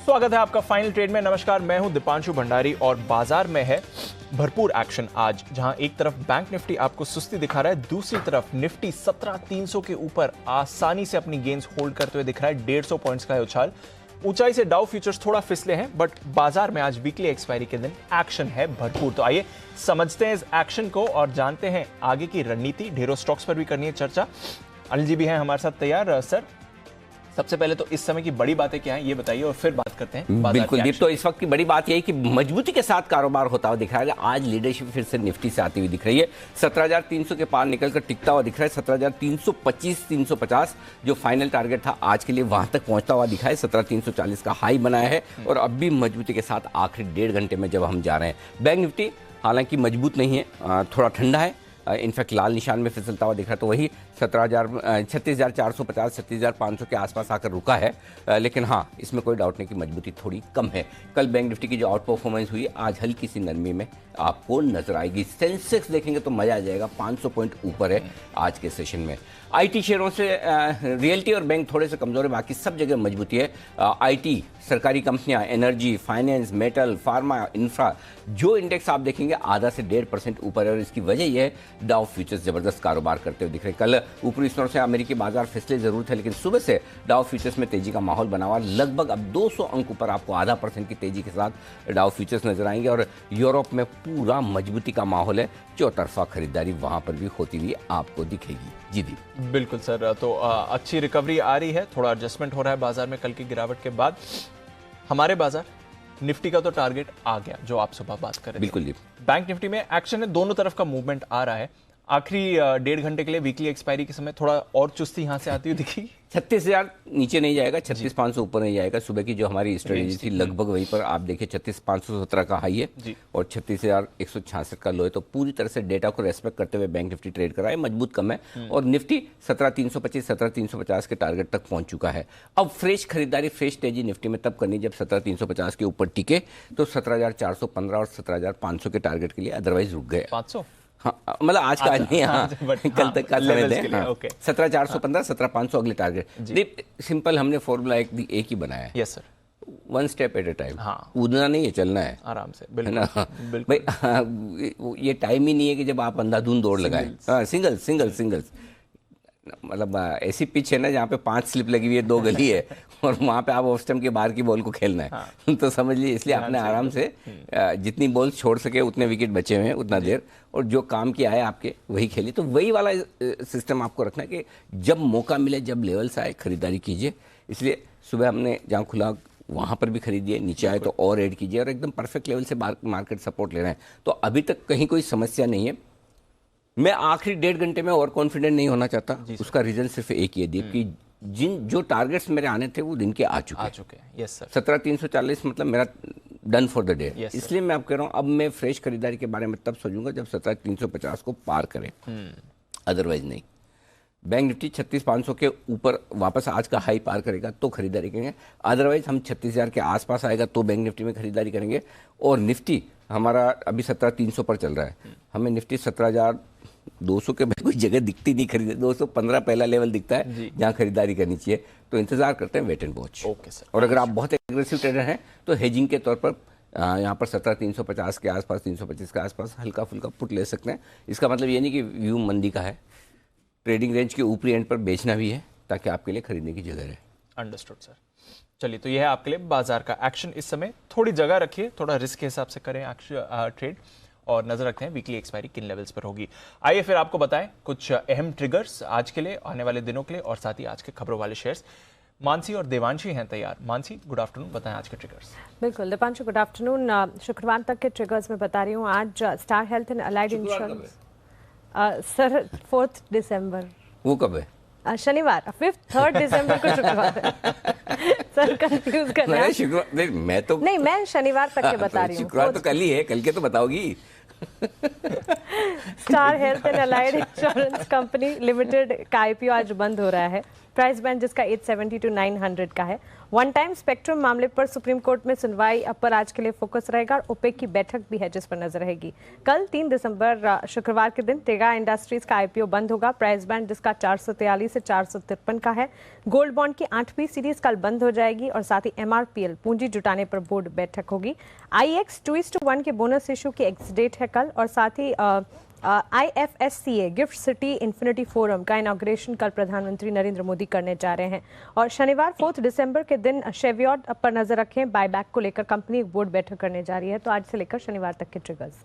स्वागत है आपका फाइनल ट्रेड में। नमस्कार, मैं हूं दीपांशु भंडारी और बाजार में है भरपूर एक्शन आज, जहां एक तरफ बैंक निफ्टी आपको सुस्ती दिखा रहा है, दूसरी तरफ निफ्टी 17,300 के ऊपर आसानी से अपनी गेंस होल्ड करते हुए दिख रहा है। 150 पॉइंट्स का है उछाल। ऊंचाई से डाउ फ्यूचर्स थोड़ा फिसले हैं, बट बाजार में आज वीकली एक्सपायरी के दिन एक्शन है भरपूर। तो आइए समझते हैं इस एक्शन को और जानते हैं आगे की रणनीति। ढेरों स्टॉक्स पर भी करनी है चर्चा। अनिल जी भी हैं हमारे साथ तैयार। सर, सबसे पहले तो इस समय की बड़ी बातें क्या है ये बताइए और फिर बात करते हैं। बिल्कुल दीप, तो इस वक्त की बड़ी बात यही कि मजबूती के साथ कारोबार होता हुआ दिख रहा है। आज लीडरशिप फिर से निफ्टी से आती हुई दिख रही है। 17,300 के पार निकलकर टिकता हुआ दिख रहा है। 17,325-350 जो फाइनल टारगेट था आज के लिए वहां तक पहुंचता हुआ दिखा है। 17,340 का हाई बनाया है और अब भी मजबूती के साथ आखिरी 1.5 घंटे में जब हम जा रहे हैं। बैंक निफ्टी हालांकि मजबूत नहीं है, थोड़ा ठंडा है, इनफैक्ट लाल निशान में फिसलता हुआ दिख रहा है। तो वही 36,450 36,500 के आसपास आकर रुका है। लेकिन हाँ, इसमें कोई डाउट नहीं कि मजबूती थोड़ी कम है। कल बैंक निफ्टी की जो आउट परफॉर्मेंस हुई, आज हल्की सी नरमी में आपको नजर आएगी। सेंसेक्स देखेंगे तो मजा आ जाएगा, 500 पॉइंट ऊपर है आज के सेशन में। आईटी शेयरों से रियल्टी और बैंक थोड़े से कमजोर है, बाकी सब जगह मजबूती है। आईटी, सरकारी कंपनियां, energy, finance, metal, pharma, infra, जो इंडेक्स आप देखेंगे आधा से 1.5% ऊपर है। और इसकी वजह यह है डाउ फ्यूचर्स जबरदस्त कारोबार करते हुए दिख रहे हैं। कल ऊपरी स्तरों से अमेरिकी बाजार फिसले जरूर थे, लेकिन सुबह से डाउ फ्यूचर्स में तेजी का माहौल बना हुआ। लगभग अब 200 अंक ऊपर आपको 0.5% की तेजी के साथ डाउ फ्यूचर्स नजर आएंगे। और यूरोप में पूरा मजबूती का माहौल है, चौतरफा खरीदारी वहां पर भी होती हुई आपको दिखेगी। जी दी, बिल्कुल सर। तो अच्छी रिकवरी आ रही है, थोड़ा एडजस्टमेंट हो रहा है बाजार में कल की गिरावट के बाद। हमारे बाजार निफ्टी का तो टारगेट आ गया जो आप सुबह बात कर रहे थे। बिल्कुल जी। बैंक निफ्टी में एक्शन है, दोनों तरफ का मूवमेंट आ रहा है। आखिरी 1.5 घंटे के लिए वीकली एक्सपायरी के समय थोड़ा और चुस्ती यहां से आती हुई दिखी। 36,000 नीचे नहीं जाएगा, 36,500 ऊपर नहीं जाएगा। सुबह की जो हमारी स्ट्रेटेजी थी लगभग वहीं पर आप देखिए, 36,517 का हाई है और 36,166 का लो है। तो पूरी तरह से डेटा को रेस्पेक्ट करते हुए बैंक निफ्टी ट्रेड कर रहा है, मजबूत कम है। और निफ्टी 17,325 17,350 के टारगेट तक पहुंच चुका है। अब फ्रेश खरीदारी, फ्रेश तेजी निफ्टी में तब करनी जब 17,350 के ऊपर टिके, तो 17,415 और 17,500 के टारगेट के लिए, अदरवाइज रुक गए। 500 हाँ, मतलब आज का नहीं, हाँ, कल तक का समय दें। हाँ, 17,415 17,500 अगले टारगेट। सिंपल हमने फॉर्मूला एक ही बनाया है। Yes sir, 1 step at A time. हाँ, कूदना नहीं है, चलना है आराम से। है ना भाई। हाँ, ये टाइम ही नहीं है कि जब आप अंधाधुंध दौड़ लगाएं। हाँ, सिंगल्स मतलब ऐसी पिच है ना जहाँ पे 5 स्लिप लगी हुई है, 2 गली है और वहाँ पे आप ऑफ स्टंप के बाहर की बॉल को खेलना है। हाँ। तो समझ लीजिए, इसलिए आपने आराम से जितनी बॉल छोड़ सके उतने विकेट बचे हुए हैं उतना देर, और जो काम किया है आपके वही खेली। तो वही वाला सिस्टम आपको रखना है कि जब मौका मिले, जब लेवल्स आए, खरीदारी कीजिए। इसलिए सुबह हमने जहाँ खुला वहाँ पर भी खरीदिए, नीचे आए तो और ऐड कीजिए, और एकदम परफेक्ट लेवल से मार्केट सपोर्ट ले रहे हैं। तो अभी तक कहीं कोई समस्या नहीं है। मैं आखिरी 1.5 घंटे में और कॉन्फिडेंट नहीं होना चाहता। उसका रीजन सिर्फ एक ही है दीप, कि जो टारगेट्स मेरे आने थे वो दिन के आ चुके हैं। Yes sir. 17,340 मतलब मेरा डन फॉर द डे। इसलिए मैं आपको कह रहा हूँ, अब मैं फ्रेश खरीदारी के बारे में तब सोचूंगा जब 17,350 को पार करें, अदरवाइज नहीं। बैंक निफ्टी 36,500 के ऊपर वापस आज का हाई पार करेगा तो खरीदारी करेंगे, अदरवाइज हम 36,000 के आसपास आएगा तो बैंक निफ्टी में खरीदारी करेंगे। और निफ्टी हमारा अभी 17,300 पर चल रहा है, हमें निफ्टी 17,200 के कोई जगह दिखती नहीं खरीद। 215 पहला लेवल दिखता है जहां खरीदारी करनी चाहिए। तो इंतजार करते हैं, wait and watch. Okay sir. और अगर आप बहुत एग्रेसिव ट्रेडर हैं तो हेजिंग के तौर पर यहाँ पर 17,350 के आसपास, 325 के आसपास हल्का फुल्का पुट ले सकते हैं। इसका मतलब ये नहीं कि व्यू मंदी का है, ट्रेडिंग रेंज के ऊपरी एंड पर बेचना भी है ताकि आपके लिए खरीदने की जगह रहे। Understood sir. चलिए, तो यह है आपके लिए बाजार का एक्शन इस समय। थोड़ी जगह रखिए, थोड़ा रिस्क के हिसाब से करें ट्रेड, और नजर रखते हैं वीकली एक्सपायरी किन लेवल्स पर होगी। आइए फिर आपको बताएं कुछ अहम ट्रिगर्स आज के लिए, आने वाले दिनों के लिए, और साथ ही आज के खबरों वाले शेयर्स। मानसी और देवांशी हैं तैयार। मानसी, गुड आफ्टरनून, बताएं आज के ट्रिगर्स। बिल्कुल दीपांशु, गुड आफ्टरनून। शुक्रवार तक के ट्रिगर्स में बता रही हूँ। आज star health and allied insurance sir 4 दिसंबर। वो कब है? शनिवार, 3 दिसंबर को शुक्रवार है। सर कंफ्यूज कर रहे हैं। शुक्रवार मैं तो नहीं, मैं शनिवार तक के बता रही हूँ। शुक्रवार तो कल ही है, कल के तो बताओगी। Star health and allied insurance company limited का आईपीओ आज बंद हो रहा है। प्राइस बैंड जिसका 870 to 900 का है, वन टाइम स्पेक्ट्रम मामले पर सुप्रीम कोर्ट में सुनवाई अब पर आज के लिए फोकस रहेगा और ओपेक की बैठक भी है जिस पर नजर रहेगी। कल 3 दिसंबर शुक्रवार के दिन टेगा इंडस्ट्रीज का आईपीओ बंद होगा। प्राइस बैंड जिसका 443 से 453 का है। गोल्ड बॉन्ड की 8वीं सीरीज कल बंद हो जाएगी और साथ ही MRPL पूंजी जुटाने पर बोर्ड बैठक होगी। IEX 2:1 के बोनस इशू की एक्स डेट है कल और साथ ही IFSCA gift city infinity forum का इनॉग्रेशन कल प्रधानमंत्री नरेंद्र मोदी करने जा रहे हैं। और शनिवार 4 दिसंबर के दिन शेवियॉर्ड पर नजर रखें। बायबैक को लेकर कंपनी एक बोर्ड बैठक करने जा रही है। तो आज से लेकर शनिवार तक के ट्रिगर्स।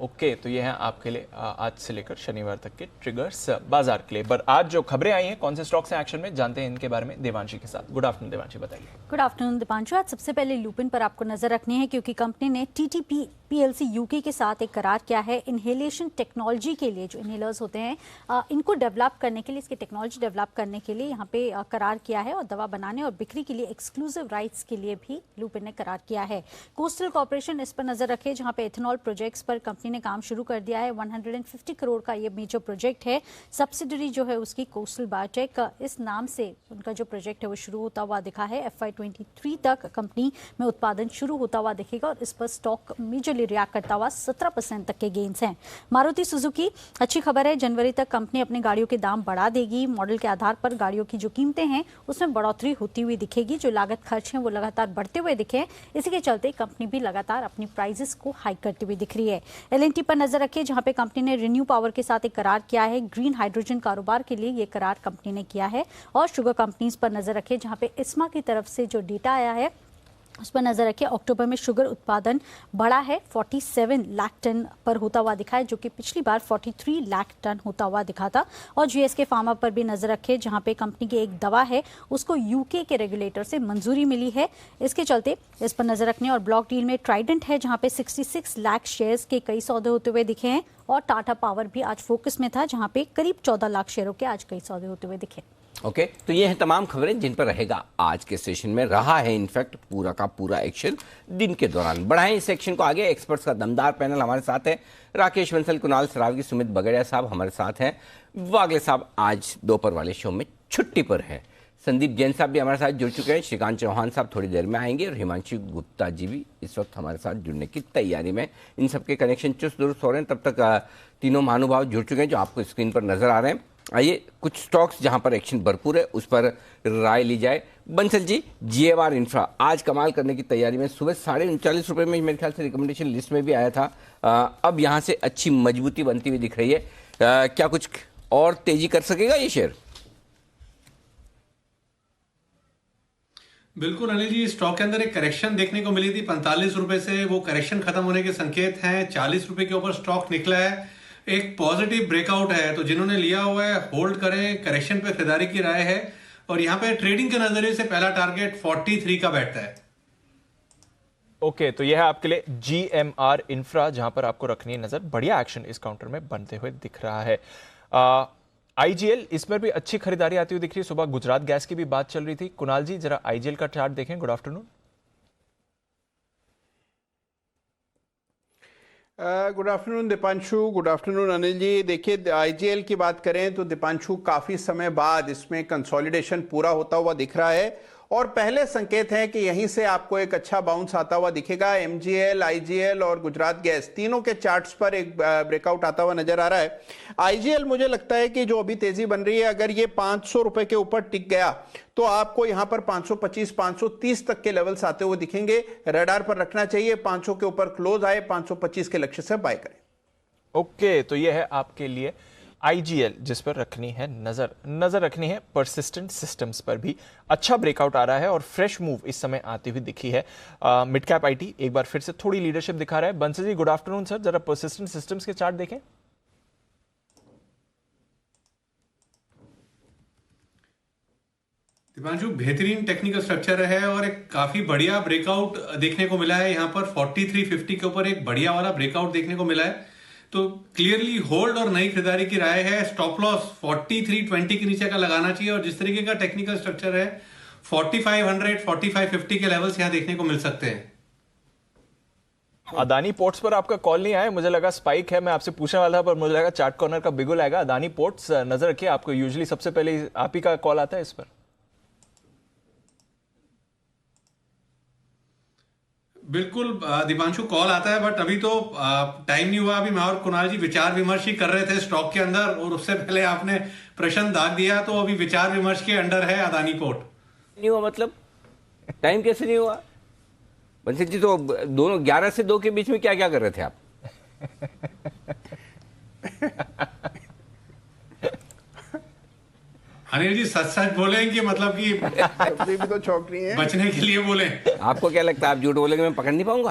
ओके, तो ये हैं आपके लिए आज से लेकर शनिवार तक के ट्रिगर्स बाजार के लिए। पर आज जो खबरें आई हैं कौन से स्टॉक्स हैं एक्शन में, जानते हैं इनके बारे में देवांशी के साथ। गुड आफ्टरनून देवांशी, बताइए। Good afternoon Deepanshu. आज सबसे पहले लुपिन पर आपको नजर रखनी है क्योंकि कंपनी ने TTP PLC UK के साथ एक करार किया है इनहेलेशन टेक्नोलॉजी के लिए। जो इनहेलर्स होते हैं इनको डेवलप करने के लिए, इसकी टेक्नोलॉजी डेवलप करने के लिए यहाँ पे करार किया है और दवा बनाने और बिक्री के लिए एक्सक्लूसिव राइट्स के लिए भी लुपिन ने करार किया है। कोस्टल कॉर्पोरेशन इस पर नजर रखे जहाँ पे एथेनॉल प्रोजेक्ट्स पर कंपनी ने काम शुरू कर दिया है। 150 करोड़ का ये मेजर प्रोजेक्ट है। सब्सिडरी जो है उसकी कोस्टल बायोटेक इस नाम से उनका जो प्रोजेक्ट है वो शुरू होता हुआ दिखा है। FY23 तक कंपनी में उत्पादन शुरू होता हुआ दिखेगा और इस पर स्टॉक मेजरली रिएक्ट करता हुआ 17% तक के गेन्स हैं। मारुति सुजुकी, अच्छी खबर है, जनवरी तक कंपनी अपने गाड़ियों के दाम बढ़ा देगी। मॉडल के आधार पर गाड़ियों की जो कीमतें हैं उसमें बढ़ोतरी होती हुई दिखेगी। जो लागत खर्च हैं वो लगातार बढ़ते हुए दिखे। इसी के चलते कंपनी भी लगातार अपनी प्राइसेस को हाइक करती हुई दिख रही है। L&T पर नजर रखिए जहां पे कंपनी ने रिन्यू पावर के साथ एक करार किया है। ग्रीन हाइड्रोजन कारोबार के लिए ये करार कंपनी ने किया है। और शुगर कंपनीज पर नजर रखिए जहां पे ISMA की तरफ से जो डेटा आया है उस पर नजर रखिए। अक्टूबर में शुगर उत्पादन बढ़ा है, 47 लाख टन पर होता हुआ दिखा है जो कि पिछली बार 43 लाख टन होता हुआ दिखा था। और GSK फार्मा पर भी नजर रखिए जहां पे कंपनी की एक दवा है उसको UK के रेगुलेटर से मंजूरी मिली है। इसके चलते इस पर नजर रखने। और ब्लॉक डील में ट्राइडेंट है जहां पे 66 लाख शेयर्स के कई सौदे होते हुए दिखे हैं। और टाटा पावर भी आज फोकस में था जहां पे करीब 14 लाख शेयरों के आज कई सौदे होते हुए दिखे। ओके, तो ये है तमाम खबरें जिन पर रहेगा आज के सेशन में। रहा है इनफैक्ट पूरा का पूरा एक्शन दिन के दौरान। बढ़ाएं इस सेक्शन को आगे। एक्सपर्ट्स का दमदार पैनल हमारे साथ है। राकेश बंसल, कुणाल सरावगी, सुमित बगड़िया साहब हमारे साथ हैं। वागले साहब आज दोपहर वाले शो में छुट्टी पर हैं। संदीप जैन साहब भी हमारे साथ जुड़ चुके हैं। श्रीकांत चौहान साहब थोड़ी देर में आएंगे और हिमांशु गुप्ता जी भी इस वक्त हमारे साथ जुड़ने की तैयारी में। इन सबके कनेक्शन चुस्त दुरुस्त हो रहे हैं। तब तक तीनों महानुभाव जुड़ चुके हैं जो आपको स्क्रीन पर नजर आ रहे हैं। आइए कुछ स्टॉक्स जहां पर एक्शन भरपूर है उस पर राय ली जाए। बंसल जी, GMR इंफ्रा आज कमाल करने की तैयारी में। सुबह 39.5 रुपये में मेरे ख्याल से रिकमेंडेशन लिस्ट में भी आया था। अब यहां से अच्छी मजबूती बनती हुई दिख रही है। क्या कुछ और तेजी कर सकेगा ये शेयर? बिल्कुल अनिल जी, स्टॉक के अंदर एक करेक्शन देखने को मिली थी 45 रुपए से। वो करेक्शन खत्म होने के संकेत हैं। 40 रुपए के ऊपर स्टॉक निकला है। एक पॉजिटिव ब्रेकआउट है, तो जिन्होंने लिया हुआ है होल्ड करें। करेक्शन पे खरीदारी की राय है और यहाँ पे ट्रेडिंग के नजरिए से पहला टारगेट 43 का बैठता है। ओके, तो यह है आपके लिए GMR इंफ्रा जहां पर आपको रखनी है नजर। बढ़िया एक्शन इस काउंटर में बनते हुए दिख रहा है। IGL, इसमें भी अच्छी खरीदारी आती हुई दिख रही है। सुबह गुजरात गैस की भी बात चल रही थी। कुणाल जी जरा IGL का चार्ट देखें। Good afternoon. Good afternoon Deepanshu, good afternoon Anil ji. देखिए IGL की बात करें तो दीपांशु काफ़ी समय बाद इसमें कंसोलिडेशन पूरा होता हुआ दिख रहा है और पहले संकेत हैं कि यहीं से आपको एक अच्छा बाउंस आता हुआ दिखेगा। MGL, IGL और गुजरात गैस तीनों के चार्ट्स पर एक ब्रेकआउट आता हुआ नजर आ रहा है। IGL मुझे लगता है कि जो अभी तेजी बन रही है, अगर ये 500 रुपए के ऊपर टिक गया तो आपको यहां पर 525, 530 तक के लेवल्स आते हुए दिखेंगे। रडार पर रखना चाहिए। 500 के ऊपर क्लोज आए, 525 के लक्ष्य से बाय करें। ओके, तो यह है आपके लिए IGL जिस पर रखनी है नजर रखनी है। परसिस्टेंट सिस्टम्स पर भी अच्छा ब्रेकआउट आ रहा है और फ्रेश मूव इस समय आती हुई दिखी है। मिड कैप IT एक बार फिर से थोड़ी लीडरशिप दिखा रहा है। Bansal ji good afternoon sir, जरा परसिस्टेंट सिस्टम्स के चार्ट देखें। दीपांशु, बेहतरीन टेक्निकल स्ट्रक्चर है और एक काफी बढ़िया ब्रेकआउट देखने को मिला है। यहाँ पर 4350 के ऊपर एक बढ़िया वाला ब्रेकआउट देखने को मिला है। तो क्लियरली होल्ड और नई खरीदारी की राय है। स्टॉप लॉस 4320 के नीचे का लगाना चाहिए और जिस तरीके का टेक्निकल स्ट्रक्चर है 4500, 4550 के लेवल्स यहां देखने को मिल सकते हैं। अदानी पोर्ट्स पर आपका कॉल नहीं आया, मुझे लगा स्पाइक है। मैं आपसे पूछने वाला था पर मुझे लगा चार्ट कॉर्नर का बिगुल आएगा। अदानी पोर्ट्स नजर रखिए, आपको यूजुअली सबसे पहले आप ही का कॉल आता है इस पर। बिल्कुल दीपांशु, कॉल आता है, बट अभी तो टाइम नहीं हुआ। अभी मैं और कुणाल जी विचार विमर्श ही कर रहे थे स्टॉक के अंदर, और उससे पहले आपने प्रश्न दाग दिया, तो अभी विचार विमर्श के अंडर है अदानी पोर्ट। नहीं हुआ मतलब टाइम कैसे नहीं हुआ? बंसल जी तो दोनों 11 से 2 के बीच में क्या क्या कर रहे थे आप? अनिल जी सच सच बोलें कि मतलब कि भी तो चौक नहीं है, बचने के लिए बोले? आपको क्या लगता है आप झूठ बोलेंगे मैं पकड़ नहीं पाऊंगा?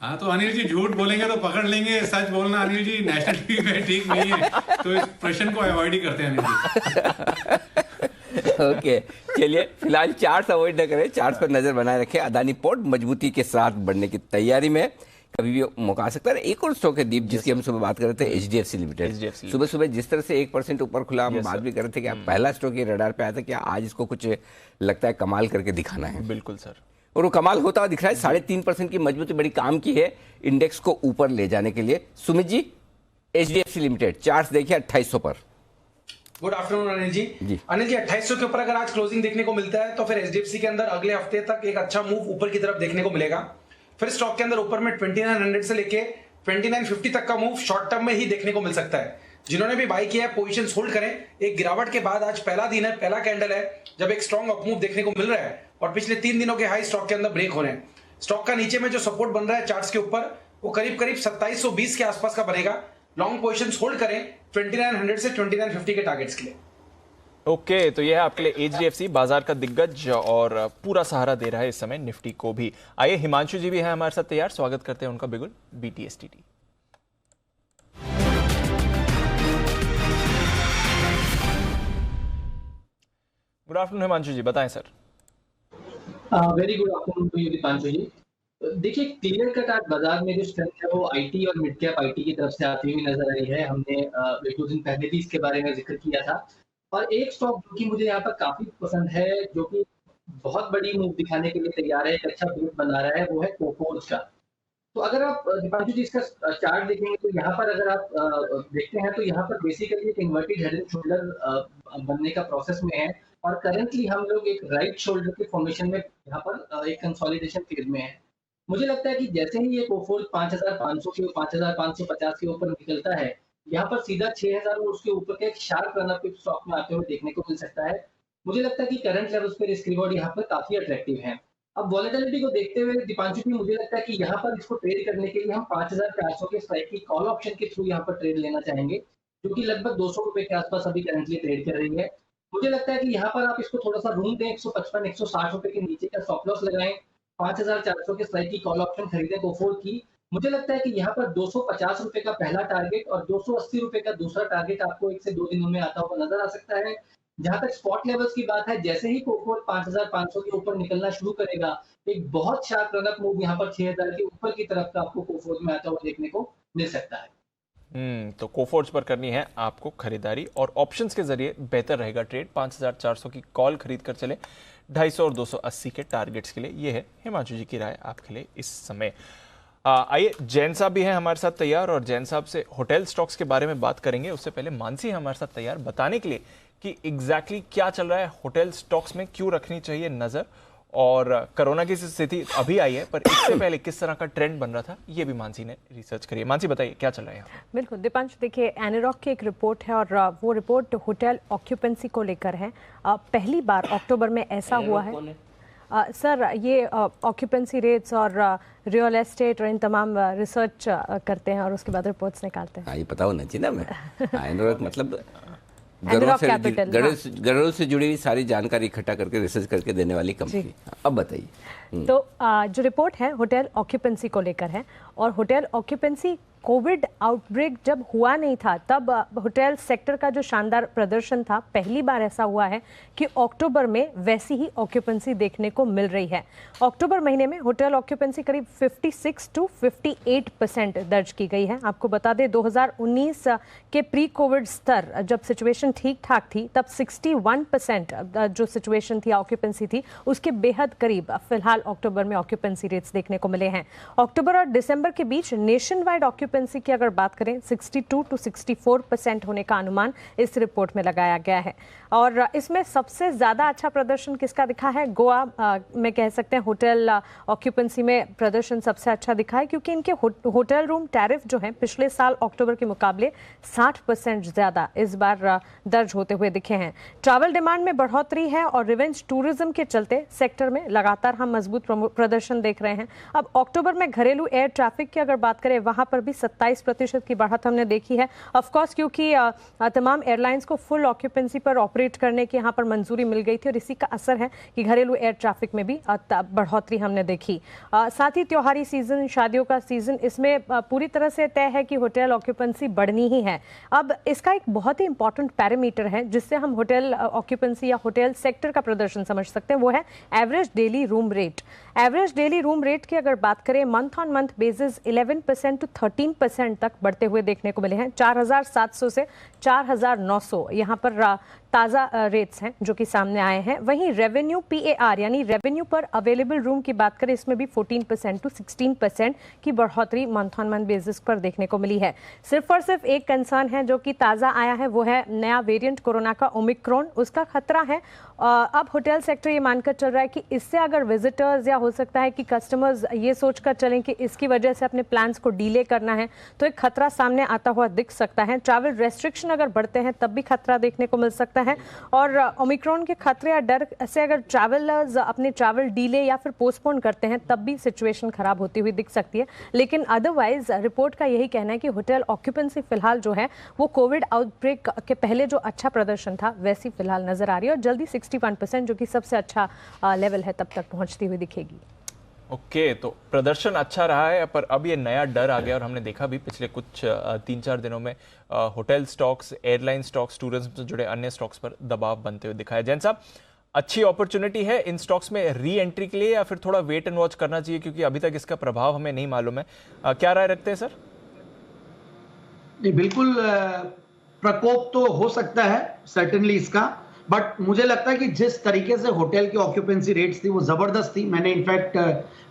हाँ, तो अनिल जी झूठ बोलेंगे तो पकड़ लेंगे, सच बोलना अनिल जी नेशनल टीवी पे ठीक नहीं है, तो इस प्रश्न को अवॉइड ही करते हैं अनिल जी। ओके, चलिए फिलहाल चार्ट्स अवॉइड न करें, चार्ट्स पर नजर बनाए रखें। अदानी पोर्ट मजबूती के साथ बढ़ने की तैयारी में, कभी भी मौका आ सकता है। एक और स्टॉक है दीप जिसकी हम सुबह बात कर रहे थे, HDFC लिमिटेड। सुबह सुबह जिस तरह से 1% ऊपर खुला, हम बात भी कर रहे थे कि आप पहला स्टॉक ये रडार पे आया था कि आज इसको कुछ लगता है कमाल करके दिखाना है। बिल्कुल सर, और वो कमाल होता हुआ दिख रहा है। 3.5% की मजबूती बड़ी काम की है इंडेक्स को ऊपर ले जाने के लिए। Sumit ji, HDFC limited charts देखिए 2800 पर। गुड आफ्टरनून अनिल जी। अनिल जी 2800 के ऊपर अगर आज क्लोजिंग देखने को मिलता है तो फिर HDFC के अंदर अगले हफ्ते तक एक अच्छा मूव ऊपर की तरफ देखने को मिलेगा। फिर स्टॉक के अंदर ऊपर में 2900 से लेके 2950 तक का मूव शॉर्ट टर्म में ही देखने को मिल सकता है। जिन्होंने भी बाई किया है पोजीशन होल्ड करें। एक गिरावट के बाद आज पहला दिन है, पहला कैंडल है जब एक स्ट्रॉन्ग अप मूव देखने को मिल रहा है, और पिछले 3 दिनों के हाई स्टॉक के अंदर ब्रेक हो रहे हैं। स्टॉक का नीचे में जो सपोर्ट बन रहा है चार्ट्स के ऊपर, वो करीब 2720 के आसपास का बनेगा। लॉन्ग पोजीशन होल्ड करें 2900 से 2950 के टारगेट्स के लिए। ओके, तो यह है आपके लिए HDFC, बाजार का दिग्गज और पूरा सहारा दे रहा है इस समय निफ्टी को भी। आइए हिमांशु जी भी हैं हमारे साथ तैयार, स्वागत करते हैं उनका बिल्कुल BTSTT। Good afternoon Himanshu ji, बताएं sir. Very good afternoon to you Deepanshu ji. देखिए क्लियर कट आज बाजार में जो स्ट्रेंथ है वो IT और मिड कैप IT की तरफ से आती हुई नजर आई है। हमने एक दो दिन पहले भी इसके बारे में जिक्र किया था। और एक स्टॉक जो कि मुझे यहाँ पर काफी पसंद है, जो कि बहुत बड़ी मूव दिखाने के लिए तैयार है, एक अच्छा बेस बना रहा है, वो है कोफोर्ज का। तो अगर आप दीपांशु जी इसका चार्ट देखेंगे तो यहाँ पर अगर आप देखते हैं तो यहाँ पर बेसिकली एक इन्वर्टेड हेड एंड शोल्डर बनने का प्रोसेस में है, और करंटली हम लोग एक राइट शोल्डर के फॉर्मेशन में यहाँ पर एक कंसोलिडेशन फेज में है। मुझे लगता है कि जैसे ही ये कोफोर्ज 5500 के 5550 के ऊपर निकलता है, यहाँ पर सीधा 6000 और उसके ऊपर के एक शार्प रन अप स्टॉक में आते हुए देखने को मिल सकता है। मुझे लगता है कि करंट लेवल्स पे रिस्क रिवॉर्ड यहाँ पर काफी अट्रैक्टिव है। अब वॉलेटिलिटी को देखते हुए दीपांशु जी, मुझे लगता है कि यहाँ पर इसको ट्रेड करने के लिए हम 5400 के स्ट्राइक की कॉल ऑप्शन के थ्रू यहाँ पर ट्रेड लेना चाहेंगे, जो कि लगभग 200 रुपए के आसपास अभी करंटली ट्रेड कर रही है। मुझे लगता है कि यहाँ पर आप इसको थोड़ा सा रूम दें, 155 160 रुपए के नीचे का स्टॉप लॉस लगाएं, 5400 के स्ट्राइक की कॉल ऑप्शन खरीदें कोफोर्ज की। मुझे लगता है कि यहाँ पर 250 रुपए का पहला टारगेट और 280 रुपए का दूसरा टारगेट आपको 1 से 2 दिनों में आता हुआ नजर आ सकता है। जहां तक स्पॉट लेवल्स की बात है, जैसे ही कोफोर्ज 5500 के ऊपर निकलना शुरू करेगा, एक बहुत शार्प रन अप मूव यहाँ पर 6000 के ऊपर की तरफ का आपको कोफोर्ज में आता हुआ देखने को मिल सकता है। तो कोफोर्ज पर करनी है आपको खरीदारी, और ऑप्शंस के जरिए बेहतर रहेगा ट्रेड। 5400 की कॉल खरीद कर चले 250 और 280 के टारगेट्स के लिए। ये है हिमांशु जी की राय आपके लिए इस समय। आइए जैन साहब भी हैं हमारे साथ तैयार, और जैन साहब से होटल स्टॉक्स के बारे में बात करेंगे। उससे पहले मानसी हमारे साथ तैयार बताने के लिए कि एग्जैक्टली क्या चल रहा है होटल स्टॉक्स में, क्यों रखनी चाहिए नजर, और कोरोना की स्थिति अभी आई है पर इससे पहले किस तरह का ट्रेंड बन रहा था, ये भी मानसी ने रिसर्च करी है। मानसी बताइए क्या चल रहा है यहाँ? बिल्कुल दीपांशु, देखिए एनरॉक की एक रिपोर्ट है और वो रिपोर्ट होटल ऑक्यूपेंसी को लेकर है। पहली बार अक्टूबर में ऐसा हुआ है। सर ये ऑक्यूपेंसी रेट्स और रियल एस्टेट और इन तमाम रिसर्च करते हैं और उसके बाद रिपोर्ट्स निकालते हैं। हाँ, ये पता होना चाहिए ना। मैं एनरॉक मतलब कैपिटल, घरों से जुड़ी हुई सारी जानकारी इकट्ठा करके रिसर्च करके देने वाली कंपनी। अब बताइए। तो जो रिपोर्ट है होटल ऑक्यूपेंसी को लेकर है, और होटल ऑक्यूपेंसी कोविड आउटब्रेक जब हुआ नहीं था तब होटल सेक्टर का जो शानदार प्रदर्शन था, पहली बार ऐसा हुआ है कि अक्टूबर में वैसी ही ऑक्यूपेंसी देखने को मिल रही है। अक्टूबर महीने में होटल ऑक्यूपेंसी करीब 56 to 58% दर्ज की गई है। आपको बता दें 2019 के प्री कोविड स्तर जब सिचुएशन ठीक ठाक थी तब 61% जो सिचुएशन थी ऑक्यूपेंसी थी उसके बेहद करीब फिलहाल अक्टूबर में ऑक्यूपेंसी रेट्स देखने को मिले हैं। अक्टूबर और दिसंबर के बीच नेशन वाइड ऑक्यूपेंसी ऑक्यूपेंसी की अगर बात करें 62 to 64% होने का अनुमान इस रिपोर्ट में लगाया गया है। और इसमें सबसे ज़्यादा अच्छा प्रदर्शन किसका दिखा है? गोवा में कह सकते हैं होटल ऑक्यूपेंसी में प्रदर्शन सबसे अच्छा दिखा है, क्योंकि इनके होटल रूम टैरिफ जो है पिछले साल अक्टूबर के मुकाबले 60% ज़्यादा इस बार दर्ज होते हुए दिखे हैं। ट्रैवल डिमांड में बढ़ोतरी है और रिवेंज टूरिज्म के चलते सेक्टर में लगातार हम मजबूत प्रदर्शन देख रहे हैं। अब अक्टूबर में घरेलू एयर ट्रैफिक की अगर बात करें, वहां पर भी 27% की बढ़त हमने देखी है। ऑफकोर्स क्योंकि तमाम एयरलाइंस को फुल ऑक्यूपेंसी पर ऑपरेट करने की यहाँ पर मंजूरी मिल गई थी और इसी का असर है कि घरेलू एयर ट्रैफिक में भी बढ़ोतरी हमने देखी। साथ ही त्योहारी सीजन, शादियों का सीजन, इसमें पूरी तरह से तय है कि होटल ऑक्यूपेंसी बढ़नी ही है। अब इसका एक बहुत ही इंपॉर्टेंट पैरामीटर है जिससे हम होटल ऑक्यूपेंसी या होटल सेक्टर का प्रदर्शन समझ सकते हैं, वो है average daily room rate. Average daily room rate की अगर बात करें, month on month basis 11% to 13% तक बढ़ते हुए देखने को मिले हैं। 4,700 से 4,900 यहाँ पर ताज़ा रेट्स हैं जो कि सामने आए हैं। वहीं रेवेन्यू PAR यानी रेवेन्यू पर अवेलेबल रूम की बात करें, इसमें भी 14% to 16% की बढ़ोतरी मंथ ऑन मंथ बेसिस पर देखने को मिली है। सिर्फ और सिर्फ एक कंसर्न है जो कि ताज़ा आया है, वो है नया वेरिएंट कोरोना का ओमिक्रॉन, उसका खतरा है। अब होटल सेक्टर ये मानकर चल रहा है कि इससे अगर विजिटर्स या हो सकता है कि कस्टमर्स ये सोचकर चलें कि इसकी वजह से अपने प्लान्स को डिले करना है, तो एक खतरा सामने आता हुआ दिख सकता है। ट्रैवल रेस्ट्रिक्शन अगर बढ़ते हैं तब भी खतरा देखने को मिल सकता है। और ओमिक्रॉन के खतरे या डर से अगर ट्रैवलर्स अपने ट्रैवल डिले या फिर पोस्टपोन करते हैं तब भी सिचुएशन खराब होती हुई दिख सकती है। लेकिन अदरवाइज रिपोर्ट का यही कहना है कि होटल ऑक्यूपेंसी फिलहाल जो है वो कोविड आउटब्रेक के पहले जो अच्छा प्रदर्शन था वैसी फिलहाल नजर आ रही है और जल्दी 61% जो कि सबसे अच्छा लेवल है तब तक पहुंचती हुई दिखेगी। ओके, तो प्रदर्शन अच्छा रहा है, पर अब ये नया डर आ गया और हमने देखा भी पिछले कुछ 3-4 दिनों में hotel stocks, airline stocks, tourism से जुड़े अन्य स्टॉक्स पर दबाव बनते हुए दिखाया। जैन साहब, अच्छी अपॉर्चुनिटी है इन स्टॉक्स में री एंट्री के लिए या फिर थोड़ा वेट एंड वॉच करना चाहिए, क्योंकि अभी तक इसका प्रभाव हमें नहीं मालूम है? क्या राय रखते हैं सर? नहीं, बिल्कुल प्रकोप तो हो सकता है सर्टेनली इसका, बट मुझे लगता है कि जिस तरीके से होटल की ऑक्यूपेंसी रेट्स थी वो जबरदस्त थी। मैंने इनफैक्ट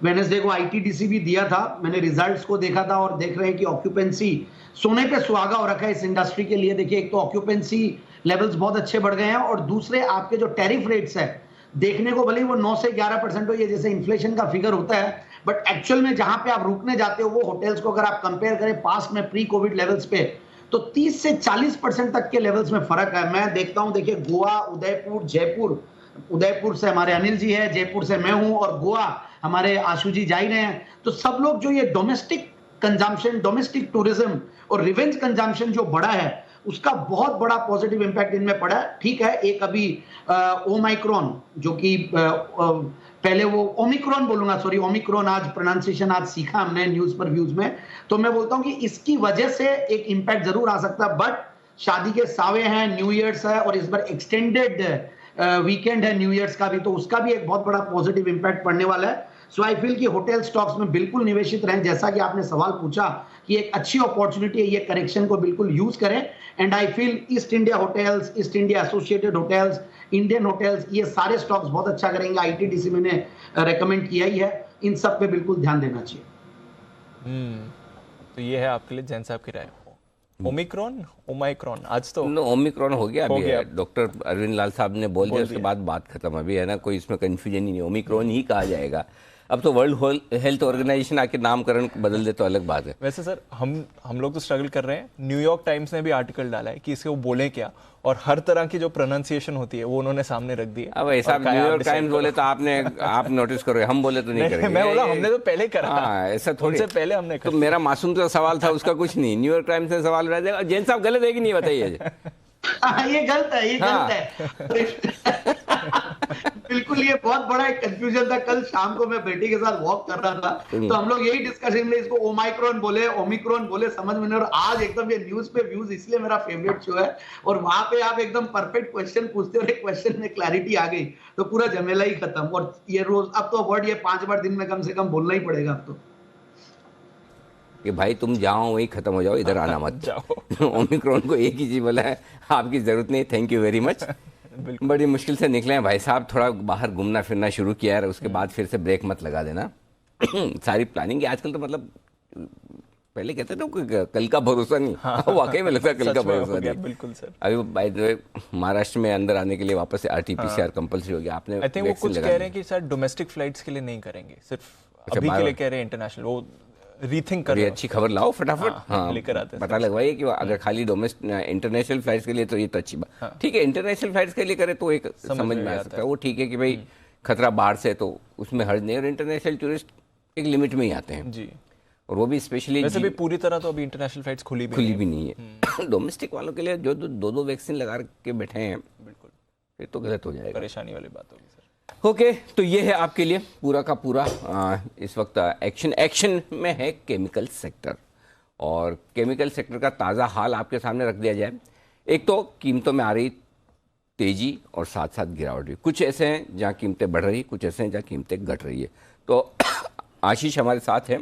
वेडनेसडे को ITDC भी दिया था, मैंने रिजल्ट्स को देखा था और देख रहे हैं कि ऑक्यूपेंसी सोने पे सुहागा हो रखा है इस इंडस्ट्री के लिए। देखिए, एक तो ऑक्यूपेंसी लेवल्स बहुत अच्छे बढ़ गए हैं और दूसरे आपके जो टैरिफ रेट्स है देखने को भले वो 9 से 11% हो, ये जैसे इन्फ्लेशन का फिगर होता है, बट एक्चुअल में जहां पे आप रुकने जाते हो वो होटल्स को अगर आप कंपेयर करें पास्ट में प्री कोविड लेवल्स पे, तो 30 से 40% तक के लेवल्स में फर्क है। मैं देखता हूं, देखिए गोवा, उदयपुर, जयपुर, उदयपुर से हमारे अनिल जी है, जयपुर से मैं हूं और गोवा हमारे आशु जी जा ही रहे हैं। तो सब लोग जो ये डोमेस्टिक कंजम्पशन, डोमेस्टिक टूरिज्म और रिवेंज कंजम्पशन जो बढ़ा है उसका बहुत बड़ा पॉजिटिव इंपैक्ट इनमें पड़ा है। ठीक है, एक अभी ओमाइक्रॉन जो कि पहले वो ओमिक्रॉन बोलूंगा, सॉरी ओमिक्रॉन, आज प्रोनाउंसिएशन आज सीखा हमने न्यूज पर व्यूज में, तो मैं बोलता हूं कि इसकी वजह से एक इंपैक्ट जरूर आ सकता है। बट शादी के सावे हैं, न्यू ईयर्स है और इस बार एक्सटेंडेड वीकेंड है न्यू ईयर्स का भी, तो उसका भी एक बहुत बड़ा पॉजिटिव इंपैक्ट पड़ने वाला है। सो आई फील कि होटल स्टॉक्स में बिल्कुल निवेशित रहें। जैसा कि आपने सवाल पूछा कि एक अच्छी अपॉर्चुनिटी है, ये करेक्शन को बिल्कुल यूज करें। And I feel east India hotels, east India associated hotels, Indian hotels, ये सारे स्टॉक्स बहुत अच्छा करेंगे। ITDC मैंने रेकमेंड किया ही है, इन सब पे बिल्कुल ध्यान देना चाहिए। तो ये है आपके लिए जैन साहब की राय। ओमिक्रॉन, ओमाइक्रॉन, आज तो ओमिक्रॉन हो गया अभी, डॉक्टर अरविंद लाल साहब ने बोल दिया, उसके बाद बात खत्म। अभी है ना, कोई इसमें कंफ्यूजन ही नहीं, ओमिक्रॉन ही कहा जाएगा। अब तो वर्ल्ड हेल्थ ऑर्गेनाइजेशन आके नामकरण बदल दे तो अलग बात है। वैसे सर हम लोग तो स्ट्रगल कर रहे हैं। न्यूयॉर्क टाइम्स ने भी आर्टिकल डाला है कि इसे वो बोले क्या, और हर तरह की जो प्रोनाउंसिएशन होती है वो उन्होंने सामने रख दी है। अब ऐसा न्यूयॉर्क टाइम्स बोले तो आप नोटिस करोगे, हम बोले तो नहीं करेंगे। मैं बोला हमने तो पहले करा। हाँ, ऐसा थोड़ी, पहले हमने तो मेरा मासूम तो सवाल था, उसका कुछ नहीं। न्यूयॉर्क टाइम्स ने सवाल उठा दिया। जैन साहब गलत है कि नहीं बताइए? ये गलत है, ये गलत है। बिल्कुल, ये बहुत बड़ा एक कंफ्यूजन था। कल शाम को मैं बेटी के साथ वॉक कर रहा था तो हम लोग यही डिस्कशन में इसको ओमाइक्रॉन बोले, ओमिक्रॉन बोले, समझ में नहीं। और आज एकदम ये न्यूज पे व्यूज, इसलिए मेरा फेवरेट शो है, और वहां पे आप एकदम परफेक्ट क्वेश्चन पूछते हो और एक क्वेश्चन में क्लैरिटी आ गई तो पूरा झमेला ही खत्म। और ये रोज अब तो वर्ड ये 5 बार दिन में कम से कम बोलना ही पड़ेगा अब तो, कि भाई तुम जाओ वहीं खत्म हो जाओ, इधर आना मत जाओ। ओमिक्रॉन को एक ही चीज बोला है, आपकी जरूरत नहीं, थैंक यू वेरी मच। बड़ी मुश्किल से निकले हैं भाई साहब, थोड़ा बाहर घूमना फिरना शुरू किया है, उसके बाद फिर से ब्रेक मत लगा देना। सारी प्लानिंग आजकल तो मतलब पहले कहते थे ना कल का भरोसा नहीं, वाकई में लगता है कल का भरोसा नहीं। बिल्कुल सर। अभी बाय द वे महाराष्ट्र में अंदर आने के लिए वापस से RT-PCR कंपलसरी हो गया। आपने आई थिंक वो कुछ कह रहे हैं कि सर डोमेस्टिक फ्लाइट्स के लिए नहीं करेंगे, सिर्फ अभी के लिए कह रहे हैं इंटरनेशनल, वो रीथिंक कर रहे हैं। अच्छी खबर लाओ फटाफट, हाँ लेकर आते हैं, पता लगवाइए कि अगर खाली इंटरनेशनल फ्लाइट्स के लिए तो ये तो अच्छी बात, ठीक है इंटरनेशनल फ्लाइट्स के लिए करे तो एक समझ में आ सकता है, वो ठीक है कि भाई खतरा बाहर से तो उसमें हर्ज नहीं, और इंटरनेशनल टूरिस्ट एक लिमिट में ही आते हैं जी, और वो भी स्पेशली वैसे भी पूरी तरह तो अभी इंटरनेशल फ्लाइट्स खुली भी नहीं है। डोमेस्टिक वालों के लिए जो दो वैक्सीन लगा के बैठे हैं, बिल्कुल फिर तो गलत हो जाएगा, परेशानी वाली बात होगी सर। ओके तो ये है आपके लिए पूरा का पूरा इस वक्त एक्शन में है केमिकल सेक्टर, और केमिकल सेक्टर का ताज़ा हाल आपके सामने रख दिया जाए। एक तो कीमतों में आ रही तेजी और साथ साथ गिरावट भी, कुछ ऐसे हैं जहाँ कीमतें बढ़ रही, कुछ ऐसे हैं जहाँ कीमतें घट रही है। तो आशीष हमारे साथ है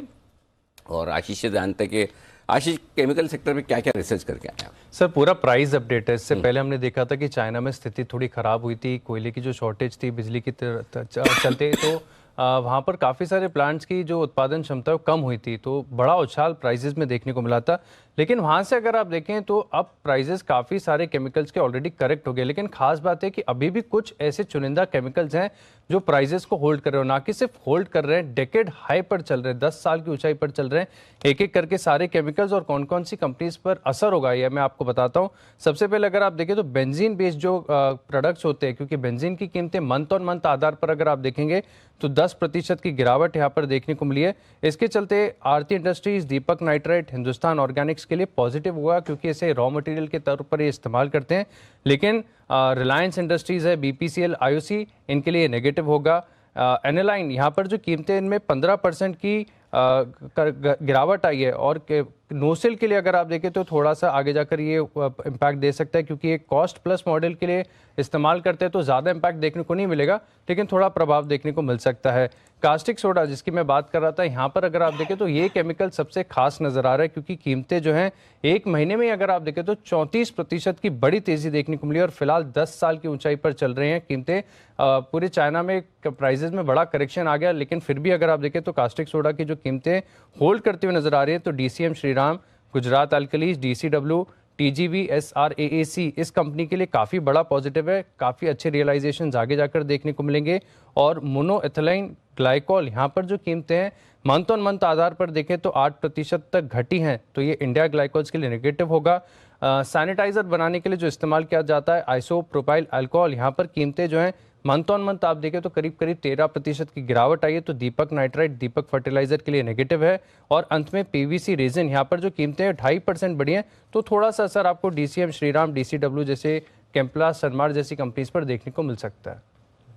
और आशीष से जानते हैं कि आशीष केमिकल सेक्टर में क्या क्या रिसर्च करके आया? सर पूरा प्राइस अपडेट है। इससे पहले हमने देखा था कि चाइना में स्थिति थोड़ी खराब हुई थी, कोयले की जो शॉर्टेज थी बिजली की चलते, तो वहाँ पर काफ़ी सारे प्लांट्स की जो उत्पादन क्षमता है कम हुई थी, तो बड़ा उछाल प्राइजेस में देखने को मिला था। लेकिन वहाँ से अगर आप देखें तो अब प्राइजेस काफ़ी सारे केमिकल्स के ऑलरेडी करेक्ट हो गए, लेकिन खास बात है कि अभी भी कुछ ऐसे चुनिंदा केमिकल्स हैं जो प्राइजेस को होल्ड कर रहे हो, ना कि सिर्फ होल्ड कर रहे हैं, डेकेड हाई पर चल रहे हैं, 10 साल की ऊंचाई पर चल रहे हैं। एक एक करके सारे केमिकल्स और कौन कौन सी कंपनीज पर असर होगा ये मैं आपको बताता हूँ। सबसे पहले अगर आप देखें तो बेंजीन बेस्ड जो प्रोडक्ट्स होते हैं, क्योंकि बेंजीन की कीमतें मंथ ऑन मंथ आधार पर अगर आप देखेंगे तो 10% की गिरावट यहाँ पर देखने को मिली है। इसके चलते आरती इंडस्ट्रीज, दीपक नाइट्राइट, हिंदुस्तान ऑर्गेनिक्स के लिए पॉजिटिव हुआ, क्योंकि इसे रॉ मटेरियल के तौर पर ये इस्तेमाल करते हैं। लेकिन रिलायंस इंडस्ट्रीज है, BPCL, IOC, इनके लिए नेगेटिव होगा। एनालाइन, यहाँ पर जो कीमतें इनमें 15% की गिरावट आई है, और नोसेल के लिए अगर आप देखें तो थोड़ा सा आगे जाकर ये इम्पैक्ट दे सकता है, क्योंकि एक कॉस्ट प्लस मॉडल के लिए इस्तेमाल करते हैं तो ज़्यादा इम्पैक्ट देखने को नहीं मिलेगा, लेकिन थोड़ा प्रभाव देखने को मिल सकता है। कास्टिक सोडा जिसकी मैं बात कर रहा था, यहाँ पर अगर आप देखें तो ये केमिकल सबसे खास नज़र आ रहा है, क्योंकि कीमतें जो हैं एक महीने में अगर आप देखें तो 34% की बड़ी तेज़ी देखने को मिली, और फिलहाल 10 साल की ऊंचाई पर चल रहे हैं कीमतें। पूरे चाइना में प्राइजेज में बड़ा करेक्शन आ गया, लेकिन फिर भी अगर आप देखें तो कास्टिक सोडा की जो कीमतें होल्ड करते हुए नजर आ रही है, तो DCM Shriram, Gujarat alkalis, DCW, TGV, SRAAC इस कंपनी के लिए काफ़ी बड़ा पॉजिटिव है, काफ़ी अच्छे रियलाइजेशन आगे जाकर देखने को मिलेंगे। और मोनोएथिलीन ग्लाइकॉल, यहाँ पर जो कीमतें हैं मंथ ऑन मंथ आधार पर देखें तो 8% तक घटी हैं, तो ये इंडिया ग्लाइकॉल्स के लिए नेगेटिव होगा। सैनिटाइजर बनाने के लिए जो इस्तेमाल किया जाता है आइसोप्रोपाइल अल्कोहल, यहाँ पर कीमतें जो हैं मंथ ऑन मंथ आप देखें तो करीब 13% की गिरावट आई है, तो दीपक नाइट्राइट, दीपक फर्टिलाइजर के लिए नेगेटिव है। और अंत में PVC रेजिन, यहाँ पर जो कीमतें 2.5% बढ़ी हैं, तो थोड़ा सा असर आपको DCM श्रीराम, DCW जैसे कैंपला, सनमार जैसी कंपनीज पर देखने को मिल सकता है।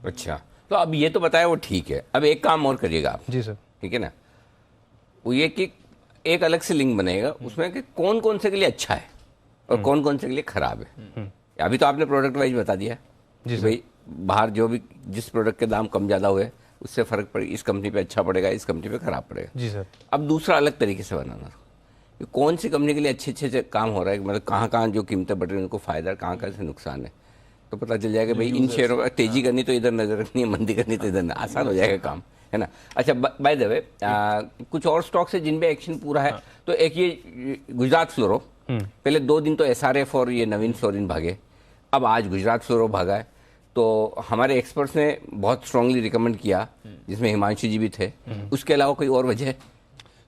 अच्छा, तो अब ये तो बताया वो ठीक है, अब एक काम और करिएगा आप। जी सर। ठीक है ना, वो ये कि एक अलग से लिंक बनेगा उसमें कि कौन कौन से के लिए अच्छा है और कौन कौन से के लिए खराब है। अभी तो आपने प्रोडक्ट वाइज बता दिया जी सर, भाई बाहर जो भी जिस प्रोडक्ट के दाम कम ज़्यादा हुए उससे फ़र्क पड़े, इस कंपनी पे अच्छा पड़ेगा, इस कंपनी पे खराब पड़ेगा। जी सर। अब दूसरा अलग तरीके से बनाना कि कौन सी कंपनी के लिए अच्छे अच्छे काम हो रहा है, मतलब कहाँ कहाँ जो कीमतें बढ़ रही हैं उनको फ़ायदा, कहाँ कहाँ से नुकसान है, तो पता चल जाएगा भाई इन शेयरों में तेजी करनी तो इधर नजर रखनी है, मंदी करनी तो इधर, आसान हो जाएगा काम, है ना। अच्छा, बाय द वे कुछ और स्टॉक्स है जिनमें एक्शन पूरा है, तो एक ये गुजरात फ्लोरो, पहले 2 दिन तो SRF और ये नवीन फ्लोरिन भागे, अब आज गुजरात फ्लोरो भागा है। तो हमारे एक्सपर्ट्स ने बहुत स्ट्रांगली रिकमेंड किया, जिसमें हिमांशु जी भी थे। उसके अलावा कोई और वजह है?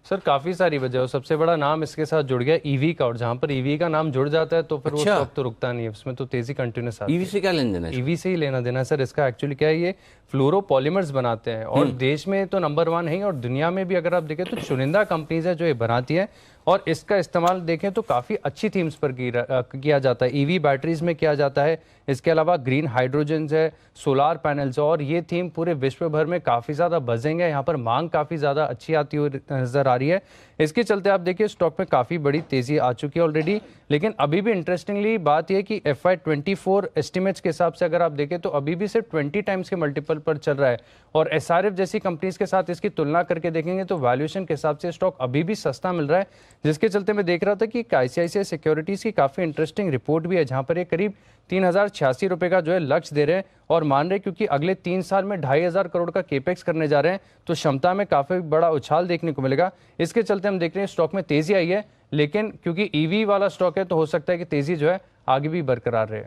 सर काफ़ी सारी वजह है, सबसे बड़ा नाम इसके साथ जुड़ गया EV का, और जहाँ पर EV का नाम जुड़ जाता है तो फिर वो स्टॉक तो रुकता नहीं है, उसमें तो तेजी कंटिन्यूस आती है। EV से क्या लेना देना है? EV से ही लेना देना है सर। इसका एक्चुअली क्या है, ये फ्लोरोपॉलीमर्स बनाते हैं, और देश में तो नंबर 1 है, और दुनिया में भी अगर आप देखें तो चुनिंदा कंपनीज है जो ये बनाती है, और इसका इस्तेमाल देखें तो काफ़ी अच्छी थीम्स पर किया जाता है। EV बैटरीज में किया जाता है, इसके अलावा ग्रीन हाइड्रोजन है, सोलार पैनल्स, और ये थीम पूरे विश्व भर में काफ़ी ज़्यादा बजेंगे, यहाँ पर मांग काफ़ी ज़्यादा अच्छी आती हुई नजर आ रही है। इसके चलते आप देखिए स्टॉक में काफ़ी बड़ी तेज़ी आ चुकी है ऑलरेडी, लेकिन अभी भी इंटरेस्टिंगली बात यह कि FY24 एस्टिमेट्स के हिसाब से अगर आप देखें तो अभी भी सिर्फ 20 टाइम्स के मल्टीपल पर चल रहा है, और SRF जैसी कंपनीज के साथ इसकी तुलना करके देखेंगे तो वैल्यूएशन के हिसाब से स्टॉक अभी भी सस्ता मिल रहा है, जिसके चलते मैं देख रहा था कि ICICI सिक्योरिटीज की काफ़ी इंटरेस्टिंग रिपोर्ट भी है, जहाँ पर ये करीब 3086 रुपये का जो है लक्ष्य दे रहे हैं और मान रहे हैं क्योंकि अगले 3 साल में 2500 करोड़ का केपेक्स करने जा रहे हैं, तो क्षमता में काफ़ी बड़ा उछाल देखने को मिलेगा। इसके चलते हम देख रहे हैं स्टॉक में तेज़ी आई है, लेकिन क्योंकि ईवी वाला स्टॉक है तो हो सकता है कि तेज़ी जो है आगे भी बरकरार रहे।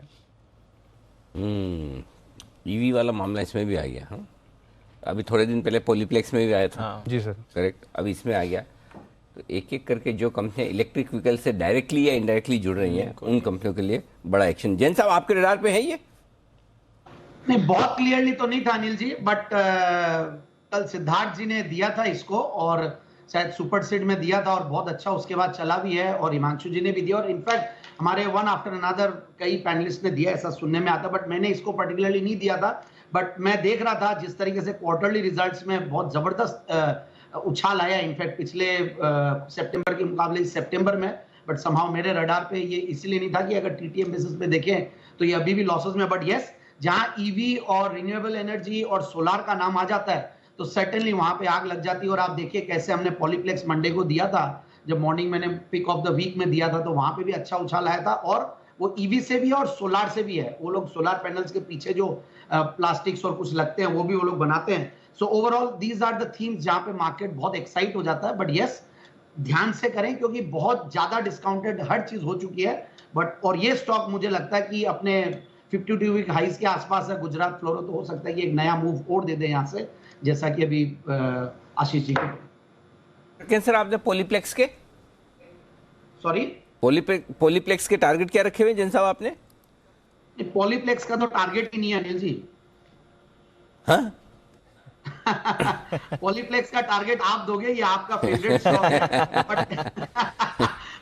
ईवी वाला मामला इसमें भी आ गया। हाँ, अभी थोड़े दिन पहले पॉलीप्लेक्स में भी आया था। हाँ। जी सर, करेक्ट। अब इसमें आ गया। तो एक एक करके जो कंपनियां इलेक्ट्रिक व्हीकल से डायरेक्टली या इनडायरेक्टली जुड़ रही हैं, उन कंपनियों के लिए बड़ा एक्शन। जैन साहब, आपके रडार पे है ये? नहीं, बहुत क्लियरली तो नहीं था अनिल जी, बट कल सिद्धार्थ जी ने दिया था इसको, और शायद सुपर सीड में दिया था और बहुत अच्छा उसके बाद चला भी है, और हिमांशु जी ने भी दिया, और इनफैक्ट हमारे वन आफ्टर अनदर कई पैनलिस्ट ने दिया, ऐसा सुनने में आता, बट मैंने इसको पर्टिकुलरली नहीं दिया था। बट मैं देख रहा था जिस तरीके से क्वार्टरली रिजल्ट्स में बहुत जबरदस्त उछाल आया, इनफैक्ट पिछले सितंबर के मुकाबले इस सितंबर में, बट समहाउ मेरे रडार पे ये इसलिए नहीं था कि अगर TTM बेसिस पे देखें तो ये अभी भी लॉसेस में, बट यस, जहां ईवी और रिन्यूएबल एनर्जी और सोलार का नाम आ जाता है तो सर्टेनली वहां पे आग लग जाती है। और आप देखिए कैसे हमने पॉलीप्लेक्स मंडे को दिया था, जब मॉर्निंग मैंने पिक ऑफ द वीक में दिया था, तो वहां पे भी अच्छा उछाल आया था, और वो ईवी से भी और सोलार से भी है। वो लोग सोलार पैनल्स के पीछे जो प्लास्टिक्स और कुछ लगते हैं वो भी वो लोग बनाते हैं। So overall these are the themes जहां पे मार्केट बहुत एक्साइट हो जाता है, बट यस, ध्यान से करें क्योंकि बहुत ज्यादा डिस्काउंटेड हर चीज हो चुकी है। बट और ये स्टॉक मुझे लगता है कि अपने 52 वीक हाइस के आसपास है, गुजरात फ्लोरो, तो हो सकता है कि एक नया मूव और दे दे यहाँ से, जैसा कि अभी आशीष जी के। सर, आपने पॉलीप्लेक्स के पॉलीप्लेक्स के टारगेट क्या रखे हुए जैन साहब आपने? पॉलीप्लेक्स का तो टारगेट ही नहीं है अनिल जी। हाँ? पॉलीप्लेक्स का टारगेट आप दोगे, ये आपका फेवरेट स्टॉक है,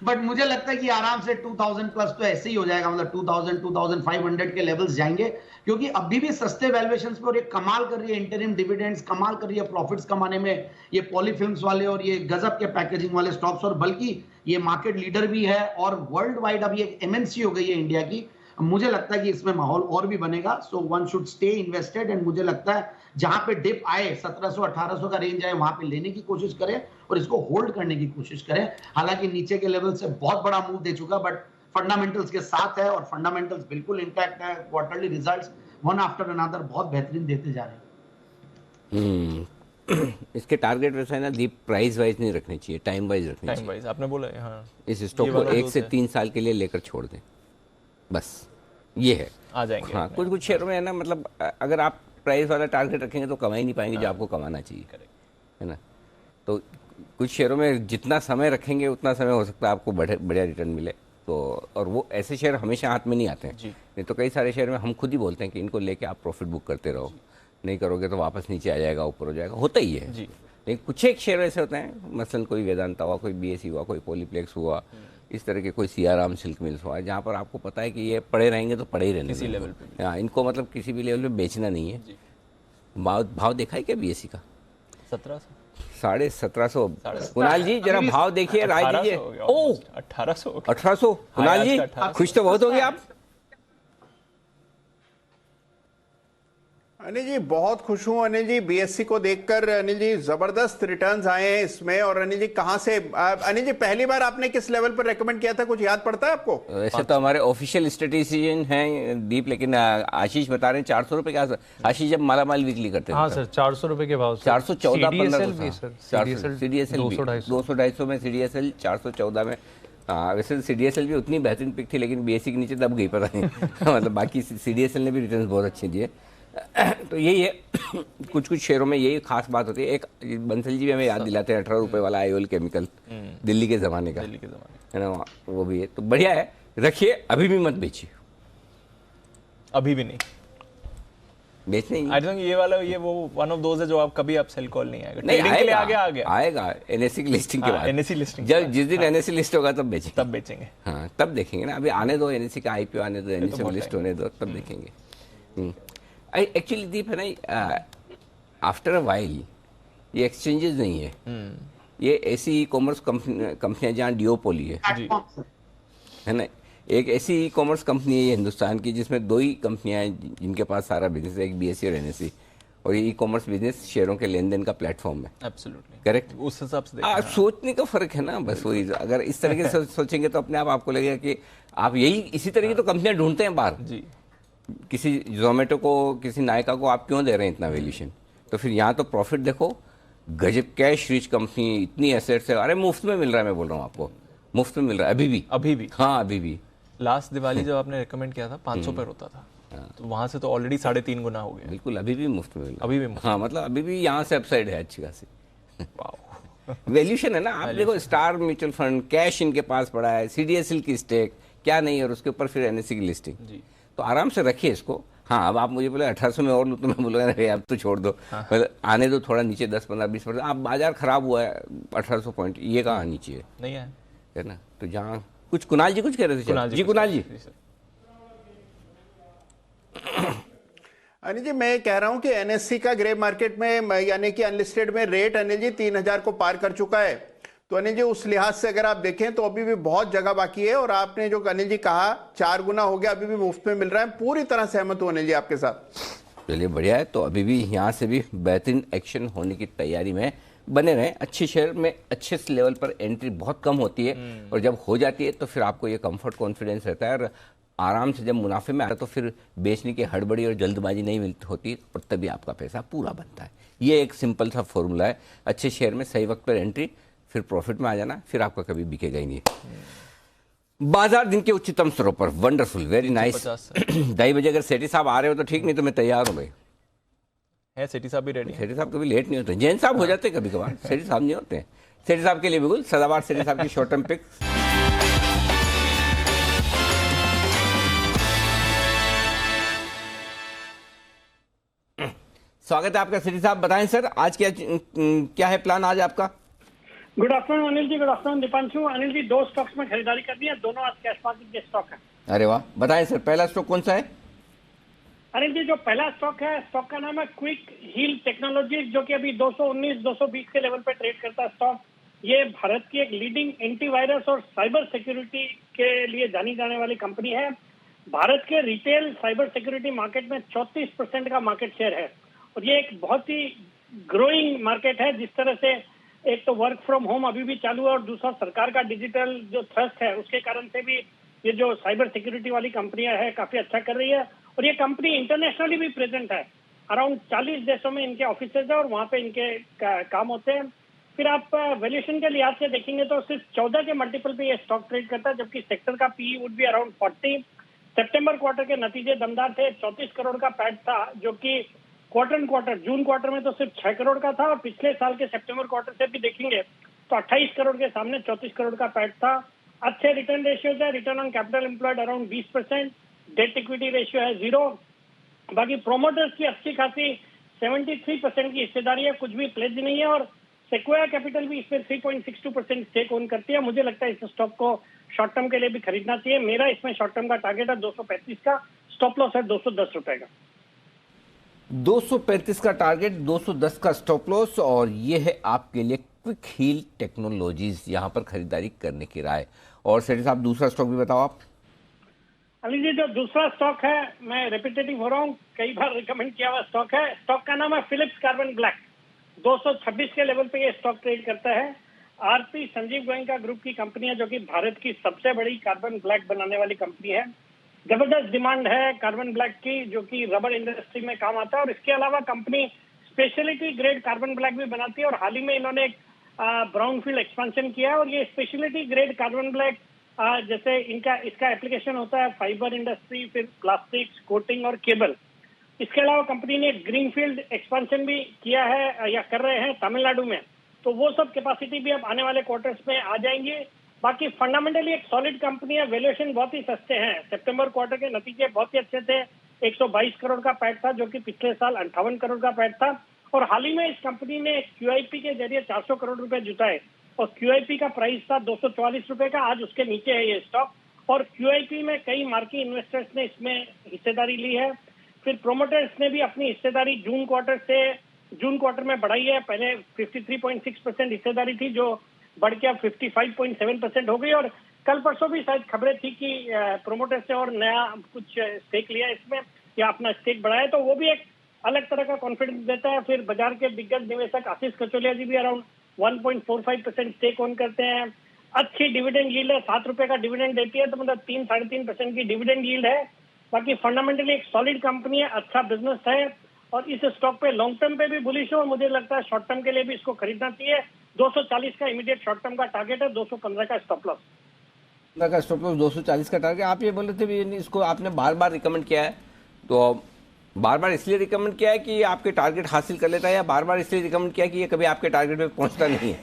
बट मुझे लगता है कि आराम से 2000 प्लस तो ऐसे ही हो जाएगा, मतलब 2000 2500 के लेवल्स जाएंगे, क्योंकि अभी भी सस्ते वैल्यूएशंस पे, और ये कमाल कर रही है इंटरिम डिविडेंड्स, कमाल कर रही है प्रॉफिट्स कमाने में, ये पॉलीफिल्म्स वाले और ये गजब के पैकेजिंग वाले स्टॉक्स, और बल्कि ये मार्केट लीडर भी है और वर्ल्ड वाइड अभी एक MNC हो गई है इंडिया की। मुझे लगता है कि इसमें माहौल और भी बनेगा, so one should stay invested, and मुझे लगता है जहां पे डिप आए 1700-1800 का रेंज आए वहां पे लेने की कोशिश करें और इसको होल्ड करने की कोशिश करें। हालांकि नीचे के लेवल से बहुत बड़ा मूव दे चुका, बट फंडामेंटल्स के साथ है और फंडामेंटल्स बिल्कुल इंटैक्ट है। Quarterly results one after another बहुत बेहतरीन देते जा रहे हैं। इसके टारगेट वैसे है ना दीप, प्राइस वाइज नहीं रखने चाहिए, टाइम वाइज रखने चाहिए। टाइम वाइज आपने बोला है। हाँ, इस स्टॉक को 1 से 3 साल के लिए लेकर छोड़ दें, बस ये है, आ जाएंगे। हाँ, कुछ शेयरों में है ना, मतलब अगर आप प्राइस वाला टारगेट रखेंगे तो कमा ही नहीं पाएंगे जो आपको कमाना चाहिए, है ना। तो कुछ शेयरों में जितना समय रखेंगे उतना समय हो सकता है आपको बढ़िया रिटर्न मिले। तो और वो ऐसे शेयर हमेशा हाथ में नहीं आते हैं, नहीं तो कई सारे शेयर में हम खुद ही बोलते हैं कि इनको लेके आप प्रॉफिट बुक करते रहो, नहीं करोगे तो वापस नीचे आ जाएगा, ऊपर हो जाएगा, होता ही है। लेकिन कुछ एक शेयर ऐसे होते हैं, मसलन कोई वेदांता हुआ, कोई BSE हुआ, कोई पॉलीप्लेक्स हुआ, इस तरह के कोई सियाराम सिल्क मिल्स हुआ, जहाँ पर आपको पता है कि ये पड़े रहेंगे तो पड़े ही रहने किसी लेवल पे। हाँ, इनको मतलब किसी भी लेवल पे बेचना नहीं है। भाव देखा है क्या BSE का? 1750। कुणाल जी जरा भाव देखिए, राय दीजिए। ओह, 1800। कुणाल जी खुश तो बहुत हो गए आप। अनिल जी बहुत खुश हूं अनिल जी, BSE को देखकर अनिल जी जबरदस्त रिटर्न्स आए हैं इसमें। और अनिल जी कहां से, अनिल जी पहली बार आपने किस लेवल पर रेकमेंड किया था, कुछ याद पड़ता है आपको? वैसे तो हमारे ऑफिशियल स्ट्रेटेजियन हैं दीप, लेकिन आशीष बता रहे हैं 400 रुपए का। आशीष जब मालामाल वीकली करते हैं, हाँ सर, 400 रुपए के भाव, 414 CDSL 200-250 में, CDSL 414 में। वैसे CDSL भी उतनी बेहतरीन पिक थी, लेकिन BSE के नीचे दब गई, पता नहीं मतलब बाकी CDSL ने भी रिटर्न बहुत अच्छे दिए। तो यही है, कुछ शेयरों में यही खास बात होती है। एक बंसल जी भी हमें याद दिलाते हैं 18 रुपए वाला आईओएल केमिकल, दिल्ली के ज़माने का, है ना, वो भी है। तो बढ़िया है, रखिए, अभी भी मत बेचिए, अभी भी नहीं बेचने ही। आई थिंक ये वाला, ये वो वन ऑफ दोज है जो आप कभी आप सेल कॉल नहीं आएगा, ट्रेडिंग के लिए आएगा NSE की लिस्टिंग के बाद। NSE लिस्टिंग जब जिस दिन NSE लिस्ट होगा तब बेचेंगे। हाँ, तब देखेंगे ना, अभी आने दो, NSE का IPO आने दो, NSE में लिस्ट होने दो, तब देखेंगे। एक्चुअली दीप है ना, आफ्टर अ वाइल ये एक्सचेंजेस नहीं है, ये ऐसी ई कॉमर्स कंपनियां जहाँ डिओपोली है, है ना। एक ऐसी ई कॉमर्स कंपनी है ये हिंदुस्तान की जिसमें 2 ही कंपनियां हैं जिनके पास सारा बिजनेस है, एक BSE और NSE, और ये ई कॉमर्स बिजनेस शेयरों के लेन देन का प्लेटफॉर्म है। Absolutely correct. उस हिसाब से देखा सोचने का फर्क है ना, बस वही। अगर इस तरीके से सोचेंगे तो अपने आप आपको लगेगा कि आप यही इसी तरीके तो कंपनियां ढूंढते हैं बाहर। जी, किसी जोमेटो को, किसी नायका को आप क्यों दे रहे हैं इतना वैल्यूएशन? तो फिर यहाँ तो प्रॉफिट देखो, गजब कैश रिच कंपनी, इतनी एसेट्स है। अरे मुफ्त में मिल रहा है, मैं बोल रहा हूँ आपको, मुफ्त में मिल रहा है अभी भी। हाँ अभी भी। लास्ट दिवाली जब आपने रेकमेंड किया था 500 पर होता था, तो वहां से तो ऑलरेडी 3.5 गुना हो गया। बिल्कुल, अभी भी मुफ्त में मिल रहा है। अभी भी मुफ्त। हाँ मतलब अभी भी यहाँ से अपसाइड है अच्छी खासी। वाओ, वैल्यूएशन है ना। आप देखो स्टार म्यूचुअल फंड, कैश इनके पास पड़ा है, CDSL की स्टेक क्या नहीं, और उसके ऊपर फिर NSE की लिस्टिंग। जी, तो आराम से रखिए इसको। हाँ अब आप मुझे बोले 1800 में और लूँ, तो मैं बोलूँगा अरे अब तो छोड़ दो। मतलब आने दो थोड़ा नीचे, 10, 15, 20%। आप बाजार खराब हुआ है 1800 पॉइंट, ये कहाँ नीचे है, नहीं है ना। तो जहाँ कुछ कुणाल जी कुछ कह रहे थे। कुणाल जी। अनिल जी, मैं कह रहा हूं कि NSE का ग्रे मार्केट में, यानी कि अनलिस्टेड में रेट अनिल जी 3000 को पार कर चुका है। तो अनिल जी उस लिहाज से अगर आप देखें तो अभी भी बहुत जगह बाकी है। और आपने जो अनिल जी कहा 4 गुना हो गया, अभी भी मुफ्त में मिल रहा है, पूरी तरह सहमत हूं अनिल जी आपके साथ। चलिए बढ़िया है। तो अभी भी यहाँ से भी बेहतरीन एक्शन होने की तैयारी में बने रहें। अच्छे शेयर में अच्छे लेवल पर एंट्री बहुत कम होती है, और जब हो जाती है तो फिर आपको ये कंफर्ट कॉन्फिडेंस रहता है, और आराम से जब मुनाफे में आता है तो फिर बेचने की हड़बड़ी और जल्दबाजी नहीं मिलती होती, और तभी आपका पैसा पूरा बनता है। ये एक सिंपल सा फॉर्मूला है। अच्छे शेयर में सही वक्त पर एंट्री, फिर प्रॉफिट में आ जाना, फिर आपका कभी बिकेगा ही नहीं। बाजार दिन के उच्चतम स्तरों पर, वंडरफुल, वेरी नाइस। 2:30 बजे अगर सेठी साहब आ रहे हो तो ठीक, नहीं तो मैं तैयार हूँ भाई। है सेठी साहब भी रेडी? सेठी साहब कभी लेट नहीं होते, जैन साहब हो जाते हैं कभी कभार, सेठी साहब नहीं होते हैं। सेठी साहब के लिए बिल्कुल सदाबहार सेठी साहब की शॉर्ट टर्म पिक्स। स्वागत है आपका सेठी साहब। बताएं सर, आज क्या है प्लान आज आपका? गुड आफ्टरनून अनिल जी, good afternoon Deepanshu. Anil ji 2 stocks में खरीदारी करनी है, दोनों आज कैश मार्केट के स्टॉक है। अरे वाह, बताएं सर पहला स्टॉक कौन सा है? अनिल जी जो पहला स्टॉक है, स्टॉक का नाम है क्विक हील टेक्नोलॉजीज, जो कि अभी 219-220 के लेवल पे ट्रेड करता है स्टॉक। ये भारत की एक लीडिंग एंटीवायरस और साइबर सिक्योरिटी के लिए जानी जाने वाली कंपनी है। भारत के रिटेल साइबर सिक्योरिटी मार्केट में 34% का मार्केट शेयर है, और ये एक बहुत ही ग्रोइंग मार्केट है। जिस तरह से एक तो वर्क फ्रॉम होम अभी भी चालू है, और दूसरा सरकार का डिजिटल जो थ्रस्ट है उसके कारण से भी ये जो साइबर सिक्योरिटी वाली कंपनियां है काफी अच्छा कर रही है। और ये कंपनी इंटरनेशनली भी प्रेजेंट है, अराउंड 40 देशों में इनके ऑफिसेज है और वहां पे इनके काम होते हैं। फिर आप वैल्यूएशन के लिहाज से देखेंगे तो सिर्फ 14 के मल्टीपल पे ये स्टॉक ट्रेड करता है, जबकि सेक्टर का PE would be around 40। September quarter के नतीजे दमदार थे, 34 करोड़ का पैट था, जो कि क्वार्टर जून क्वार्टर में तो सिर्फ 6 करोड़ का था, और पिछले साल के सितंबर क्वार्टर से भी देखेंगे तो 28 करोड़ के सामने 34 करोड़ का पैट था। अच्छे रिटर्न रेशियोज है, return on capital employed around 20%, debt equity ratio है 0। बाकी प्रोमोटर्स की अच्छी खासी 73% की हिस्सेदारी है, कुछ भी प्लेज नहीं है, और सेक्वाया कैपिटल भी इसमें 3.62% स्टेक ओन करती है। मुझे लगता है इस स्टॉक को शॉर्ट टर्म के लिए भी खरीदना चाहिए। मेरा इसमें शॉर्ट टर्म का टारगेट है 235 का, स्टॉप लॉस है 210 रुपए का। 235 का टारगेट, 210 का स्टॉप लॉस, और ये है आपके लिए क्विक हील टेक्नोलॉजीज, यहाँ पर खरीदारी करने की राय। और सेठी साहब दूसरा स्टॉक भी बताओ आप। अली जी जो दूसरा स्टॉक है, मैं रिपीटेटिव हो रहा हूँ, कई बार रिकमेंड किया हुआ स्टॉक है। स्टॉक का नाम है फिलिप्स कार्बन ब्लैक। 226 के लेवल पे ये स्टॉक ट्रेड करता है। आरपी संजीव गोयनका ग्रुप की कंपनी है, जो कि भारत की सबसे बड़ी कार्बन ब्लैक बनाने वाली कंपनी है। जबरदस्त डिमांड है कार्बन ब्लैक की, जो कि रबर इंडस्ट्री में काम आता है, और इसके अलावा company speciality grade carbon black भी बनाती है, और हाल ही में इन्होंने एक ब्राउनफील्ड एक्सपेंशन किया है। और ये स्पेशलिटी ग्रेड कार्बन ब्लैक जैसे इसका एप्लीकेशन होता है फाइबर इंडस्ट्री, फिर प्लास्टिक्स, कोटिंग और केबल। इसके अलावा कंपनी ने ग्रीनफील्ड एक्सपेंशन भी किया है या कर रहे हैं तमिलनाडु में, तो वो सब कैपेसिटी भी अब आने वाले क्वार्टर्स में आ जाएंगे। बाकी फंडामेंटली एक सॉलिड कंपनी है, वैल्यूएशन बहुत ही सस्ते हैं। सितंबर क्वार्टर के नतीजे बहुत ही अच्छे थे, 122 करोड़ का पैट था, जो कि पिछले साल 58 करोड़ का पैट था। और हाल ही में इस कंपनी ने QIP के जरिए 400 करोड़ रुपए जुटाए, और QIP का प्राइस था 244 रुपए का, आज उसके नीचे है ये स्टॉक। और QIP में कई मार्की इन्वेस्टर्स ने इसमें हिस्सेदारी ली है। फिर प्रोमोटर्स ने भी अपनी हिस्सेदारी जून क्वार्टर में बढ़ाई है। पहले 53.6% हिस्सेदारी थी, जो बढ़ के अब 55.7% हो गई, और कल परसों भी शायद खबरें थी कि प्रोमोटर से और नया कुछ स्टेक लिया इसमें या अपना स्टेक बढ़ाया, तो वो भी एक अलग तरह का कॉन्फिडेंस देता है। फिर बाजार के दिग्गज निवेशक आशीष कचोलिया जी भी अराउंड 1.45% स्टेक ऑन करते हैं। अच्छी डिविडेंड यील्ड है, 7 रुपए का डिविडेंड देती है, तो मतलब 3-3.5% की डिविडेंड यील्ड है। बाकी फंडामेंटली एक सॉलिड कंपनी है, अच्छा बिजनेस है और इस स्टॉक पे लॉन्ग टर्म पे भी बुलिश हो, मुझे लगता है शॉर्ट टर्म के लिए भी इसको खरीदना चाहिए। 240 का इमीडिएट शॉर्ट टर्म का टारगेट है, 215 का स्टॉप लॉस। 240 का टारगेट। आप ये बोल रहे थे भी इसको आपने बार बार रिकमेंड किया है, तो बार बार इसलिए रिकमेंड किया है कि आपके टारगेट हासिल कर लेता है, या बार बार इसलिए रिकमेंड किया कि ये कभी आपके टारगेट पे पहुंचता नहीं है?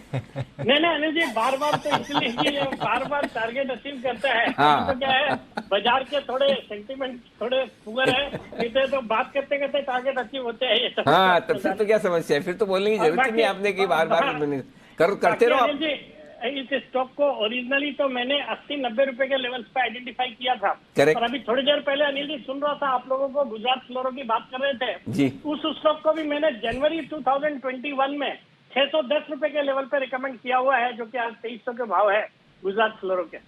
नहीं अनिल जी, बार बार तो इसलिए कि ये बार बार टारगेट अचीव करता है। हाँ। तो क्या है, बाजार के थोड़े सेंटीमेंट थोड़े पुअर है, इसे तो बात करते करते टारगेट अचीव होते हैं ये। हाँ, तब फिर तो क्या समस्या है, फिर तो बोलने की जरूरत ही नहीं आपने कि बार बार करते रहो आप। इस स्टॉक को ओरिजिनली तो मैंने 80-90 रुपए के लेवल्स पे आइडेंटिफाई किया था। Correct. और अभी थोड़ी देर पहले अनिल जी सुन रहा था आप लोगों को गुजरात फ्लोरो की बात कर रहे थे जी। उस स्टॉक को भी मैंने जनवरी 2021 में 610 रुपए के लेवल पे रिकमेंड किया हुआ है, जो कि आज 2300 के भाव है गुजरात फ्लोरो के।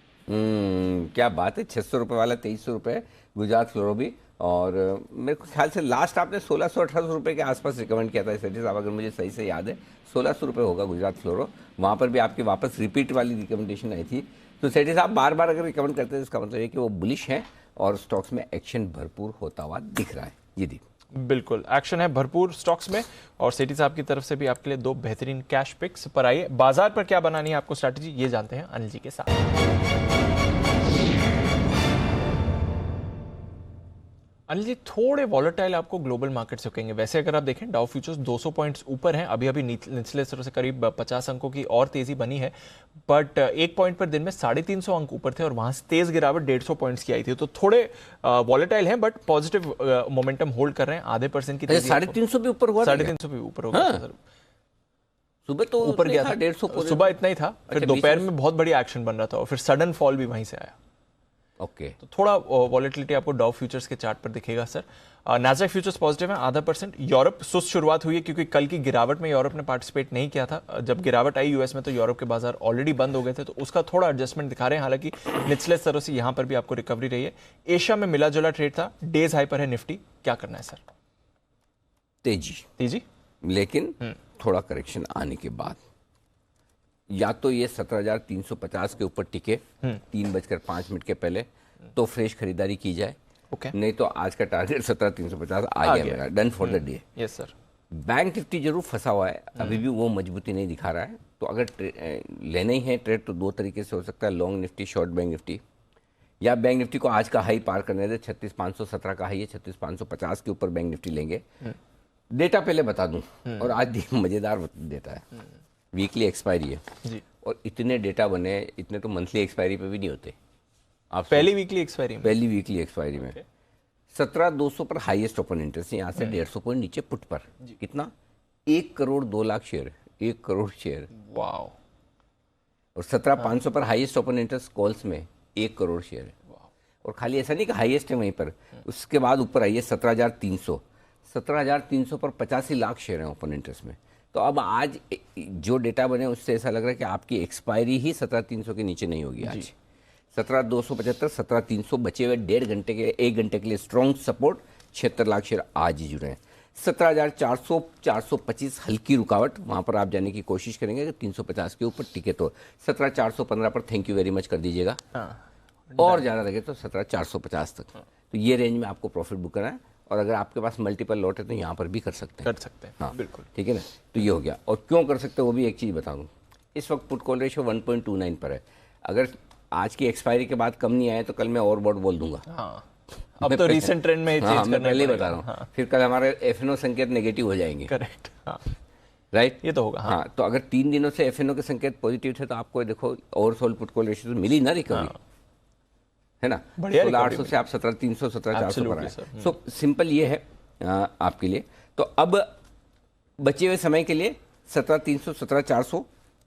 क्या बात है, 600 रुपए वाला 2300 रुपए गुजरात फ्लोरो भी। और मेरे को ख्याल से लास्ट आपने 1600-1800 रुपए के आसपास रिकमेंड किया था सेठी साहब, अगर मुझे सही से याद है 1600 रुपए होगा गुजरात फ्लोरो। वहाँ पर भी आपके वापस रिपीट वाली रिकमेंडेशन आई थी। तो सेठी साहब बार बार अगर रिकमेंड करते हैं, इसका मतलब है कि वो बुलिश हैं और स्टॉक्स में एक्शन भरपूर होता हुआ दिख रहा है। जी दी, बिल्कुल एक्शन है भरपूर स्टॉक्स में। और सेठी साहब की तरफ से भी आपके लिए 2 बेहतरीन कैश पिक्स पर आइए। बाजार पर क्या बनानी है आपको स्ट्रैटेजी, ये जानते हैं अनिल जी के साथ। अनिल जी, थोड़े वॉलेटाइल आपको ग्लोबल मार्केट से कहेंगे। वैसे अगर आप देखें डाउ फ्यूचर्स 200 पॉइंट्स ऊपर हैं, अभी निचले स्तरों से करीब 50 अंकों की और तेजी बनी है, बट 1 पॉइंट पर दिन में 350 अंक ऊपर थे और वहां से तेज गिरावट 150 पॉइंट्स की आई थी। तो थोड़े वॉलेटाइल हैं बट पॉजिटिव मोमेंटम होल्ड कर रहे हैं। आधे % की तेजी 350 भी ऊपर हुआ, 350 भी ऊपर हो गया सर। सुबह तो ऊपर गया था 150, सुबह इतना ही था, फिर दोपहर में बहुत बड़ी एक्शन बन रहा था और फिर सडन फॉल भी वहीं से आया। ओके, तो थोड़ा वॉलेटिलिटी आपको डाउ फ्यूचर्स के चार्ट पर दिखेगा सर। नैस्डैक फ्यूचर्स पॉजिटिव है, 0.5%। यूरोप सुस्त शुरुआत हुई है क्योंकि कल की गिरावट में यूरोप ने पार्टिसिपेट नहीं किया था। जब गिरावट आई यूएस में तो यूरोप के बाजार ऑलरेडी बंद हो गए थे, तो उसका थोड़ा एडजस्टमेंट दिखा रहे हैं। हालांकि निचले स्तरों से यहां पर भी आपको रिकवरी रही है। एशिया में मिला जुला ट्रेड था, डेज हाई पर है निफ्टी। क्या करना है सर? तेजी, लेकिन थोड़ा करेक्शन आने के बाद या तो ये 17,350 के ऊपर टिके 3:05 के पहले, तो फ्रेश खरीदारी की जाए। नहीं तो आज का टारगेट 17,350 आ गया मेरा, done for the day. Yes sir. Bank Nifty जरूर फंसा हुआ है, अभी भी वो मजबूती नहीं दिखा रहा है। तो अगर लेना ही है ट्रेड तो 2 तरीके से हो सकता है, long Nifty, short bank Nifty. या बैंक निफ्टी को आज का हाई पार करने दे, 36,517 का हाई है, 36,550 के ऊपर बैंक निफ्टी लेंगे। डेटा पहले बता दूं, और आज मजेदार डेटा है, वीकली एक्सपायरी है जी। और इतने डेटा बने, इतने तो मंथली एक्सपायरी पे भी नहीं होते। आप पहली वीकली एक्सपायरी में 17,200 पर हाईएस्ट ओपन इंटरेस्ट, यहाँ से 150 पॉइंट नीचे पुट पर कितना 1 crore 2 lakh share, 1 crore share, wow. और 17,500 पर हाईएस्ट ओपन इंटरेस्ट कॉल्स में 1 करोड़ शेयर है। और खाली ऐसा नहीं कि हाईएस्ट है वहीं पर, उसके बाद ऊपर आइए 17,300 पर 85 लाख शेयर है ओपन इंटरेस्ट में। तो अब आज जो डेटा बने उससे ऐसा लग रहा है कि आपकी एक्सपायरी ही 17,300 के नीचे नहीं होगी आज। 17,275, 17,300 बचे हुए 1 घंटे के लिए स्ट्रॉन्ग सपोर्ट, 76 लाख शेयर आज ही जुड़े हैं। 17,400, 425 हल्की रुकावट, वहां पर आप जाने की कोशिश करेंगे कि 350 के ऊपर टिके तो 17,415 पर थैंक यू वेरी मच कर दीजिएगा। और ज़्यादा लगे तो 17,450 तक। तो ये रेंज में आपको प्रॉफिट बुक करना है, और अगर आपके पास मल्टीपल लॉट है तो यहाँ पर भी कर सकते हैं। हाँ बिल्कुल, ठीक है ना। तो ये हो गया। और क्यों कर सकते हैं वो भी एक चीज़ बता दूँ, इस वक्त पुट कॉल रेशियो 1.29 पर है। अगर आज की एक्सपायरी के बाद कम नहीं आए तो कल मैं और बहुत बोल दूंगा। अब तो रीसेंट ट्रेंड में चेंज मैं पहले ही बता रहा हूँ। फिर कल हमारे एफएनओ संकेत नेगेटिव हो जाएंगे। करेक्ट, राइट, ये तो होगा। हाँ, तो अगर 3 दिनों से एफएनओ के संकेत पॉजिटिव थे तो आपको देखो ओवरसोल्ड पुट कॉल रेशियो मिली ना रिकवरी, है ना। 16,800 से आप 17,300, 17,400 पर आए। सो सिंपल ये है आपके लिए। तो अब बचे हुए समय के लिए 17,300, 17,400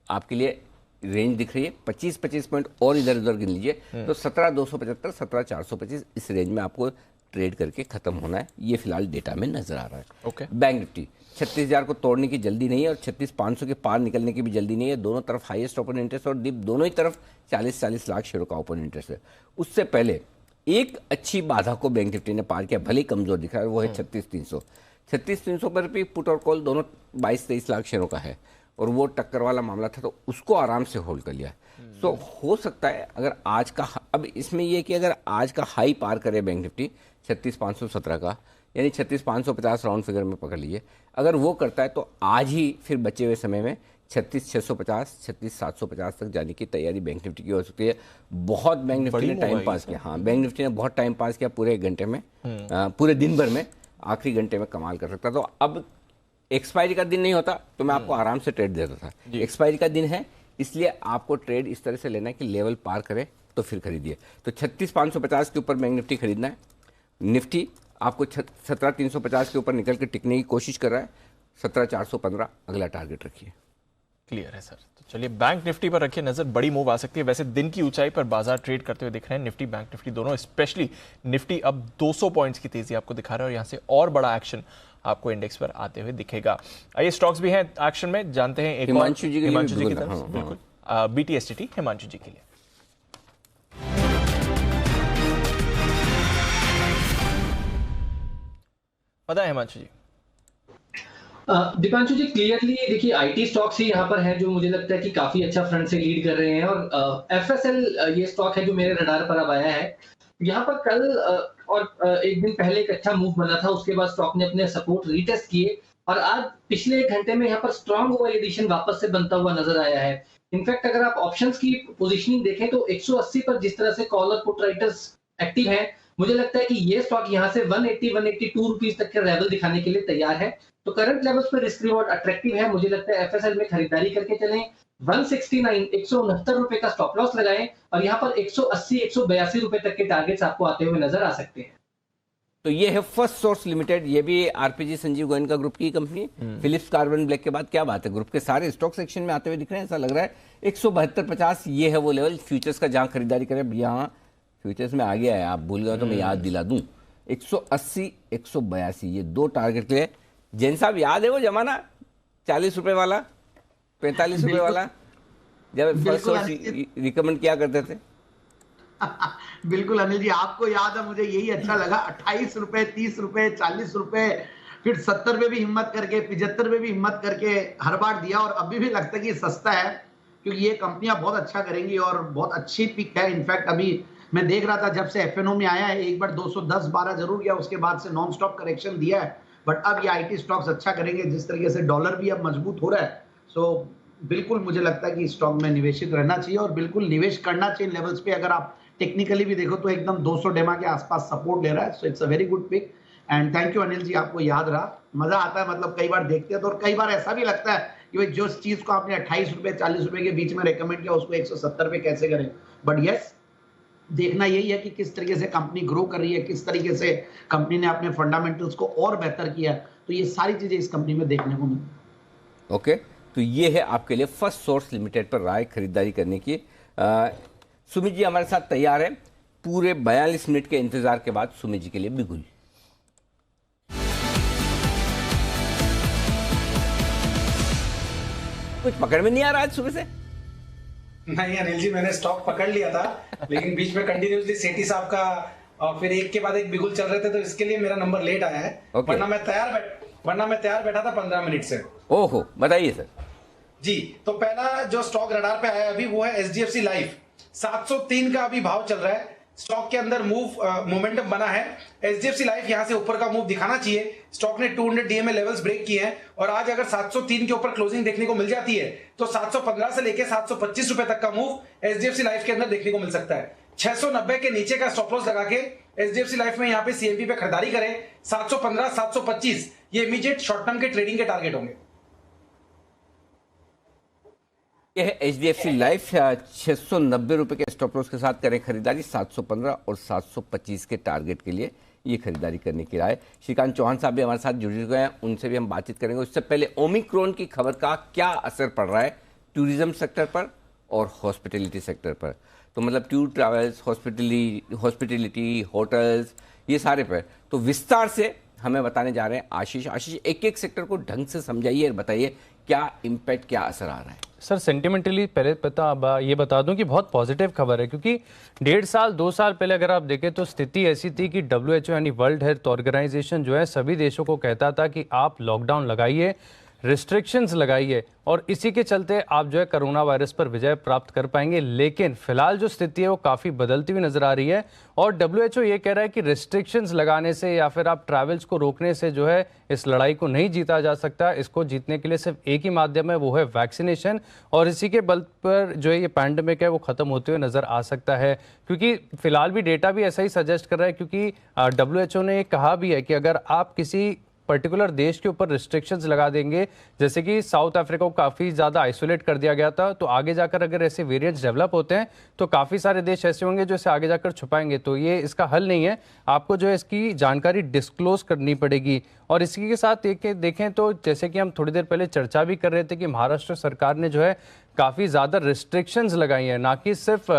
आपके लिए रेंज दिख रही है। 25 पॉइंट और इधर उधर गिन लीजिए तो 17,275, 17,425 इस रेंज में आपको ट्रेड करके खत्म होना है, ये फिलहाल डेटा में नजर आ रहा है। ओके। बैंक निफ्टी 36,000 को तोड़ने की जल्दी नहीं है और 36,500 के पार निकलने की भी जल्दी नहीं है। दोनों तरफ हाईएस्ट ओपन इंटरेस्ट और डिप दोनों ही तरफ 40-40 लाख शेयरों का ओपन इंटरेस्ट है। उससे पहले एक अच्छी बाधा को बैंक निफ्टी ने पार किया, भले ही कमजोर दिख रहा है, वो है 36,300। 36,300 पर भी पुट और कॉल दोनों 22-23 लाख शेयरों का है और वो टक्कर वाला मामला था, तो उसको आराम से होल्ड कर लिया। सो हो सकता है अगर आज का, अब इसमें यह कि अगर आज का हाई पार करे बैंक निफ्टी 36,517 का, यानी 36,550 राउंड फिगर में पकड़ लीजिए, अगर वो करता है तो आज ही फिर बचे हुए समय में 36,650, 36,750 तक जाने की तैयारी बैंक निफ्टी की हो सकती है। बहुत बैंक निफ्टी ने टाइम पास किया, हाँ बैंक निफ्टी ने बहुत टाइम पास किया पूरे 1 घंटे में, पूरे दिन भर में, आखिरी घंटे में कमाल कर सकता। तो अब एक्सपायरी का दिन नहीं होता तो मैं आपको आराम से ट्रेड देता था, एक्सपायरी का दिन है, इसलिए आपको ट्रेड इस तरह से लेना है कि लेवल पार करे तो फिर खरीदिए। तो 36,550 के ऊपर बैंक निफ्टी खरीदना है। निफ्टी आपको 17,350 के ऊपर निकल के टिकने की कोशिश कर रहा है, 17,415 अगला टारगेट रखिए। क्लियर है सर। तो चलिए बैंक निफ्टी पर रखिए नजर, बड़ी मूव आ सकती है। वैसे दिन की ऊंचाई पर बाजार ट्रेड करते हुए दिख रहे हैं निफ्टी बैंक निफ्टी दोनों, स्पेशली निफ्टी अब 200 पॉइंट्स की तेजी आपको दिखा रहा है और यहां से और बड़ा एक्शन आपको इंडेक्स पर आते हुए दिखेगा। आइए स्टॉक्स भी हैं एक्शन में, जानते हैं एक हिमांशु जी की तरफ, बिल्कुल BTSTT हिमांशु जी के लिए। बताएं हिमांशु जी। दीपांशु जी क्लियरली देखिए आईटी स्टॉक्स ही यहाँ पर हैं जो मुझे लगता है कि काफी अच्छा फ्रंट से लीड कर रहे हैं, और FSL ये स्टॉक है जो मेरे रडार पर अब आया है। यहाँ पर कल और एक दिन पहले एक अच्छा मूव बना था, उसके बाद स्टॉक ने अपने सपोर्ट रीटेस्ट किए और आज पिछले 1 घंटे में यहाँ पर स्ट्रॉन्ग ओवर एडिशन वापस से बनता हुआ नजर आया है। इनफैक्ट अगर आप ऑप्शंस की पोजीशनिंग देखें तो 180 पर जिस तरह से कॉल और पुट राइटर्स एक्टिव हैं, मुझे लगता है कि ये स्टॉक यहाँ से 182 रुपीज तक के लेवल दिखाने के लिए तैयार है। तो करंट लेवल्स पर रिस्क रिवॉर्ड अट्रैक्टिव है, मुझे लगता है FSL में खरीदारी करके चलें। 169 रुपए का स्टॉप लॉस लगाएं और यहाँ पर 182 रुपए तक के टारगेट्स आपको आते हुए नजर आ सकते हैं। तो ये है फर्स्ट सोर्स लिमिटेड, ये भी आरपीजी संजीव गोयनका ग्रुप की कंपनी है। फिलिप्स कार्बन ब्लैक के बाद क्या बात है, ग्रुप के सारे स्टॉक सेक्शन में आते हुए दिख रहे हैं, ऐसा लग रहा है। 172.50 ये है वो लेवल फ्यूचर्स का जहां खरीदारी करें। यहाँ फ्यूचर्स में आ गया है, आप भूल गए तो मैं याद दिला दूं, 180 182 ये 2 टारगेट के। जैन साहब याद है वो जमाना 40 रुपए वाला, 45 रुपए वाला, जब फर्स्ट सोर्स रिकमेंड किया करते थे। बिल्कुल अनिल जी, आपको याद है, मुझे यही अच्छा लगा। 28 रुपए, 30 रुपए, 40 रुपए, फिर 70 में भी हिम्मत करके, 75 में भी हिम्मत करके हर बार दिया, और अभी भी लगता है कि सस्ता है क्योंकि ये कंपनियां बहुत अच्छा करेंगी और बहुत अच्छी पिक है। इनफैक्ट अभी मैं देख रहा था जब से FNO में आया है, एक बार 210-12 जरूर गया, उसके बाद से नॉन स्टॉप करेक्शन दिया है, बट अब ये IT स्टॉक्स अच्छा करेंगे। जिस तरीके से डॉलर भी अब मजबूत हो रहा है, सो बिल्कुल मुझे लगता है कि स्टॉक में निवेशित रहना चाहिए और बिल्कुल निवेश करना चाहिए लेवल्स पे। अगर आप टेक्निकली भी देखो तो एकदम 200 डेमा के आसपास सपोर्ट ले रहा है, so it's a very good pick. And thank you Anil ji, आपको याद रहा। मजा आता है, मतलब कई बार देखते हैं तो, और कई बार ऐसा भी लगता है कि भाई जो चीज को आपने 28 रुपए 40 रुपए के बीच में रेकमेंड किया उसको 170 पे कैसे करें। बट यस, देखना यही है कि किस तरीके से कंपनी ग्रो कर रही है, किस तरीके से कंपनी ने अपने फंडामेंटल्स को और बेहतर किया, तो ये सारी चीजें इस कंपनी में देखने को मिलती। ओके, तो ये है आपके लिए फर्स्ट सोर्स लिमिटेड पर राय खरीदारी करने की। सुमित जी हमारे साथ तैयार है, पूरे 42 मिनट के इंतजार के बाद सुमित जी के लिए बिगुल। कुछ पकड़ में नहीं आ रहा आज सुबह से? नहीं अनिल जी, मैंने स्टॉक पकड़ लिया था लेकिन बीच में कंटिन्यूसली सेठी साहब का और फिर एक के बाद एक बिगुल चल रहे थे, तो इसके लिए मेरा नंबर लेट आया है। वरना मैं तैयार बैठा था 15 मिनट से। ओहो, बताइए सर जी। तो पहला जो स्टॉक रडार पे आया अभी वो है SDFC लाइफ, 703 का अभी भाव चल रहा है। स्टॉक के अंदर मोमेंटम बना है। SDFC लाइफ यहां से ऊपर का मूव दिखाना चाहिए। स्टॉक ने 200 DMA लेवल्स ब्रेक किए हैं और आज अगर 703 के ऊपर क्लोजिंग देखने को मिल जाती है तो 715 से लेकर 725 रुपए तक का मूव SDFC लाइफ के अंदर देखने को मिल सकता है। 690 के नीचे का स्टॉप लॉस लगा के SDFC लाइफ में यहाँ पे CMP पे खरीदारी करें। 715 725 ये इमीडिएट शॉर्ट टर्म के ट्रेडिंग के टारगेट होंगे। यह है HDFC लाइफ, 690 रुपए के स्टॉप लॉस के साथ करें खरीदारी। 715 और 725 के टारगेट के लिए ये खरीदारी करने की राय। श्रीकांत चौहान साहब भी हमारे साथ जुड़ गए हैं, उनसे भी हम बातचीत करेंगे। उससे पहले ओमिक्रॉन की खबर का क्या असर पड़ रहा है टूरिज्म सेक्टर पर और हॉस्पिटैलिटी सेक्टर पर। तो मतलब टूर ट्रैवल्स, हॉस्पिटलिटी, होटल्स, ये सारे पे तो विस्तार से हमें बताने जा रहे हैं आशीष। एक एक सेक्टर को ढंग से समझाइए और बताइए क्या इम्पैक्ट, क्या असर आ रहा है। सर सेंटिमेंटली पहले ये बता दूं कि बहुत पॉजिटिव खबर है, क्योंकि 1.5 साल 2 साल पहले अगर आप देखें तो स्थिति ऐसी थी कि WHO यानी वर्ल्ड हेल्थ ऑर्गेनाइजेशन जो है सभी देशों को कहता था कि आप लॉकडाउन लगाइए, रिस्ट्रिक्शंस लगाइए और इसी के चलते आप जो है कोरोना वायरस पर विजय प्राप्त कर पाएंगे। लेकिन फिलहाल जो स्थिति है वो काफ़ी बदलती हुई नजर आ रही है और WHO ये कह रहा है कि रिस्ट्रिक्शंस लगाने से या फिर आप ट्रैवल्स को रोकने से जो है इस लड़ाई को नहीं जीता जा सकता। इसको जीतने के लिए सिर्फ एक ही माध्यम है, वो है वैक्सीनेशन, और इसी के बल पर जो है ये पैंडेमिक है वो खत्म होते हुए नजर आ सकता है। क्योंकि फिलहाल भी डेटा भी ऐसा ही सजेस्ट कर रहा है, क्योंकि WHO ने कहा भी है कि अगर आप किसी पर्टिकुलर देश के ऊपर रिस्ट्रिक्शंस लगा देंगे, जैसे कि साउथ अफ्रीका को काफ़ी ज़्यादा आइसोलेट कर दिया गया था, तो आगे जाकर अगर ऐसे वेरिएंट्स डेवलप होते हैं तो काफ़ी सारे देश ऐसे होंगे जो इसे आगे जाकर छुपाएंगे। तो ये इसका हल नहीं है, आपको जो है इसकी जानकारी डिस्क्लोज करनी पड़ेगी। और इसी के साथ देखें तो जैसे कि हम थोड़ी देर पहले चर्चा भी कर रहे थे कि महाराष्ट्र सरकार ने जो है काफ़ी ज़्यादा रिस्ट्रिक्शंस लगाई हैं, ना कि सिर्फ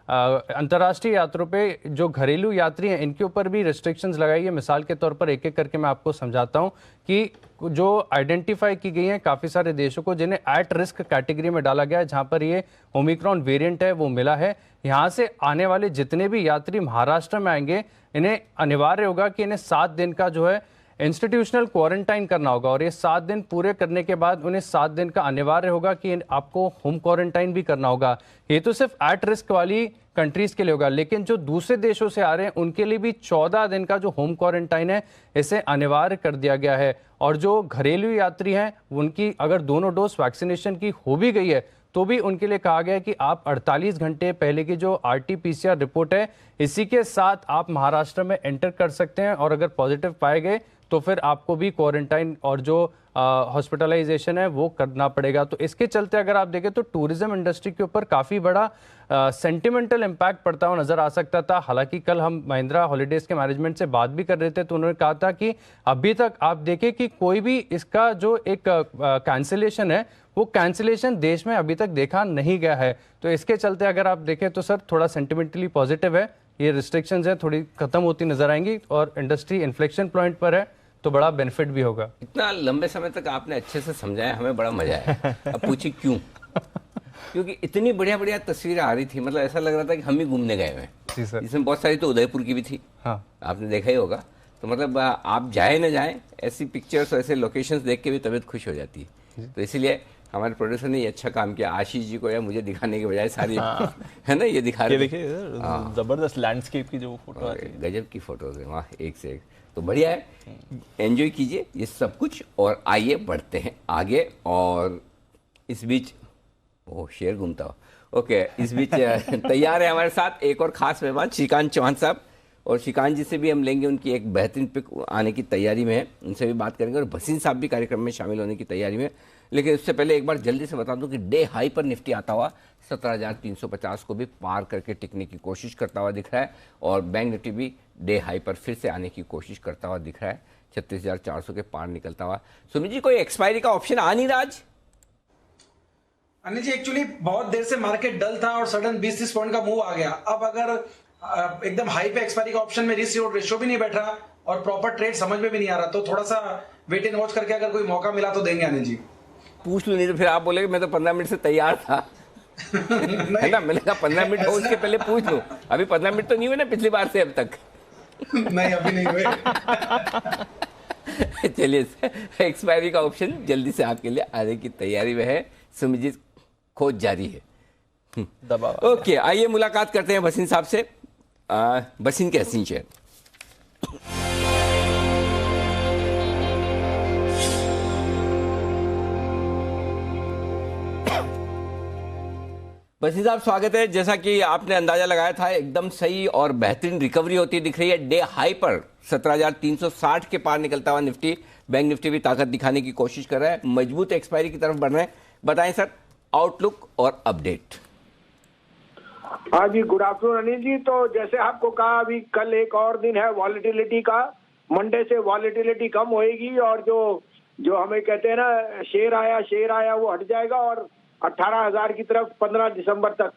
अंतर्राष्ट्रीय यात्रों पे जो घरेलू यात्री हैं इनके ऊपर भी रिस्ट्रिक्शंस लगाई है। मिसाल के तौर पर एक एक करके मैं आपको समझाता हूं कि जो आइडेंटिफाई की गई हैं काफ़ी सारे देशों को जिन्हें एट रिस्क कैटेगरी में डाला गया है, जहां पर ये ओमिक्रॉन वेरिएंट है वो मिला है। यहाँ से आने वाले जितने भी यात्री महाराष्ट्र में आएंगे इन्हें अनिवार्य होगा कि इन्हें 7 दिन का जो है इंस्टीट्यूशनल क्वारंटाइन करना होगा, और ये 7 दिन पूरे करने के बाद उन्हें 7 दिन का अनिवार्य होगा कि आपको होम क्वारंटाइन भी करना होगा। ये तो सिर्फ एट रिस्क वाली कंट्रीज के लिए होगा, लेकिन जो दूसरे देशों से आ रहे हैं उनके लिए भी 14 दिन का जो होम क्वारंटाइन है इसे अनिवार्य कर दिया गया है। और जो घरेलू यात्री हैं उनकी अगर दोनों डोज वैक्सीनेशन की हो भी गई है तो भी उनके लिए कहा गया है कि आप 48 घंटे पहले की जो RT-PCR रिपोर्ट है इसी के साथ आप महाराष्ट्र में एंटर कर सकते हैं, और अगर पॉजिटिव पाए गए तो फिर आपको भी क्वारंटाइन और जो हॉस्पिटलाइजेशन है वो करना पड़ेगा। तो इसके चलते अगर आप देखें तो टूरिज्म इंडस्ट्री के ऊपर काफ़ी बड़ा सेंटिमेंटल इम्पैक्ट पड़ता हुआ नज़र आ सकता था। हालांकि कल हम महिंद्रा हॉलीडेज़ के मैनेजमेंट से बात भी कर रहे थे तो उन्होंने कहा था कि अभी तक आप देखें कि कोई भी इसका जो एक कैंसिलेशन है वो कैंसिलेशन देश में अभी तक देखा नहीं गया है। तो इसके चलते अगर आप देखें तो सर थोड़ा सेंटिमेंटली पॉजिटिव है, ये रिस्ट्रिक्शंस है थोड़ी खत्म होती नजर आएंगी और इंडस्ट्री इन्फ्लेक्शन पॉइंट पर है तो बड़ा बेनिफिट भी होगा। इतना लंबे समय तक आपने अच्छे से समझाया, हमें बड़ा मजा आया। अब पूछिए क्यों? क्योंकि इतनी बढ़िया बढ़िया तस्वीरें आ रही थी, मतलब ऐसा लग रहा था कि हम ही घूमने गए हैं। जी सर। इसमें बहुत सारी तो उदयपुर की भी थी, हाँ आपने देखा ही होगा। तो मतलब आप जाए ना जाए, ऐसी पिक्चर्स ऐसे लोकेशंस देख के भी तबीयत खुश हो जाती है। तो इसीलिए हमारे प्रोड्यूसर ने ये अच्छा काम किया, आशीष जी को या मुझे दिखाने के बजाय सारी है ना ये दिखा रहे। देखिए जबरदस्त लैंडस्केप की जो फोटो गजब की फोटोज है वहाँ, एक से एक। तो बढ़िया है, एंजॉय कीजिए ये सब कुछ और आइए बढ़ते हैं आगे। और इस बीच शेर घूमता हो ओके, इस बीच तैयार है हमारे साथ एक और खास मेहमान श्रीकांत चौहान साहब, और श्रीकांत जी से भी हम लेंगे उनकी एक बेहतरीन पिक आने की तैयारी में है, उनसे भी बात करेंगे। और भसीन साहब भी कार्यक्रम में शामिल होने की तैयारी में। लेकिन उससे पहले एक बार जल्दी से बता दूं कि डे हाई पर निफ्टी आता हुआ 17,350 को भी पार करके टिकने की कोशिश करता हुआ दिख रहा है, और बैंक निफ्टी भी डे हाई पर फिर से आने की कोशिश करता हुआ दिख रहा है, 36,400 के पार निकलता हुआ। सुमित जी, कोई एक्सपायरी का ऑप्शन आ नहीं रहा आज? अनिल जी, एक्चुअली बहुत देर से मार्केट डल था और सडन 20-30 पॉइंट का मूव आ गया। अब अगर एकदम हाई पे एक्सपायरी का ऑप्शन में रिस्क रिवॉर्ड रेशियो भी नहीं बैठ रहा और प्रॉपर ट्रेड समझ में भी नहीं आ रहा, तो थोड़ा सा वेट एंड वॉच करके अगर कोई मौका मिला तो देंगे अनिल जी। पूछ लो, नहीं तो फिर आप बोलेगे मैं तो 15 मिनट से तैयार था। है ना, मैंने कहा 15 मिनट हो उसके पहले पूछ लो। अभी 15 मिनट तो नहीं हुए ना पिछली बार से अब तक? नहीं, अभी नहीं हुए। चलिए, एक्सपायरी का ऑप्शन जल्दी से आपके लिए आने की तैयारी में है। सुमित जी, खोज जारी है। ओके, आइए मुलाकात करते हैं भसीन साहब से। भसीन के हसीन शेयर। भसीन साहब, स्वागत है। जैसा कि आपने अंदाजा लगाया था, एकदम सही और बेहतरीन रिकवरी होती दिख रही है। डे हाई पर 17,360 के पार निकलता हुआ निफ्टी, बैंक निफ्टी भी ताकत दिखाने की कोशिश कर रहा है, मजबूत एक्सपायरी की तरफ बढ़ रहे हैं। बताएं सर, आउटलुक और अपडेट। हाँ जी, गुड आफ्टरनून अनिल जी। तो जैसे आपको कहा, अभी कल एक और दिन है वॉलेटिलिटी का। मंडे से वॉलेटिलिटी कम होएगी और जो हमें कहते हैं ना शेर आया वो हट जाएगा, और 18,000 की तरफ 15 दिसंबर तक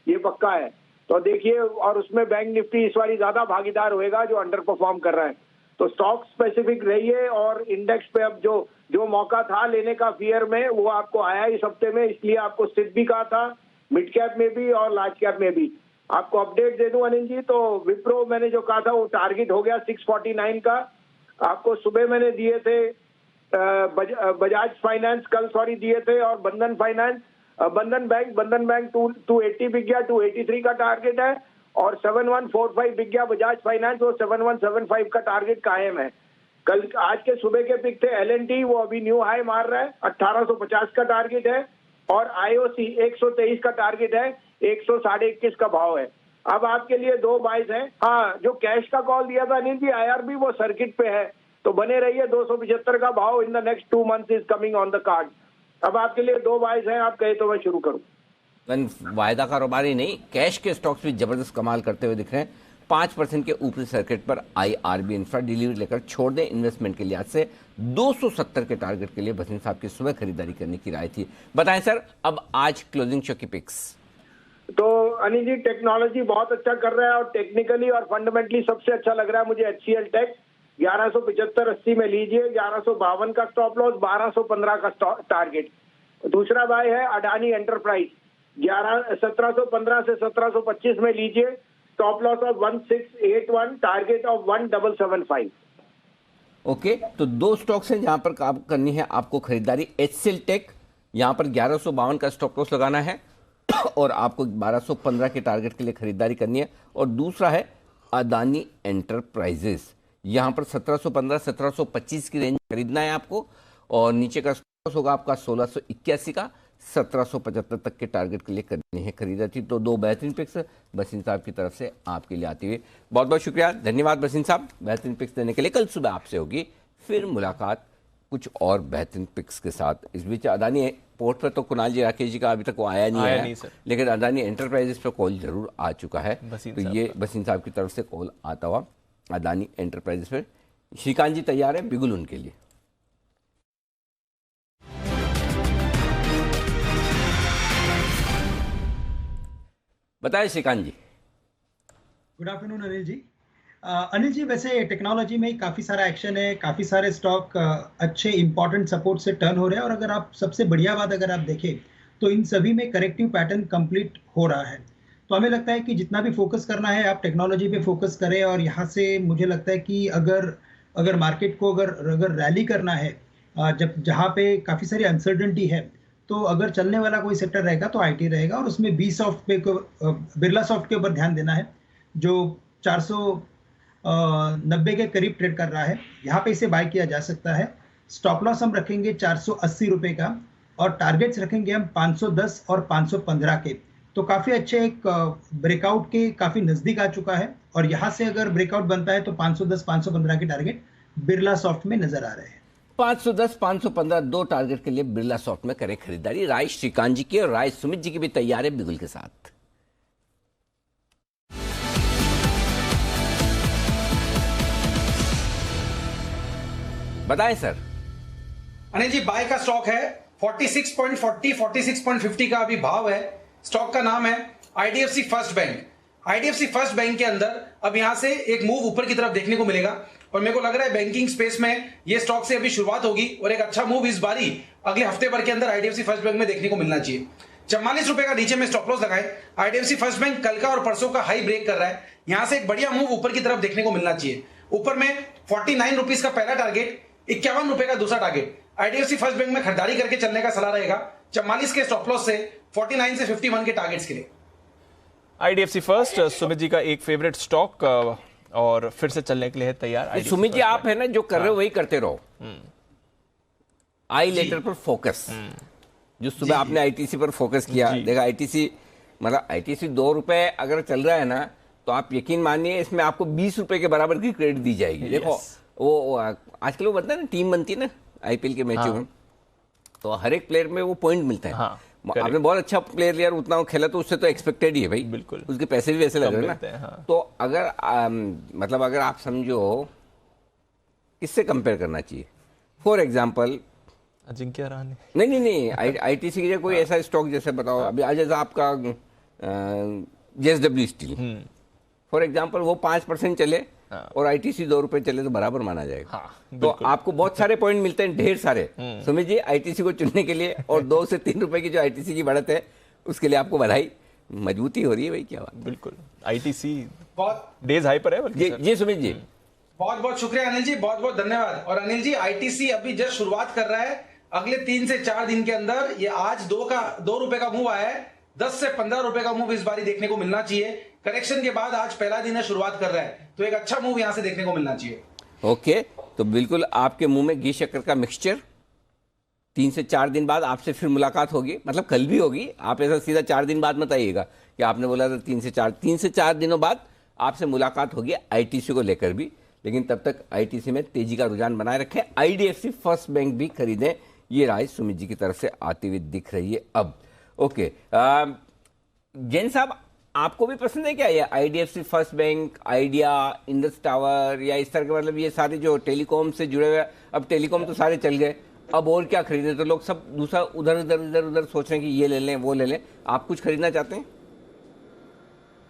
ये पक्का है। तो देखिए, और उसमें बैंक निफ्टी इस बारी ज्यादा भागीदार होएगा जो अंडर परफॉर्म कर रहा है। तो स्टॉक स्पेसिफिक रहिए, और इंडेक्स पे अब जो मौका था लेने का फियर में, वो आपको आया इस हफ्ते में, इसलिए आपको स्थित भी कहा था, मिड कैप में भी और लार्ज कैप में भी। आपको अपडेट दे दूं अनिल जी, तो विप्रो मैंने जो कहा था वो टारगेट हो गया 649 का। आपको सुबह मैंने दिए थे बजाज फाइनेंस कल दिए थे, और बंधन बैंक 280 बिक गया, 283 का टारगेट है, और 7145 बिक गया बजाज फाइनेंस, वो 7175 का टारगेट कायम है। कल आज के सुबह के पिक थे L&T, वो अभी न्यू हाई मार रहा है, 1850 का टारगेट है, और IOC 123 का टारगेट है, 121 का भाव है। अब आपके लिए दो बाइज हैं। हाँ, जो कैश का कॉल दिया था अनिल जी, IRB वो सर्किट पे है, तो बने रहिए। 275 का भाव in the next 2 months is coming on the card. अब आपके लिए दो बाइज हैं, आप कहे तो मैं शुरू करूं। वायदा कारोबारी नहीं, कैश के स्टॉक्स भी जबरदस्त कमाल करते हुए दिख रहे हैं। 5% के ऊपरी सर्किट पर IRB इंफ्रा डिलीवरी लेकर छोड़ दें इन्वेस्टमेंट के लिहाज से। 270 के टारगेट के लिए बसिन साहब की सुबह खरीदारी करने की राय थी। बताएं सर, अब आज क्लोजिंग शो की पिक्स। तो अनिल जी, टेक्नोलॉजी बहुत अच्छा कर रहा है, और टेक्निकली और फंडामेंटली सबसे अच्छा लग रहा है मुझे HCL टेक। 1175-80 में लीजिए, 1152 का स्टॉप लॉस, 1215 का टारगेट। दूसरा बाय है अडानी एंटरप्राइज, 1715 से 1725 में लीजिए, stop loss of 1681, target of 1775। Okay, तो दो स्टॉक्स हैं जहां पर काम करनी है आपको खरीदारी। HCL टेक, यहां पर 1152 का स्टॉप लॉस लगाना है, और आपको 1215 के टारगेट के लिए खरीदारी करनी है। और दूसरा है अदानी एंटरप्राइजेस, यहां पर 1715-1725 की रेंज खरीदना है आपको, और नीचे का स्टॉप होगा आपका 1681 का, 1775 तक के टारगेट के लिए करनी है खरीदारी। तो दो बेहतरीन पिक्स बसिन साहब की तरफ से आपके लिए आती हुई। बहुत बहुत शुक्रिया, धन्यवाद बसिन साहब बेहतरीन पिक्स देने के लिए। कल सुबह आपसे होगी फिर मुलाकात कुछ और बेहतरीन पिक्स के साथ। इस बीच अदानी पोर्ट पर तो कुणाल जी राकेश जी का अभी तक वो आया नहीं है, लेकिन अदानी एंटरप्राइजेस पर कॉल जरूर आ चुका है। तो ये बसिन साहब की तरफ से कॉल आता हुआ अदानी एंटरप्राइजेस पर। श्रीकांत जी तैयार है बिगुल उनके लिए। बताइए श्रीकांत जी। गुड आफ्टरनून अनिल जी। अनिल जी, वैसे टेक्नोलॉजी में काफ़ी सारा एक्शन है, काफ़ी सारे स्टॉक अच्छे इंपॉर्टेंट सपोर्ट से टर्न हो रहे हैं, और अगर आप सबसे बढ़िया बात अगर आप देखें तो इन सभी में करेक्टिव पैटर्न कंप्लीट हो रहा है। तो हमें लगता है कि जितना भी फोकस करना है आप टेक्नोलॉजी पे फोकस करें, और यहाँ से मुझे लगता है कि अगर मार्केट को अगर रैली करना है, जब जहाँ पे काफ़ी सारी अनसर्टेनिटी है, तो अगर चलने वाला कोई सेक्टर रहेगा तो IT रहेगा, और उसमें बिरला सॉफ्ट के ऊपर ध्यान देना है, जो 490 के करीब ट्रेड कर रहा है। यहाँ पे इसे बाय किया जा सकता है। स्टॉप लॉस हम रखेंगे 480 रुपये का, और टारगेट्स रखेंगे हम 510 और 515 के। तो काफ़ी अच्छे एक ब्रेकआउट के काफ़ी नज़दीक आ चुका है, और यहाँ से अगर ब्रेकआउट बनता है तो 510 515 के टारगेट बिरला सॉफ्ट में नजर आ रहे हैं। 510 515 दो टारगेट के लिए बिरला सॉफ्ट में करें खरीदारी। राय श्रीकांत जी की और राय सुमित जी की भी तैयार है बिगुल के साथ। बताएं सर। अनिल जी, बाय का स्टॉक है 46.40 46.50 का अभी भाव है। स्टॉक का नाम है IDFC first bank. IDFC first bank के अंदर अब यहां से एक मूव ऊपर की तरफ देखने को मिलेगा, और मेरे को लग रहा है बैंकिंग स्पेस में ये स्टॉक से अभी शुरुआत होगी, और एक अच्छा मूव इस बारी अगले हफ्ते भर के अंदर IDFC फर्स्ट बैंक में देखने को मिलना चाहिए। 44 रुपए का नीचे में स्टॉप लॉस लगाए। IDFC फर्स्ट बैंक कल का और परसों का हाई ब्रेक कर रहा है, यहां से एक बढ़िया मूव ऊपर की तरफ देखने को मिलना चाहिए। ऊपर में 49 रुपीज का पहला टारगेट, 51 रुपए का दूसरा टारगेट। IDFC फर्स्ट बैंक में खरीदारी करके चलने का सलाह रहेगा, 44 के स्टॉप लॉस से 49 से 51 के टारगेट्स के लिए। IDFC फर्स्ट सुमित जी का एक फेवरेट स्टॉक, और फिर से चलने के लिए है तैयार। सुमित जी, आप है ना जो कर रहे हो वही करते रहो। आई लेटर पर फोकस, जो सुबह आपने ITC पर फोकस किया, देखा ITC मतलब ITC 2 रुपए अगर चल रहा है ना, तो आप यकीन मानिए इसमें आपको 20 रुपए के बराबर की क्रेडिट दी जाएगी। देखो वो आजकल वो बनता है ना, टीम बनती है ना IPL के मैचों में, तो हर एक प्लेयर में वो पॉइंट मिलता है। आपने बहुत अच्छा प्लेयर लिया, उतना वो खेला, तो उससे तो एक्सपेक्टेड ही है भाई, बिल्कुल उसके पैसे भी वैसे लग रहे हैं ना। तो अगर मतलब अगर आप समझो किससे कंपेयर करना चाहिए, फॉर एग्जाम्पल अजिंक्य रहाणे। नहीं ITC की कोई ऐसा स्टॉक जैसे बताओ। अभी आज जैसा आपका JSW स्टील फॉर एग्जाम्पल वो 5% चले और ITC 2 रुपए चले तो बराबर माना जाएगा। तो आपको बहुत सारे पॉइंट मिलते हैं, ढेर सारे। सुमित जी, ITC को चुनने के लिए और 2 से 3 रुपए की जो ITC की बढ़त है उसके लिए आपको बधाई, मजबूती हो रही है भाई, क्या बात। बिल्कुल, ITC बहुत डेज हाई पर है बल्कि। जी सुमित जी, बहुत बहुत शुक्रिया अनिल जी, बहुत बहुत धन्यवाद। और अनिल जी, ITC अभी जस्ट शुरुआत कर रहा है, अगले 3 से 4 दिन के अंदर ये आज 2 रुपए का मूव आया है, 10 से 15 रुपए का मूव इस बारी देखने को मिलना चाहिए। करेक्शन के बाद आज पहला दिन है, शुरुआत कर रहा है, तो एक अच्छा मूव यहां से देखने को मिलना चाहिए। ओके, तो बिल्कुल आपके मुंह में घी शक्कर का मिक्सचर। 3 से 4 दिन बाद आपसे फिर मुलाकात होगी, मतलब कल भी होगी। आप ऐसा सीधा 4 दिन बाद मत आइएगा कि आपने बोला था 3 से 4 दिनों बाद आपसे मुलाकात होगी ITC को लेकर भी। लेकिन तब तक ITC में तेजी का रुझान बनाए रखें, IDFC फर्स्ट बैंक भी खरीदें, ये राय सुमित जी की तरफ से आती हुई दिख रही है अब। ओके, जैन साहब, आपको भी पसंद है क्या ये IDFC first bank, idea, Indus tower या इस तरह के, मतलब ये सारे जो टेलीकॉम से जुड़े हुए, अब टेलीकॉम तो सारे चल गए, अब और क्या खरीदे? तो लोग सब दूसरा उधर सोच रहे हैं कि ये ले लें वो ले लें, आप कुछ खरीदना चाहते हैं?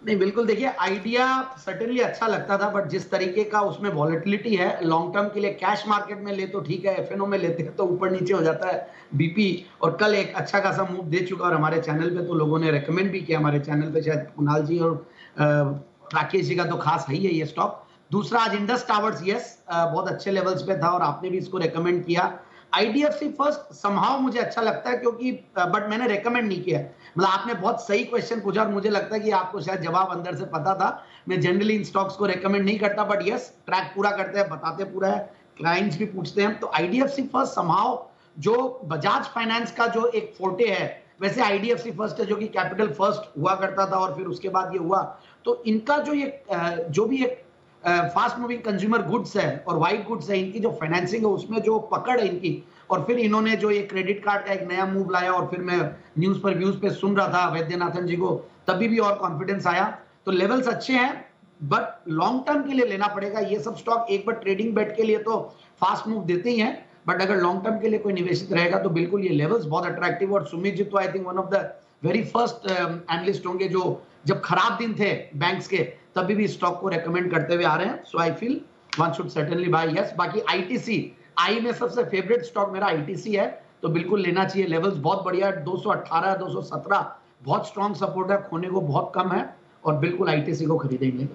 नहीं, बिल्कुल, देखिए आइडिया सर्टेनली अच्छा लगता था, बट जिस तरीके का उसमें वॉलेटिलिटी है, लॉन्ग टर्म के लिए कैश मार्केट में ले तो ठीक है, FNO में लेते हैं तो ऊपर नीचे हो जाता है BP। और कल एक अच्छा खासा मूव दे चुका, और हमारे चैनल पे तो लोगों ने रेकमेंड भी किया, हमारे चैनल पे शायद कुणाल जी और राकेश जी का तो खास है ही है ये स्टॉक। दूसरा आज इंडस टावर्स, यस, बहुत अच्छे लेवल्स पे था और आपने भी इसको रेकमेंड किया। IDFC फर्स्ट समहाउ मुझे अच्छा लगता है, क्योंकि बट मैंने रेकमेंड नहीं किया। मतलब आपने बहुत सही क्वेश्चन पूछा और मुझे लगता है कि आपको शायद जवाब अंदर से पता था। मैं जनरली इन स्टॉक्स को रेकमेंड नहीं करता, बट यस, ट्रैक पूरा करते हैं, बताते पूरा है, क्लाइंट्स भी पूछते हैं। तो IDFC फर्स्ट समहाउ, जो बजाज फाइनेंस का जो एक फोर्टे है, वैसे IDFC फर्स्ट है जो कि कैपिटल फर्स्ट हुआ करता था और फिर उसके बाद ये हुआ। तो इनका जो ये जो भी एक फास्ट मूविंग कंज्यूमर गुड्स है और वाइट गुड्स है, इनकी जो फाइनेंसिंग है उसमें जो पकड़ है इनकी, और फिर इन्होंने जो ये क्रेडिट कार्ड का एक नया मूव लाया, और फिर मैं न्यूज पर व्यूज पे सुन रहा था वैद्यनाथन जी को, तभी भी और कॉन्फिडेंस आया। तो लेवल्स अच्छे हैं, बट लॉन्ग टर्म के लिए लेना पड़ेगा। ये सब स्टॉक एक बार ट्रेडिंग बेट के लिए तो फास्ट मूव देते ही हैं, बट अगर लॉन्ग टर्म के लिए कोई निवेशित रहेगा तो बिल्कुल ये लेवल्स बहुत अट्रैक्टिव। और सुमित जी तो I think one of the very first analyst होंगे जो जब खराब दिन थे बैंक्स के, तभी भी स्टॉक को रेकमेंड करते हुए आ रहे हैं। So I feel one should certainly buy, yes. बाकी ITC, आई में सबसे फेवरेट स्टॉक मेरा ITC है, तो बिल्कुल लेना चाहिए। लेवल्स बहुत बढ़िया है, 218, 217 बहुत स्ट्रॉन्ग सपोर्ट है, खोने को बहुत कम है, और बिल्कुल ITC को खरीदेंगे।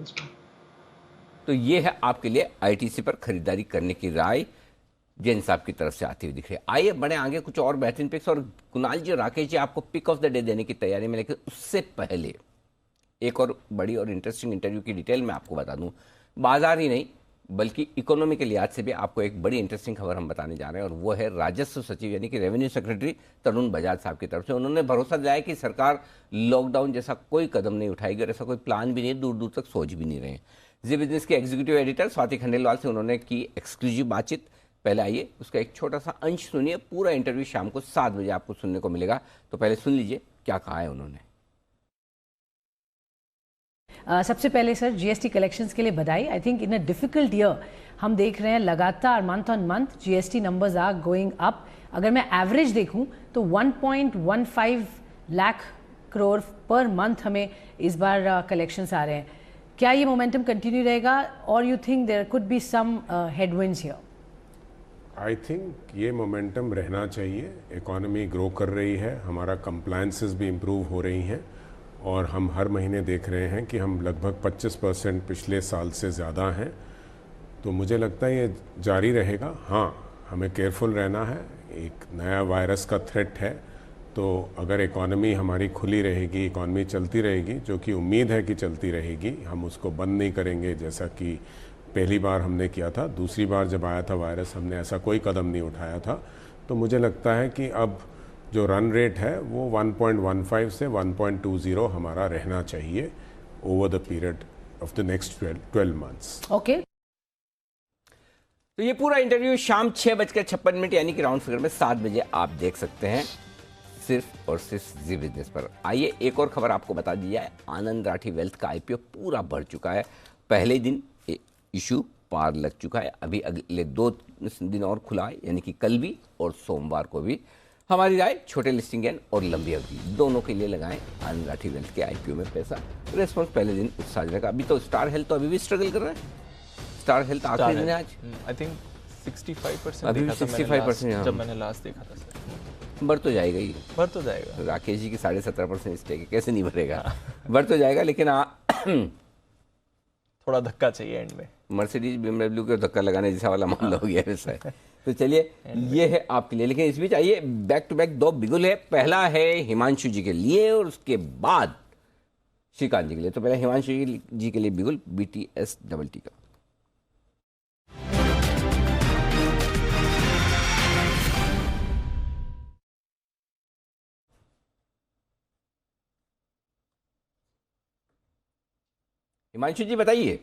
तो ये है आपके लिए ITC पर खरीदारी करने की राय जैन साहब की तरफ से आती हुई दिख रही है। आइए बढ़े आगे, कुछ और बेहतरीन पिक्स, और कुणाल जी और राकेश जी आपको पिक ऑफ द डे देने की तैयारी में, लेकिन उससे पहले एक और बड़ी और इंटरेस्टिंग इंटरव्यू की डिटेल मैं आपको बता दूं। बाजार ही नहीं बल्कि इकोनॉमी के लिहाज से भी आपको एक बड़ी इंटरेस्टिंग खबर हम बताने जा रहे हैं, और वो है राजस्व सचिव यानी कि रेवेन्यू सेक्रेटरी तरुण बजाज साहब की तरफ से। उन्होंने भरोसा दिलाया कि सरकार लॉकडाउन जैसा कोई कदम नहीं उठाएगी और ऐसा कोई प्लान भी नहीं, दूर दूर तक सोच भी नहीं रहे हैं। जी बिजनेस के एग्जीक्यूटिव एडिटर स्वाति खंडेलवाल से उन्होंने की एक्सक्लूसिव बातचीत। पहले आइए उसका एक छोटा सा अंश सुनिए, पूरा इंटरव्यू शाम को 7 बजे आपको सुनने को मिलेगा। तो पहले सुन लीजिए क्या कहा है उन्होंने। सबसे पहले सर, GST कलेक्शंस के लिए बधाई। I think in a difficult year हम देख रहे हैं लगातार month on month GST numbers are going up. अगर मैं एवरेज देखूं तो 1.15 लाख करोड़ पर मंथ हमें इस बार कलेक्शंस आ रहे हैं। क्या ये मोमेंटम कंटिन्यू रहेगा, और you think there could be some headwinds here? I think ये मोमेंटम रहना चाहिए। इकोनॉमी ग्रो कर रही है, हमारा कंप्लायंसेस भी इम्प्रूव हो रही हैं, और हम हर महीने देख रहे हैं कि हम लगभग 25% पिछले साल से ज़्यादा हैं। तो मुझे लगता है ये जारी रहेगा। हाँ, हमें केयरफुल रहना है, एक नया वायरस का थ्रेट है, तो अगर इकोनॉमी हमारी खुली रहेगी, इकोनॉमी चलती रहेगी, जो कि उम्मीद है कि चलती रहेगी, हम उसको बंद नहीं करेंगे जैसा कि पहली बार हमने किया था। दूसरी बार जब आया था वायरस हमने ऐसा कोई कदम नहीं उठाया था। तो मुझे लगता है कि अब जो रन रेट है वो 1.15 से 1.20 हमारा रहना चाहिए over the period of the next 12 months. Okay, तो ये पूरा इंटरव्यू शाम 6:56 यानी कि राउंड फिगर में 7 बजे आप देख सकते हैं, सिर्फ और सिर्फ जी बिजनेस पर। आइए एक और खबर आपको बता दी जाए। आनंद राठी वेल्थ का IPO पूरा बढ़ चुका है, पहले दिन इशू पार लग चुका है। अभी अगले 2 दिन और खुला है, यानी कि कल भी और सोमवार को भी। हमारी राय छोटे लिस्टिंग गेन और लंबी अवधि दोनों के लिए लगाएं आनंद राठी वेल्थ के आईपीओ में पैसा। रेस्पॉन्स पहले दिन उत्साहजनक। अभी तो स्टार हेल्थ तो अभी भी स्ट्रगल कर रहा है। स्टार हेल्थ आखिरी दिन है आज, आई थिंक 65% अभी भी 65% जब मैंने लास्ट देखा था सर। बढ़ तो जाएगा ही, बढ़ तो जाएगा। राकेश जी की 17.5% स्टेक है, कैसे नहीं बढ़ेगा? बढ़ तो जाएगा, लेकिन थोड़ा धक्का चाहिए एंड में। मर्सिडीज BMW को धक्का लगाने जैसा वाला मामला हो गया वैसा है। तो चलिए ये है आपके लिए, लेकिन इस बीच आइए बैक टू बैक 2 बिगुल है। पहला है हिमांशु जी के लिए और उसके बाद श्रीकांत जी के लिए। तो पहले हिमांशु जी के लिए बिगुल BTST का। हिमांशु जी बताइए।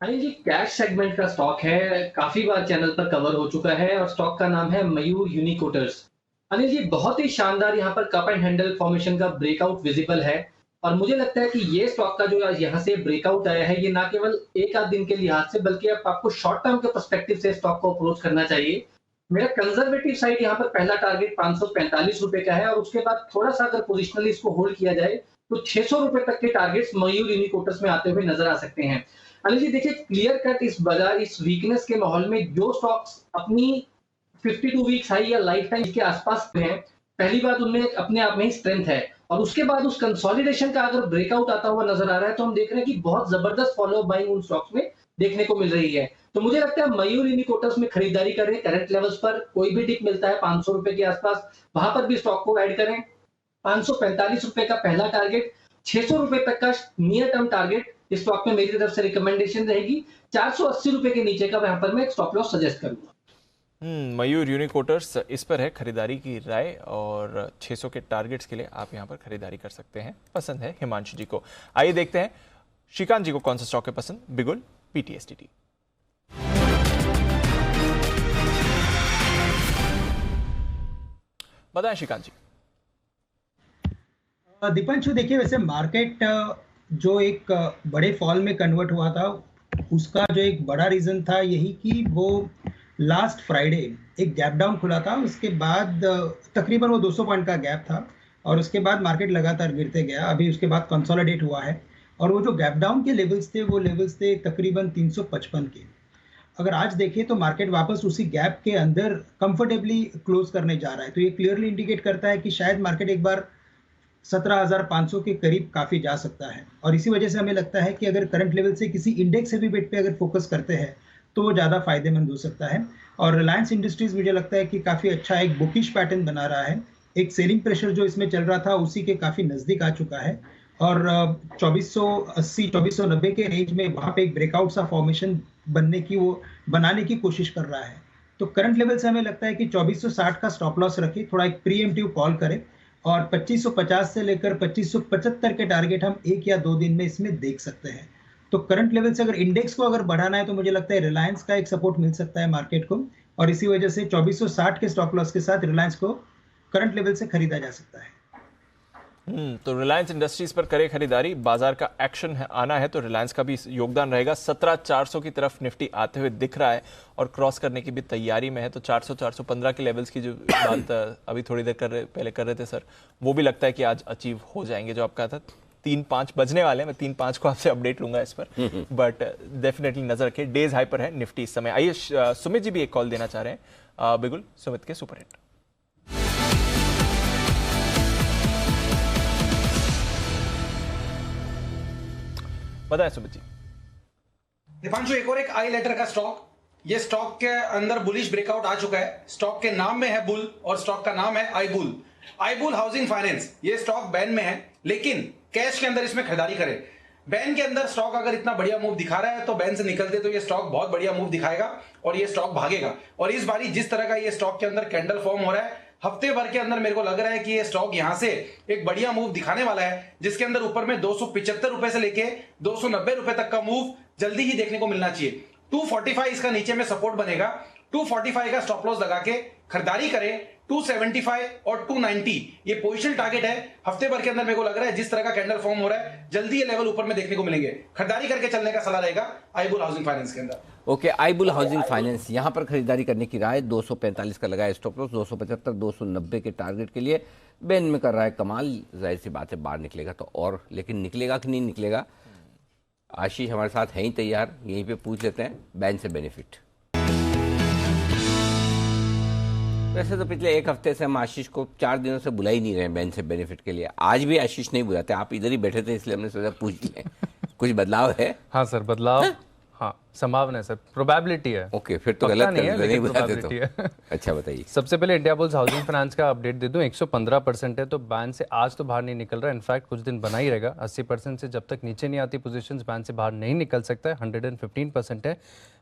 अनिल जी, कैश सेगमेंट का स्टॉक है, काफी बार चैनल पर कवर हो चुका है और स्टॉक का नाम है मयूर यूनिकोटर्स। अनिल जी, बहुत ही शानदार यहाँ पर कप एंड हैंडल फॉर्मेशन का ब्रेकआउट विजिबल है और मुझे लगता है कि ये स्टॉक का जो यहाँ से ब्रेकआउट आया है, ये ना केवल एक आध दिन के लिहाज से बल्कि अब आपको शॉर्ट टर्म के पर्सपेक्टिव से स्टॉक को अप्रोच करना चाहिए। मेरा कंजर्वेटिव साइड यहाँ पर पहला टारगेट 545 रुपए का है और उसके बाद थोड़ा सा अगर पोजिशनली इसको होल्ड किया जाए तो 600 रुपए तक के टारगेट्स मयूर यूनिकोटर्स में आते हुए नजर आ सकते हैं। अनिल जी देखिए, क्लियर कट इस बाजार, इस वीकनेस के माहौल में जो स्टॉक्स अपनी 52 वीक्स हाई या लाइफ टाइम के आसपास हैं, पहली बात उनमें अपने आप में ही स्ट्रेंथ है और उसके बाद उस कंसोलिडेशन का अगर ब्रेकआउट आता हुआ नजर आ रहा है तो हम देख रहे हैं कि बहुत जबरदस्त फॉलो बाइंग उन स्टॉक्स में देखने को मिल रही है। तो मुझे लगता है मयूर यूनिकोटर्स में खरीदारी करें। करंट लेवल्स पर कोई भी डिप मिलता है 500 रुपए के आसपास, वहां पर भी स्टॉक को ऐड करें। 545 रुपए का पहला टारगेट, 600 रुपए तक का नियर टर्म टारगेट इस स्टॉक में मेरी तरफ से रिकमेंडेशन रहेगी। 480 रुपए के नीचे का यहाँ पर मैं एक स्टॉप लॉस सजेस्ट करूंगा। मयूर यूनिकोटर्स इस पर है खरीदारी की राय और 600 के टारगेट्स के लिए आप यहाँ पर खरीदारी कर सकते हैं। पसंद है हिमांशु जी को। आइए देखते हैं श्रीकांत जी को कौन सा स्टॉक है पसंद। बिगुल PTST। बताएं श्रीकांत जी। दीपांशु देखिए, वैसे मार्केट जो एक बड़े फॉल में कन्वर्ट हुआ था उसका जो एक बड़ा रीजन था यही कि वो लास्ट फ्राइडे एक गैप डाउन खुला था। उसके बाद तकरीबन वो 200 पॉइंट का गैप था और उसके बाद मार्केट लगातार गिरते गया। अभी उसके बाद कंसोलिडेट हुआ है और वो जो गैप डाउन के लेवल्स थे वो लेवल्स थे तकरीबन 355 के। अगर आज देखें तो मार्केट वापस उसी गैप के अंदर कंफर्टेबली क्लोज करने जा रहा है। तो ये क्लियरली इंडिकेट करता है कि शायद मार्केट एक बार 17,500 के करीब काफी जा सकता है और इसी वजह से हमें लगता है कि अगर करंट लेवल से किसी इंडेक्स हेवी बेट पे अगर फोकस करते हैं तो वो ज़्यादा फायदेमंद हो सकता है। और रिलायंस इंडस्ट्रीज मुझे लगता है कि काफ़ी अच्छा एक बुकिश पैटर्न बना रहा है। एक सेलिंग प्रेशर जो इसमें चल रहा था उसी के काफ़ी नज़दीक आ चुका है और 2480 2490 के रेंज में वहाँ पे एक ब्रेकआउट सा फॉर्मेशन बनाने की कोशिश कर रहा है। तो करंट लेवल से हमें लगता है कि 2460 का स्टॉप लॉस रखें, थोड़ा एक प्रीएम्प्टिव कॉल करें और 2550 से लेकर 2575 के टारगेट हम 1 या 2 दिन में इसमें देख सकते हैं। तो करंट लेवल से अगर इंडेक्स को अगर बढ़ाना है तो मुझे लगता है रिलायंस का एक सपोर्ट मिल सकता है मार्केट को और इसी वजह से 2460 के स्टॉप लॉस के साथ रिलायंस को करंट लेवल से खरीदा जा सकता है। तो रिलायंस इंडस्ट्रीज पर करे खरीदारी। बाजार का एक्शन आना है तो रिलायंस का भी योगदान रहेगा। 17,400 की तरफ निफ्टी आते हुए दिख रहा है और क्रॉस करने की भी तैयारी में है। तो 400-415 के लेवल्स की जो बात अभी थोड़ी देर पहले कर रहे थे सर, वो भी लगता है कि आज अचीव हो जाएंगे। जो आप कहा था 3-5 बजने वाले हैं, मैं 3-5 को आपसे अपडेट लूंगा इस पर, बट डेफिनेटली नजर रखें। डेज हाई पर है निफ्टी इस समय। आइए सुमित जी भी एक कॉल देना चाह रहे हैं। बिगुल सुमित के सुपरहिट। बताएं सुमित जी। दीपांशु, एक और एक आई लेटर का स्टॉक, ये स्टॉक के अंदर बुलिश ब्रेकआउट आ चुका है। स्टॉक के नाम में है बुल और स्टॉक का नाम है आईबुल। आईबुल हाउसिंग फाइनेंस। ये स्टॉक बैन में है लेकिन कैश के अंदर इसमें खरीदारी करें। बैन के अंदर स्टॉक अगर इतना बढ़िया मूव दिखा रहा है तो बैन से निकलते तो ये स्टॉक बहुत बढ़िया मूव दिखाएगा और ये स्टॉक भागेगा। और इस बारी जिस तरह का ये स्टॉक के अंदर कैंडल फॉर्म हो रहा है, हफ्ते भर के अंदर मेरे को लग रहा है कि ये स्टॉक यहां से एक बढ़िया मूव दिखाने वाला है, जिसके अंदर ऊपर में 275 रुपए से लेके 290 रुपए तक का मूव जल्दी ही देखने को मिलना चाहिए। 245 इसका नीचे में सपोर्ट बनेगा। 245 का स्टॉप लॉस लगा के खरीदारी करें। 275 और 290 ये पोजिशन टारगेट है। हफ्ते भर के अंदर मेरे को लग रहा है जिस तरह का कैंडल फॉर्म हो रहा है, जल्दी ये लेवल ऊपर में देखने को मिलेंगे। खरीदारी करके चलने का सलाह रहेगा आईबुल हाउसिंग फाइनेंस के अंदर। ओके, आईबुल हाउसिंग फाइनेंस, यहाँ पर खरीदारी करने की राय, 245 का लगाया स्टॉप लॉस, 275 290 के टारगेट के लिए। बैन में कर रहा है कमाल, जाहिर सी बात है बाहर निकलेगा तो और, लेकिन निकलेगा कि नहीं निकलेगा? आशीष हमारे साथ हैं ही तैयार, यहीं पे पूछ लेते हैं बैन से बेनिफिट। वैसे तो पिछले एक हफ्ते से हम आशीष को 4 दिनों से बुला ही नहीं रहे हैं बैन से बेनिफिट के लिए। आज भी आशीष नहीं बुलाते, आप इधर ही बैठे थे इसलिए हमने सोचा पूछ लें। कुछ बदलाव है? हाँ सर, बदलाव हाँ संभावना है सर, प्रोबेबिलिटी है। ओके, फिर तो गलत नहीं है, नहीं बुलाते तो। है। अच्छा बताइए। सबसे पहले इंडिया बुल्स हाउसिंग फाइनेंस का अपडेट दे दूं, 115% है तो बैन से आज तो बाहर नहीं निकल रहा है। इनफैक्ट कुछ दिन बना ही रहेगा। 80% से जब तक नीचे नहीं आती पोजीशंस बैन से बाहर नहीं निकल सकता है। 115% है,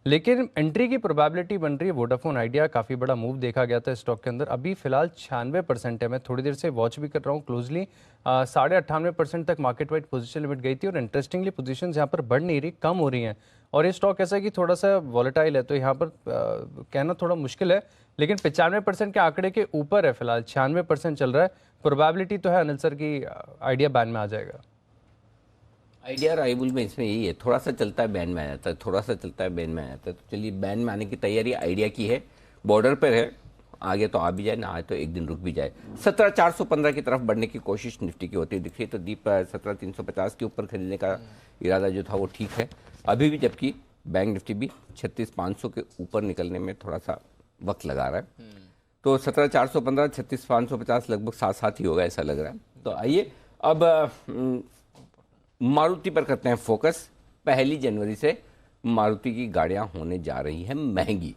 लेकिन एंट्री की प्रोबेबिलिटी बन रही है। वोडाफोन आइडिया काफ़ी बड़ा मूव देखा गया था स्टॉक के अंदर, अभी फिलहाल 96% है। मैं थोड़ी देर से वॉच भी कर रहा हूँ क्लोजली, 98.5% तक मार्केट वाइड पोजीशन लिमिट गई थी और इंटरेस्टिंगली पोजीशंस यहाँ पर बढ़ नहीं रही, कम हो रही हैं। और ये स्टॉक ऐसा है कि थोड़ा सा वॉलेटाइल है, तो यहाँ पर कहना थोड़ा मुश्किल है, लेकिन 95% के आंकड़े के ऊपर है फिलहाल, 96% चल रहा है। प्रोबेबिलिटी तो है अनिल सर की आइडिया बैन में आ जाएगा। आइडिया और आईबुल में इसमें यही है, थोड़ा सा चलता है बैन में आ जाता है, थोड़ा सा चलता है बैन में आ जाता है। तो चलिए, बैन में आने की तैयारी आइडिया की है, बॉर्डर पर है, आगे तो आ भी जाए ना आए तो एक दिन रुक भी जाए। 17,415 की तरफ बढ़ने की कोशिश निफ्टी की होती दिख रही है, तो दीप 17,350 के ऊपर खरीदने का इरादा जो था वो ठीक है अभी भी, जबकि बैंक निफ्टी भी 36,500 के ऊपर निकलने में थोड़ा सा वक्त लगा रहा है। तो 17,415 36,550 लगभग साथ साथ ही होगा ऐसा लग रहा है। तो आइए अब मारुति पर करते हैं फोकस। 1 जनवरी से मारुति की गाड़ियां होने जा रही हैं महंगी।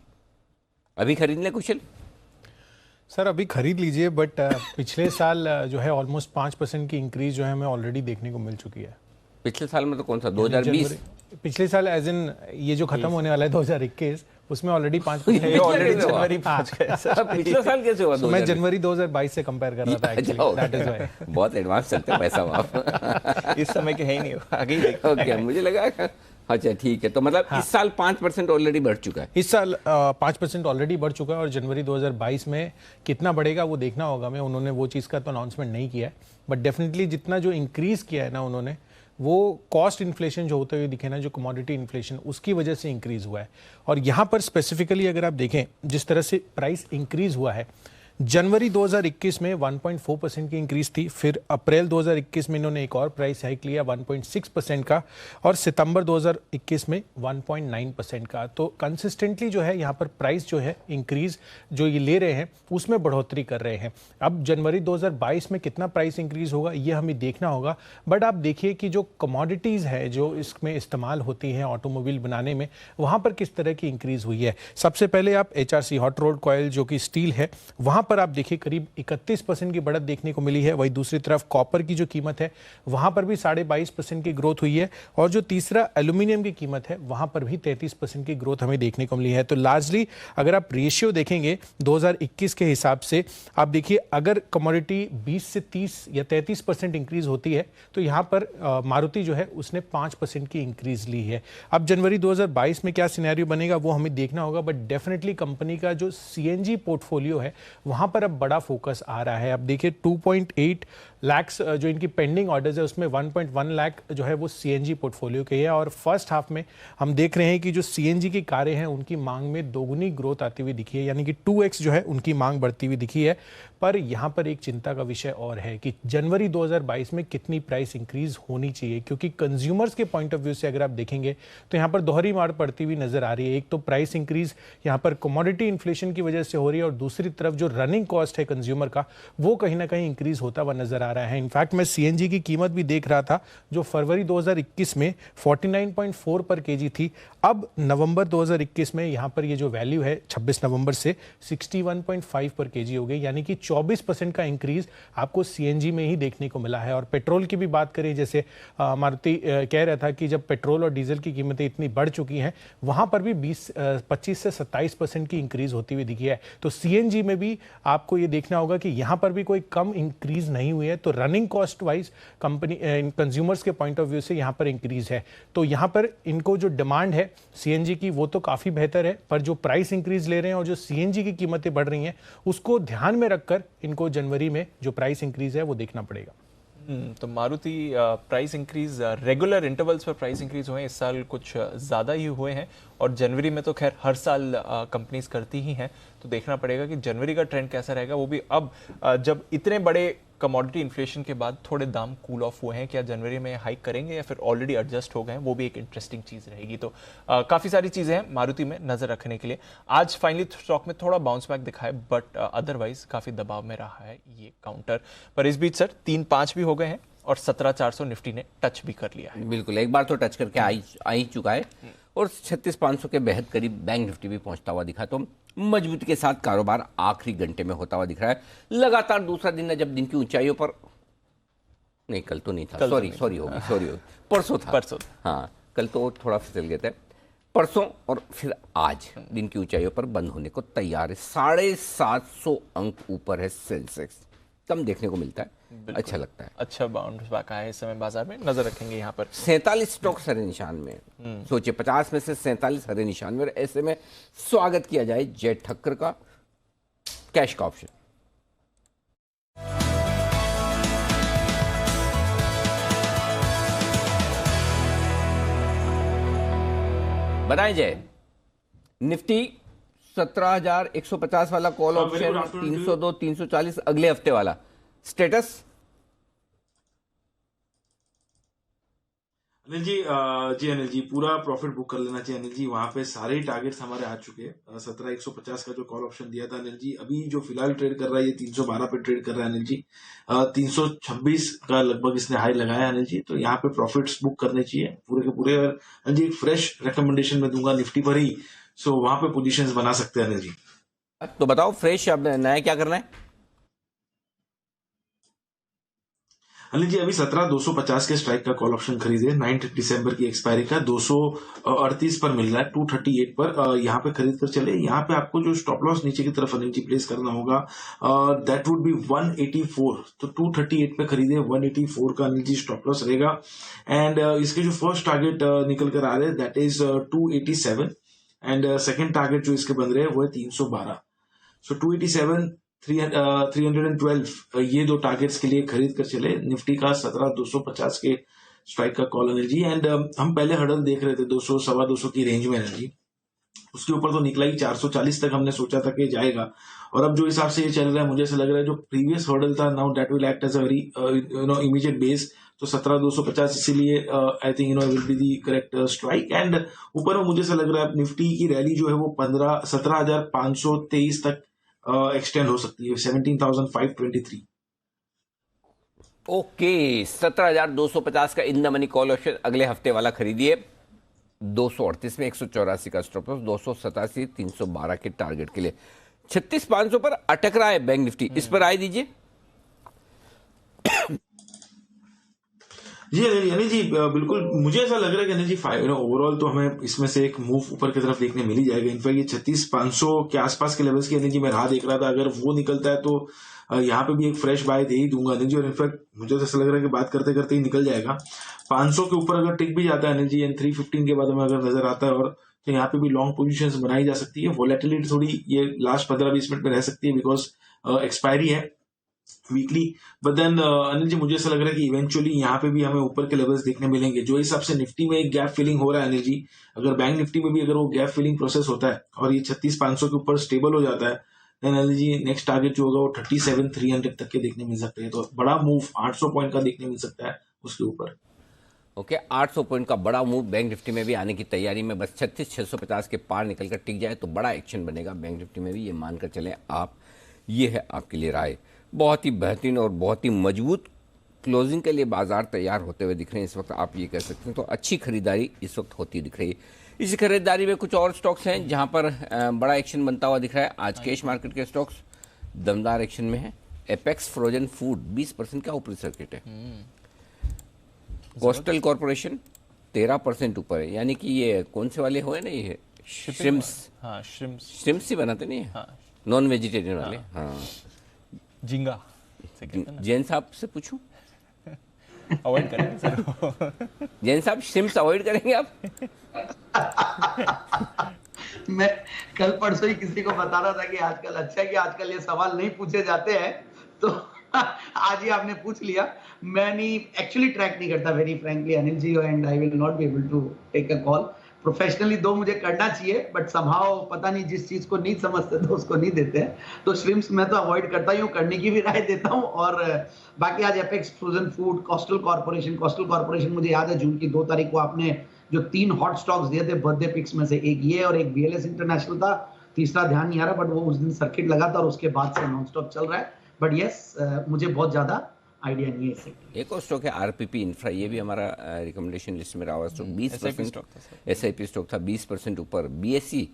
अभी खरीद लें कुशल? सर अभी खरीद लीजिए, बट पिछले साल जो है ऑलमोस्ट 5% की इंक्रीज जो है हमें ऑलरेडी देखने को मिल चुकी है। पिछले साल में तो कौन सा 2020? पिछले साल एज इन ये जो खत्म होने वाला है 2021, उसमें ऑलरेडी 5% ऑलरेडी जनवरी 5 पिछले साल कैसे हुआ? मैं जनवरी 2022 से कंपेयर कर रहा था एक्चुअली, दैट इज व्हाई। बहुत एडवांस चलते हैं पैसा आप। इस समय के है ही नहीं, आगे ही देखते हैं। ओके, मुझे लगा अच्छा ठीक है, तो मतलब इस साल 5% ऑलरेडी बढ़ चुका है। इस साल 5% ऑलरेडी बढ़ चुका है और जनवरी 2022 में कितना बढ़ेगा वो देखना होगा। मैं उन्होंने वो चीज़ का तो अनाउंसमेंट नहीं किया है, बट डेफिनेटली जितना जो इंक्रीज किया है ना उन्होंने, वो कॉस्ट इन्फ्लेशन जो होते हुए दिखे ना, जो कमोडिटी इन्फ्लेशन, उसकी वजह से इंक्रीज हुआ है। और यहाँ पर स्पेसिफिकली अगर आप देखें जिस तरह से प्राइस इंक्रीज हुआ है, जनवरी 2021 में 1.4% की इंक्रीज थी, फिर अप्रैल 2021 में इन्होंने एक और प्राइस हाइक लिया 1.6% का, और सितंबर 2021 में 1.9% का। तो कंसिस्टेंटली जो है यहाँ पर प्राइस जो है इंक्रीज जो ये ले रहे हैं उसमें बढ़ोतरी कर रहे हैं। अब जनवरी 2022 में कितना प्राइस इंक्रीज होगा ये हमें देखना होगा, बट आप देखिए कि जो कमोडिटीज़ है जो इसमें इस्तेमाल होती हैं ऑटोमोबाइल बनाने में, वहाँ पर किस तरह की इंक्रीज हुई है। सबसे पहले आप HRC हॉट रोल्ड कॉयल जो कि स्टील है, वहाँ पर आप देखिए करीब 31% की बढ़त देखने को मिली है। वही दूसरी तरफ कॉपर की जो कीमत है वहां पर भी 22.5% की ग्रोथ हुई है, और जो तीसरा एल्यूमिनियम की कीमत है वहां पर भी 33% की ग्रोथ हमें देखने को मिली है। तो लार्जली अगर आप रेशियो देखेंगे 2021 के हिसाब से, आप देखिए अगर कमोडिटी 20 से 30 या 33% इंक्रीज होती है तो यहाँ पर मारुति जो है उसने 5% की इंक्रीज ली है। अब जनवरी 2022 में क्या सिनेरियो बनेगा वो हमें देखना होगा, बट डेफिनेटली कंपनी का जो CNG पोर्टफोलियो है वहां पर अब बड़ा फोकस आ रहा है। अब देखिए 2.8 लाख जो इनकी पेंडिंग ऑर्डर्स है उसमें 1.1 लाख जो है वो CNG पोर्टफोलियो के है, और फर्स्ट हाफ में हम देख रहे हैं कि जो CNG की कारें हैं उनकी मांग में दोगुनी ग्रोथ आती हुई दिखी है, यानी कि 2x जो है उनकी मांग बढ़ती हुई दिखी है। पर यहाँ पर एक चिंता का विषय और है कि जनवरी 2022 में कितनी प्राइस इंक्रीज होनी चाहिए, क्योंकि कंज्यूमर्स के पॉइंट ऑफ व्यू से अगर आप देखेंगे तो यहाँ पर दोहरी मार पड़ती हुई नजर आ रही है। एक तो प्राइस इंक्रीज यहाँ पर कमोडिटी इन्फ्लेशन की वजह से हो रही है, और दूसरी तरफ जो रनिंग कॉस्ट है कंज्यूमर का वो कहीं ना कहीं इंक्रीज होता हुआ नजर आ रहा है। इनफैक्ट मैं CNG की कीमत भी देख रहा था जो फरवरी 2021 में 49.4 पर केजी थी, अब नवंबर 2021 में यहाँ पर ये जो वैल्यू है 26 नवंबर से 61.5 पर केजी हो गई, यानी कि 24% का इंक्रीज आपको CNG में ही देखने को मिला है। और पेट्रोल की भी बात करें, जैसे मारुति कह रहा था कि जब पेट्रोल और डीजल की कीमतें इतनी बढ़ चुकी हैं वहां पर भी 25 से 27% की इंक्रीज होती हुई दिखी है। तो CNG में भी आपको ये देखना होगा कि यहां पर भी कोई कम इंक्रीज नहीं हुई है, तो running cost wise company consumers के पॉइंट ऑफ व्यू से यहां पर इंक्रीज है। तो यहां पर इनको जो डिमांड है CNG की वो तो काफी बेहतर है, पर जो प्राइस इंक्रीज ले रहे हैं और जो CNG की कीमतें बढ़ रही हैं उसको ध्यान में रखकर इनको जनवरी में जो प्राइस इंक्रीज है वो देखना पड़ेगा। तो Maruti price increase regular intervals पर प्राइस इंक्रीज हुए इस साल कुछ ज़्यादा ही हुए हैं और जनवरी में तो खैर हर साल कंपनीज करती ही हैं, तो देखना पड़ेगा कि जनवरी का ट्रेंड कैसा रहेगा। वो भी अब जब इतने बड़े कमोडिटी इन्फ्लेशन के बाद थोड़े दाम कूल ऑफ हुए हैं, क्या जनवरी में हाइक करेंगे या फिर ऑलरेडी एडजस्ट हो गए हैं, वो भी एक इंटरेस्टिंग चीज़ रहेगी। तो काफ़ी सारी चीज़ें हैं मारुति में नज़र रखने के लिए। आज फाइनली स्टॉक में थोड़ा बाउंस बैक दिखा है, बट अदरवाइज काफ़ी दबाव में रहा है ये काउंटर। पर इस बीच सर 3-5 भी हो गए हैं और 17,400 निफ्टी ने टच भी कर लिया है। बिल्कुल, एक बार तो टच करके आ ही चुका है और 36,500 के बेहद करीब बैंक निफ्टी भी पहुंचता हुआ दिखा। तो मजबूती के साथ कारोबार आखिरी घंटे में होता हुआ दिख रहा है। लगातार दूसरा दिन है जब दिन की ऊंचाइयों पर, नहीं कल तो नहीं था, सॉरी होगी, परसों था। हाँ, कल तो थोड़ा फिसल गए थे, परसों और फिर आज दिन की ऊंचाइयों पर बंद होने को तैयार है। 750 अंक ऊपर है सेंसेक्स, कम देखने को मिलता है, अच्छा लगता है। अच्छा बाउंस बैक आया इस समय बाजार में, नजर रखेंगे यहाँ पर। 47 स्टॉक्स हरे निशान में, सोचिए 50 में से 47 हरे निशान में, और ऐसे में स्वागत किया जाए जेट ठक्कर का कैश का ऑप्शन। बताएं जय, निफ्टी 17,150 वाला कॉल ऑप्शन, 302 340 अगले हफ्ते वाला स्टेटस। अनिल जी अनिल जी पूरा प्रॉफिट बुक कर लेना चाहिए अनिल जी। वहां पे सारे टारगेट्स हमारे आ चुके हैं। 17,150 का जो कॉल ऑप्शन दिया था अनिल जी, अभी जो फिलहाल ट्रेड कर रहा है ये 312 पे ट्रेड कर रहा है अनिल जी। 326 का लगभग इसने हाई लगाया अनिल जी, तो यहाँ पे प्रॉफिट्स बुक करने चाहिए पूरे के पूरे। और अनिल जी एक फ्रेश रिकमेंडेशन में दूंगा निफ्टी पर ही, सो वहां पे पोजीशंस बना सकते हैं अनिल जी। तो बताओ फ्रेश अब नया क्या करना है अनिल जी? अभी 17,250 के स्ट्राइक का कॉल ऑप्शन खरीदे, 9 दिसंबर की एक्सपायरी का, 238 पर मिल रहा है, 238 पर यहाँ पे खरीद कर चले। यहाँ पे आपको जो स्टॉप लॉस नीचे की तरफ अनिल जी प्लेस करना होगा, दैट वुड बी 184। तो 238 पे खरीदे, 184 का अनिल जी स्टॉप लॉस रहेगा। एंड इसके जो फर्स्ट टारगेट निकल कर आ रहे हैं that is 287 and second target जो इसके बन रहे हैं वो है 312। सो 287 312 ये दो टारगेट्स के लिए खरीद कर चले। निफ्टी का 17,250 के स्ट्राइक का कॉल अनिल जी। एंड हम पहले हर्डल देख रहे थे 200 सवा 200 की रेंज में अनिल जी, उसके ऊपर तो निकला ही 440 तक हमने सोचा था कि जाएगा, और अब जो हिसाब से ये चल रहा है मुझे ऐसा लग रहा है जो प्रीवियस हर्डल था now that will act as a very immediate base. तो 17,250 इसीलिए I think will be the correct strike. And ऊपर में मुझे ऐसा लग रहा है निफ्टी की रैली जो है वो 17,523 तक एक्सटेंड हो सकती है, 17,523। ओके, 17,250 का in the money call option अगले हफ्ते वाला खरीदिए। 238 में 184 का स्टॉप लॉस, 287 312 के टारगेट के लिए। 36,500 पर अटक रहा है बैंक निफ्टी, इस पर आए दीजिए। जी अनिल जी बिल्कुल मुझे ऐसा लग रहा है कि अनिल जी ओवरऑल तो हमें इसमें से एक मूव ऊपर की तरफ देखने मिल ही जाएगा। इनफैक्ट ये 36,500 के आसपास के लेवल्स की अनिल जी मैं राह देख रहा था, अगर वो निकलता है तो यहाँ पे भी एक फ्रेश बाय दे ही दूंगा अनिल जी। और इनफैक्ट मुझे तो ऐसा लग रहा है कि बात करते करते ही निकल जाएगा। 500 के ऊपर अगर टिक भी जाता है अनिल जी एंड 315 के बाद हमें अगर नजर आता है, और तो यहाँ पे भी लॉन्ग पोजीशंस बनाई जा सकती है। वोलेटिलिटी थोड़ी ये लास्ट 15-20 मिनट में रह सकती है बिकॉज एक्सपायरी है weekly, but then Anil ji मुझे ऐसा लग रहा है कि इवेंचुअली यहाँ पे भी हमें ऊपर के लेवल्स देखने मिलेंगे। जो हिसाब से निफ्टी में एक गैप फिलिंग हो रहा है अनिल जी, अगर बैंक निफ्टी में भी अगर वो गैप फिलिंग प्रोसेस होता है और ये 36,500 के ऊपर स्टेबल हो जाता है, then Anil ji next target जो होगा वो 37,300 तक के देखने मिल सकते हैं। तो बड़ा मूव 800 पॉइंट का देखने मिल सकता है उसके ऊपर। ओके, 800 पॉइंट का बड़ा मूव बैंक निफ्टी में भी आने की तैयारी में, बस 36,650 के पार निकलकर टिक जाए तो बड़ा एक्शन बनेगा बैंक निफ्टी में भी, ये मानकर चलें आप। ये है आपके लिए राय। बहुत ही बेहतरीन और बहुत ही मजबूत क्लोजिंग के लिए बाजार तैयार होते हुए दिख रहे हैं इस वक्त, आप ये कह सकते हैं। तो अच्छी खरीदारी इस वक्त होती दिख रही है। इसी खरीदारी में कुछ और स्टॉक्स हैं जहां पर बड़ा एक्शन बनता हुआ दिख रहा है। आज कैश मार्केट के स्टॉक्स दमदार एक्शन में है। एपेक्स फ्रोजन फूड 20% का ऊपरी सर्किट है। कोस्टल कॉर्पोरेशन 13% ऊपर है, यानी कि ये कौन से वाले हुए ना, ये श्रिम्स ही बनाते नहीं है, नॉन वेजिटेरियन वाले। हाँ, झींगा जैन साहब से पूछूं? अवॉइड करेंगे सर। जैन साहब श्रिम्स अवॉइड करेंगे आप? मैं कल परसों ही किसी को बता रहा था कि आजकल अच्छा है कि आजकल ये सवाल नहीं पूछे जाते हैं, तो आज ही आपने पूछ लिया। मैं नहीं एक्चुअली ट्रैक नहीं करता very frankly Anil ji, and I will not be able to take a call. Professionally दो मुझे करना चाहिए, बट समहाउ पता नहीं जिस चीज को नहीं समझते तो उसको नहीं देते हैं। तो श्रिम्प्स मैं तो अवॉइड करता ही हूँ, करने की भी राय देता हूँ। और बाकी आज apex frozen food, coastal corporation मुझे याद है जून की 2 तारीख को आपने जो 3 हॉट स्टॉक्स दिए थे बर्थडे पिक्स में से, एक ये और एक BLS इंटरनेशनल था, तीसरा ध्यान नहीं आ रहा, बट वो उस दिन सर्किट लगा था और उसके बाद से नॉन स्टॉप चल रहा है। बट यस, मुझे बहुत ज्यादा आइडिया नहीं है इससे। एक और स्टॉक है RPP इंफ्रा, ये भी हमारा रिकमेंडेशन लिस्ट में रहा हुआ स्टॉक। 20% SIP स्टॉक था, 20% ऊपर। BSE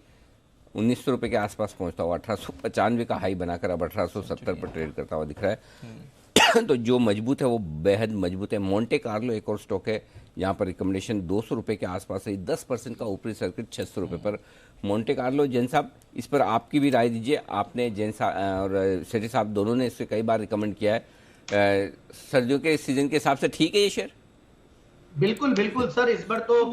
1900 रुपये के आसपास पहुंचता हुआ 1895 का हाई बनाकर अब 1870 पर ट्रेड करता हुआ दिख रहा है। तो जो मजबूत है वो बेहद मजबूत है। मोंटे कार्लो एक और स्टॉक है, यहाँ पर रिकमेंडेशन 200 रुपये के आसपास है, 10% का ऊपरी सर्किट 600 रुपये पर मोंटे कार्लो। जैन साहब, इस पर आपकी भी राय दीजिए। आपने जैन साहब और सेठी साहब दोनों ने इसे कई बार रिकमेंड किया है। सर्दियों के सीजन के हिसाब से ठीक है ये शेयर? बिल्कुल बिल्कुल सर, इस बार तो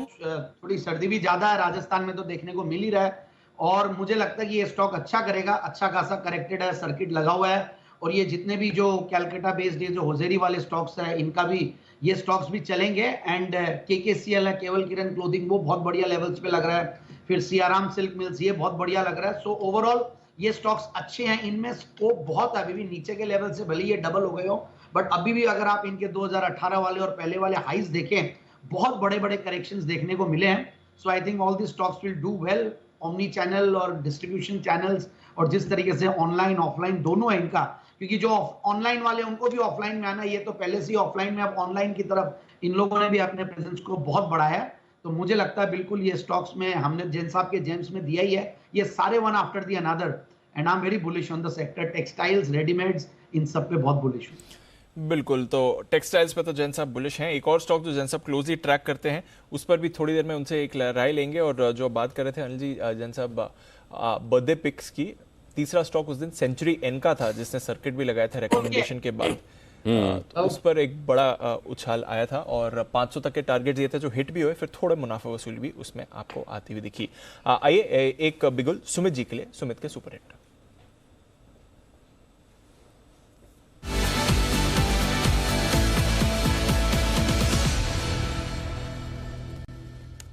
थोड़ी सर्दी भी ज्यादा है, राजस्थान में तो देखने को मिल ही रहा है। और मुझे लगता है कि ये स्टॉक अच्छा करेगा, अच्छा खासा करेक्टेड है, सर्किट लगा हुआ है। और ये जितने भी जो कैलकाटा बेस्ड ये जो होजेरी वाले स्टॉक्स है, इनका भी ये स्टॉक्स भी चलेंगे। एंड KKCL है, केवल किरण क्लोथिंग, वो बहुत बढ़िया लेवल्स पे लग रहा है। फिर सियाराम सिल्क मिल्स, ये बहुत बढ़िया लग रहा है। सो ओवरऑल ये स्टॉक्स अच्छे हैं, इनमें स्कोप बहुत है। अभी भी नीचे के लेवल से भले ये डबल हो गए हो, बट अभी भी अगर आप इनके 2018 वाले और पहले वाले हाइज देखें, बहुत बड़े बड़े करेक्शंस देखने को मिले हैं। So I think all the stocks will do well. Omni channel और डिस्ट्रीब्यूशन चैनल्स और जिस तरीके से ऑनलाइन ऑफलाइन दोनों है इनका, क्योंकि जो ऑनलाइन वाले उनको भी ऑफलाइन में आना, ये तो पहले से ही ऑफलाइन में, अब ऑनलाइन की तरफ इन लोगों ने भी अपने प्रेजेंस को बहुत बढ़ाया है। तो मुझे लगता है बिल्कुल ये स्टॉक्स में हमने जैन साहब के जेम्स में दिया ही है, ये सारे one after the another. And I am very bullish on the sector. Textiles, readymades, इन सब पे बहुत बुलिश हूँ। बिल्कुल, तो टेक्सटाइल्स पे तो जैन साहब बुलिश हैं। एक और स्टॉक जो जैन साहब क्लोजली ट्रैक करते हैं, उस पर भी थोड़ी देर में उनसे एक राय लेंगे। और जो बात कर रहे थे अनिल जी, जैन साहब बर्थडे पिक्स की, तीसरा स्टॉक उस दिन सेंचुरी एन का था, जिसने सर्किट भी लगाया था रिकमेंडेशन के बाद। तो उस पर एक बड़ा उछाल आया था और 500 तक के टारगेट दिए थे जो हिट भी हुए, फिर थोड़ा मुनाफा वसूली भी उसमें आपको आती हुई दिखी। आइए एक बिगुल सुमित जी के लिए, सुमित के सुपर हिट।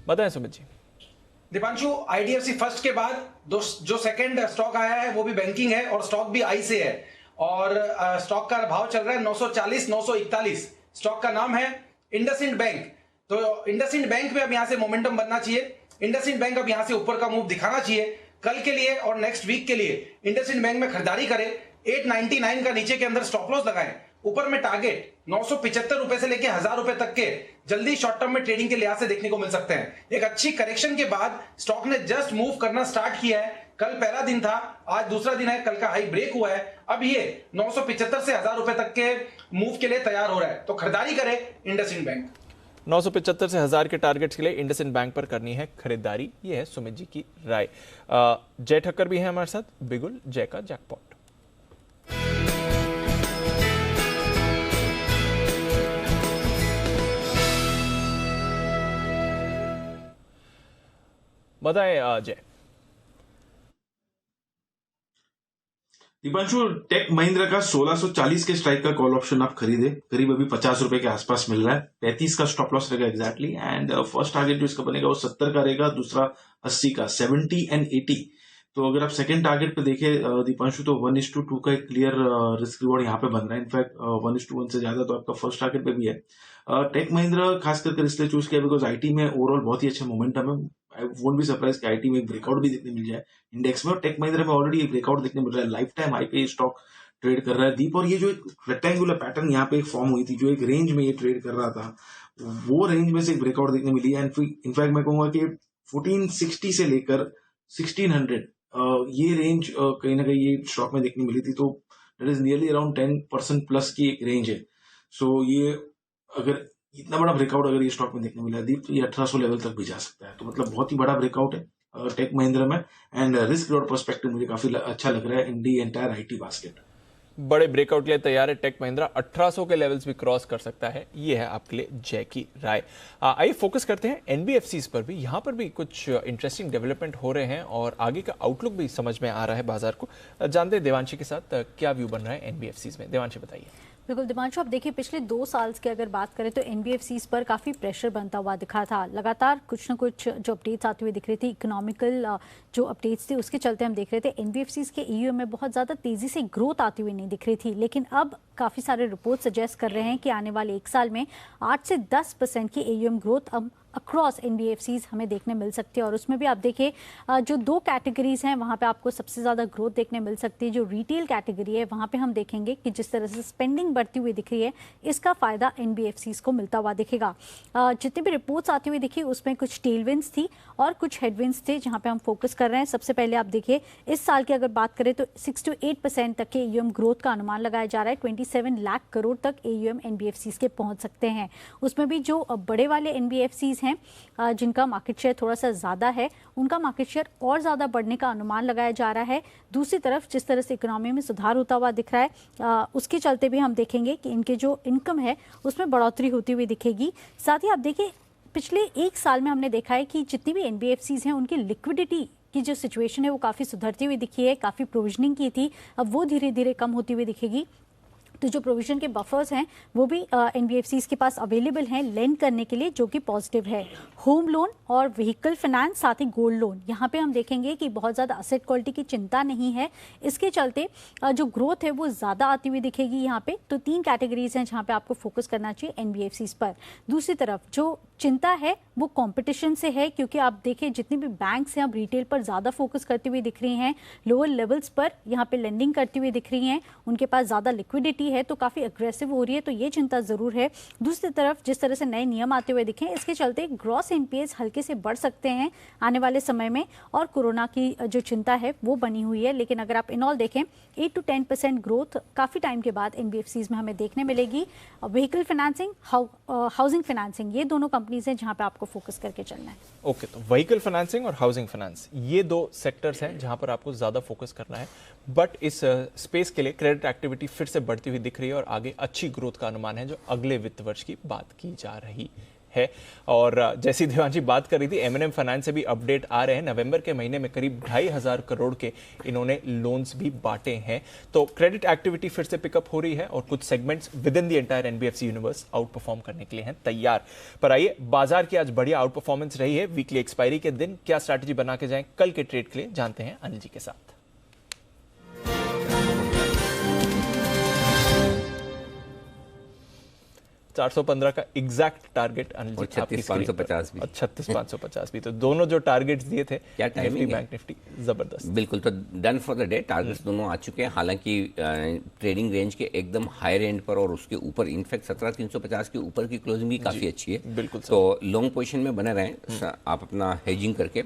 बताएं सुमित जी। दीपांशु, IDFC फर्स्ट के बाद जो सेकंड स्टॉक आया है वो भी बैंकिंग है और स्टॉक भी आई से है। और स्टॉक का भाव चल रहा है 940 941। स्टॉक का नाम है इंडसइंड बैंक। तो इंडसइंड बैंक में अब यहां से मोमेंटम बनना चाहिए। इंडसइंड बैंक अब यहां से ऊपर का मूव दिखाना चाहिए कल के लिए और नेक्स्ट वीक के लिए। इंडसइंड बैंक में खरीदारी करें, 899 का नीचे के अंदर स्टॉप लॉस लगाएं, ऊपर में टारगेट 975 रुपए से लेके 1000 रुपए तक के जल्दी शॉर्ट टर्म में ट्रेडिंग के लिहाज से देखने को मिल सकते हैं। एक अच्छी करेक्शन के बाद स्टॉक ने जस्ट मूव करना स्टार्ट किया है। कल पहला दिन था, आज दूसरा दिन है, कल का हाई ब्रेक हुआ है। अब ये 975 से 1000 रुपए तक के मूव के लिए तैयार हो रहा है, तो खरीदारी करें इंडसइंड बैंक। 975 से 1000 के टारगेट्स के लिए इंडसइंड बैंक पर करनी है खरीदारी, ये है सुमित जी की राय। जय ठक्कर भी है हमारे साथ, बिगुल जय का जैकपॉट। बताएं जय। दीपांशु, टेक महिंद्रा का 1640 के स्ट्राइक का कॉल ऑप्शन आप खरीदे, करीब अभी 50 रुपए के आसपास मिल रहा है। 35 का स्टॉप लॉस रहेगा एग्जैक्टली। एंड फर्स्ट टारगेट जो इसका बनेगा वो 70 का रहेगा, दूसरा 80 का, 70 एंड 80। तो अगर आप सेकंड टारगेट पे देखें दीपांशु, तो 1:2 का एक क्लियर रिस्क रिवॉर्ड यहाँ पे बन रहा है। इनफैक्ट 1:1 से ज्यादा तो आपका फर्स्ट टारगेट पे भी है। टेक महिंद्रा खास करके इसलिए चूज किया बिकॉज आईटी में ओवरऑल बहुत ही अच्छा मोमेंटम है। आई वोंट बी सरप्राइज कि आईटी में एक ब्रेकआउट भी देखने मिल जाए इंडेक्स में, और टेक महिंद्रा में ऑलरेडी एक ब्रेकआउट देखने मिल रहा है। लाइफ टाइम हाई पे स्टॉक ट्रेड कर रहा है दीप। और ये जो एक रेक्टेंगुलर पैटर्न यहाँ पे एक फॉर्म हुई थी, जो एक रेंज में ये ट्रेड कर रहा था, वो रेंज में से एक ब्रेकआउट देखने मिली है। इनफैक्ट मैं कहूंगा कि 1460 से लेकर 1600 ये रेंज कहीं ना कहीं ये स्टॉक में देखने मिली थी। तो that is nearly around 10% plus की एक रेंज है। सो ये अगर इतना बड़ा ब्रेकआउट अगर ये स्टॉक में देखने मिला है दीप, तो ये 1800 लेवल तक भी जा सकता है। तो मतलब बहुत ही बड़ा ब्रेकआउट है टेक महिंद्रा में। एंड रिस्क रिवॉर्ड पर्सपेक्टिव मुझे काफी अच्छा लग रहा है इन दी एंटायर आईटी बास्केट। बड़े ब्रेकआउट के लिए तैयार है टेक महिंद्रा, 1800 के लेवल्स भी क्रॉस कर सकता है, ये है आपके लिए जय की राय। आइए फोकस करते हैं एनबीएफसीज पर भी। यहाँ पर भी कुछ इंटरेस्टिंग डेवलपमेंट हो रहे हैं और आगे का आउटलुक भी समझ में आ रहा है बाजार को। जानते हैं देवांशी के साथ क्या व्यू बन रहा है एनबीएफसीज में। देवांशी बताइए। बिल्कुल दिपांशु, आप देखिए पिछले 2 साल की अगर बात करें तो एनबीएफसीज पर काफ़ी प्रेशर बनता हुआ दिखा था। लगातार कुछ ना कुछ जो अपडेट्स आती हुई दिख रही थी, इकोनॉमिकल जो अपडेट्स थे उसके चलते हम देख रहे थे एनबीएफसीज के ईयूएम में बहुत ज़्यादा तेज़ी से ग्रोथ आती हुई नहीं दिख रही थी। लेकिन अब काफ़ी सारे रिपोर्ट सजेस्ट कर रहे हैं कि आने वाले 1 साल में 8 से 10% की ईयूएम ग्रोथ अब अक्रॉस एनबीएफसीज हमें देखने मिल सकती है। और उसमें भी आप देखिए जो 2 कैटेगरीज हैं वहाँ पे आपको सबसे ज़्यादा ग्रोथ देखने मिल सकती है। जो रिटेल कैटेगरी है वहाँ पे हम देखेंगे कि जिस तरह से स्पेंडिंग बढ़ती हुई दिख रही है, इसका फ़ायदा एनबीएफसीज को मिलता हुआ दिखेगा। जितनी भी रिपोर्ट्स आती हुई दिखी उसमें कुछ टेलविंड्स थी और कुछ हेडविंड्स थे, जहाँ पे हम फोकस कर रहे हैं। सबसे पहले आप देखिए इस साल की अगर बात करें तो 6 to 8% तक के ईयूएम ग्रोथ का अनुमान लगाया जा रहा है। 27 लाख करोड़ तक ईयूएम एनबीएफसीज के पहुँच सकते हैं। उसमें भी जो बड़े वाले एनबीएफसीज हैं जिनका मार्केट शेयर थोड़ा सा ज़्यादा है, उनका मार्केट शेयर और ज़्यादा बढ़ने का अनुमान लगाया जा रहा है। दूसरी तरफ जिस तरह से इकोनॉमी में सुधार होता हुआ दिख रहा है उसके चलते भी हम देखेंगे कि इनके जो इनकम है उसमें बढ़ोतरी होती हुई दिखेगी। साथ ही आप देखिए पिछले 1 साल में हमने देखा है कि जितनी भी एनबीएफसीज हैं उनकी लिक्विडिटी की जो सिचुएशन है वो काफ़ी सुधरती हुई दिखी है। काफ़ी प्रोविजनिंग की थी, अब वो धीरे धीरे कम होती हुई दिखेगी। तो जो प्रोविजन के बफर्स हैं वो भी एनबीएफसीज के पास अवेलेबल हैं लेंड करने के लिए, जो कि पॉजिटिव है। होम लोन और व्हीकल फाइनेंस, साथ ही गोल्ड लोन, यहाँ पे हम देखेंगे कि बहुत ज़्यादा असेट क्वालिटी की चिंता नहीं है। इसके चलते जो ग्रोथ है वो ज़्यादा आती हुई दिखेगी यहाँ पे। तो 3 कैटेगरीज हैं जहाँ पे आपको फोकस करना चाहिए एनबीएफसीज पर। दूसरी तरफ जो चिंता है वो कंपटीशन से है, क्योंकि आप देखिए जितनी भी बैंक्स हैं अब रिटेल पर ज़्यादा फोकस करती हुई दिख रही हैं, लोअर लेवल्स पर यहाँ पे लेंडिंग करती हुई दिख रही हैं, उनके पास ज़्यादा लिक्विडिटी है तो काफ़ी अग्रेसिव हो रही है, तो ये चिंता ज़रूर है। दूसरी तरफ जिस तरह से नए नियम आते हुए दिखे, इसके चलते ग्रॉस एनपीएस हल्के से बढ़ सकते हैं आने वाले समय में, और कोरोना की जो चिंता है वो बनी हुई है। लेकिन अगर आप इन ऑल देखें 8 to 10% ग्रोथ काफ़ी टाइम के बाद एनबीएफसीज में हमें देखने मिलेगी। व्हीकल फाइनेंसिंग, हाउसिंग फाइनेंसिंग, ये दोनों कंपनीज हैं जहाँ पे आपको फोकस करके चलना है। ओके, तो व्हीकल फाइनेंसिंग और हाउसिंग फाइनेंस ये 2 सेक्टर्स हैं जहां पर आपको ज्यादा फोकस करना है। बट इस स्पेस के लिए क्रेडिट एक्टिविटी फिर से बढ़ती हुई दिख रही है और आगे अच्छी ग्रोथ का अनुमान है जो अगले वित्त वर्ष की बात की जा रही है। और जैसी देवांशी बात कर रही थी, एम&एम फाइनेंस से भी अपडेट आ रहे हैं। नवंबर के महीने में करीब 2,500 करोड़ के इन्होंने लोन्स भी बांटे हैं। तो क्रेडिट एक्टिविटी फिर से पिकअप हो रही है और कुछ segments with in the entire NBFC universe out perform करने के लिए हैं तैयार। पर आइए, बाजार की आज बढ़िया आउट परफॉर्मेंस रही है। वीकली एक्सपायरी के दिन क्या स्ट्रैटेजी बना के जाएं कल के ट्रेड के लिए, जानते हैं अनिल जी के साथ। 415 का एग्जैक्ट टारगेट अनिल जी, 36,550 भी, 36,550 भी, तो दोनों जो टारगेट्स दिए थे, क्या निफ्टी बैंक निफ्टी जबरदस्त। बिल्कुल, तो done for the day, targets दोनों आ चुके हैं। हालांकि ट्रेडिंग रेंज के एकदम हायर एंड पर और उसके ऊपर, इनफैक्ट 17,350 के ऊपर की क्लोजिंग भी काफी अच्छी है। बिल्कुल, तो लॉन्ग पोजीशन में बने रहें आप अपना हेजिंग करके।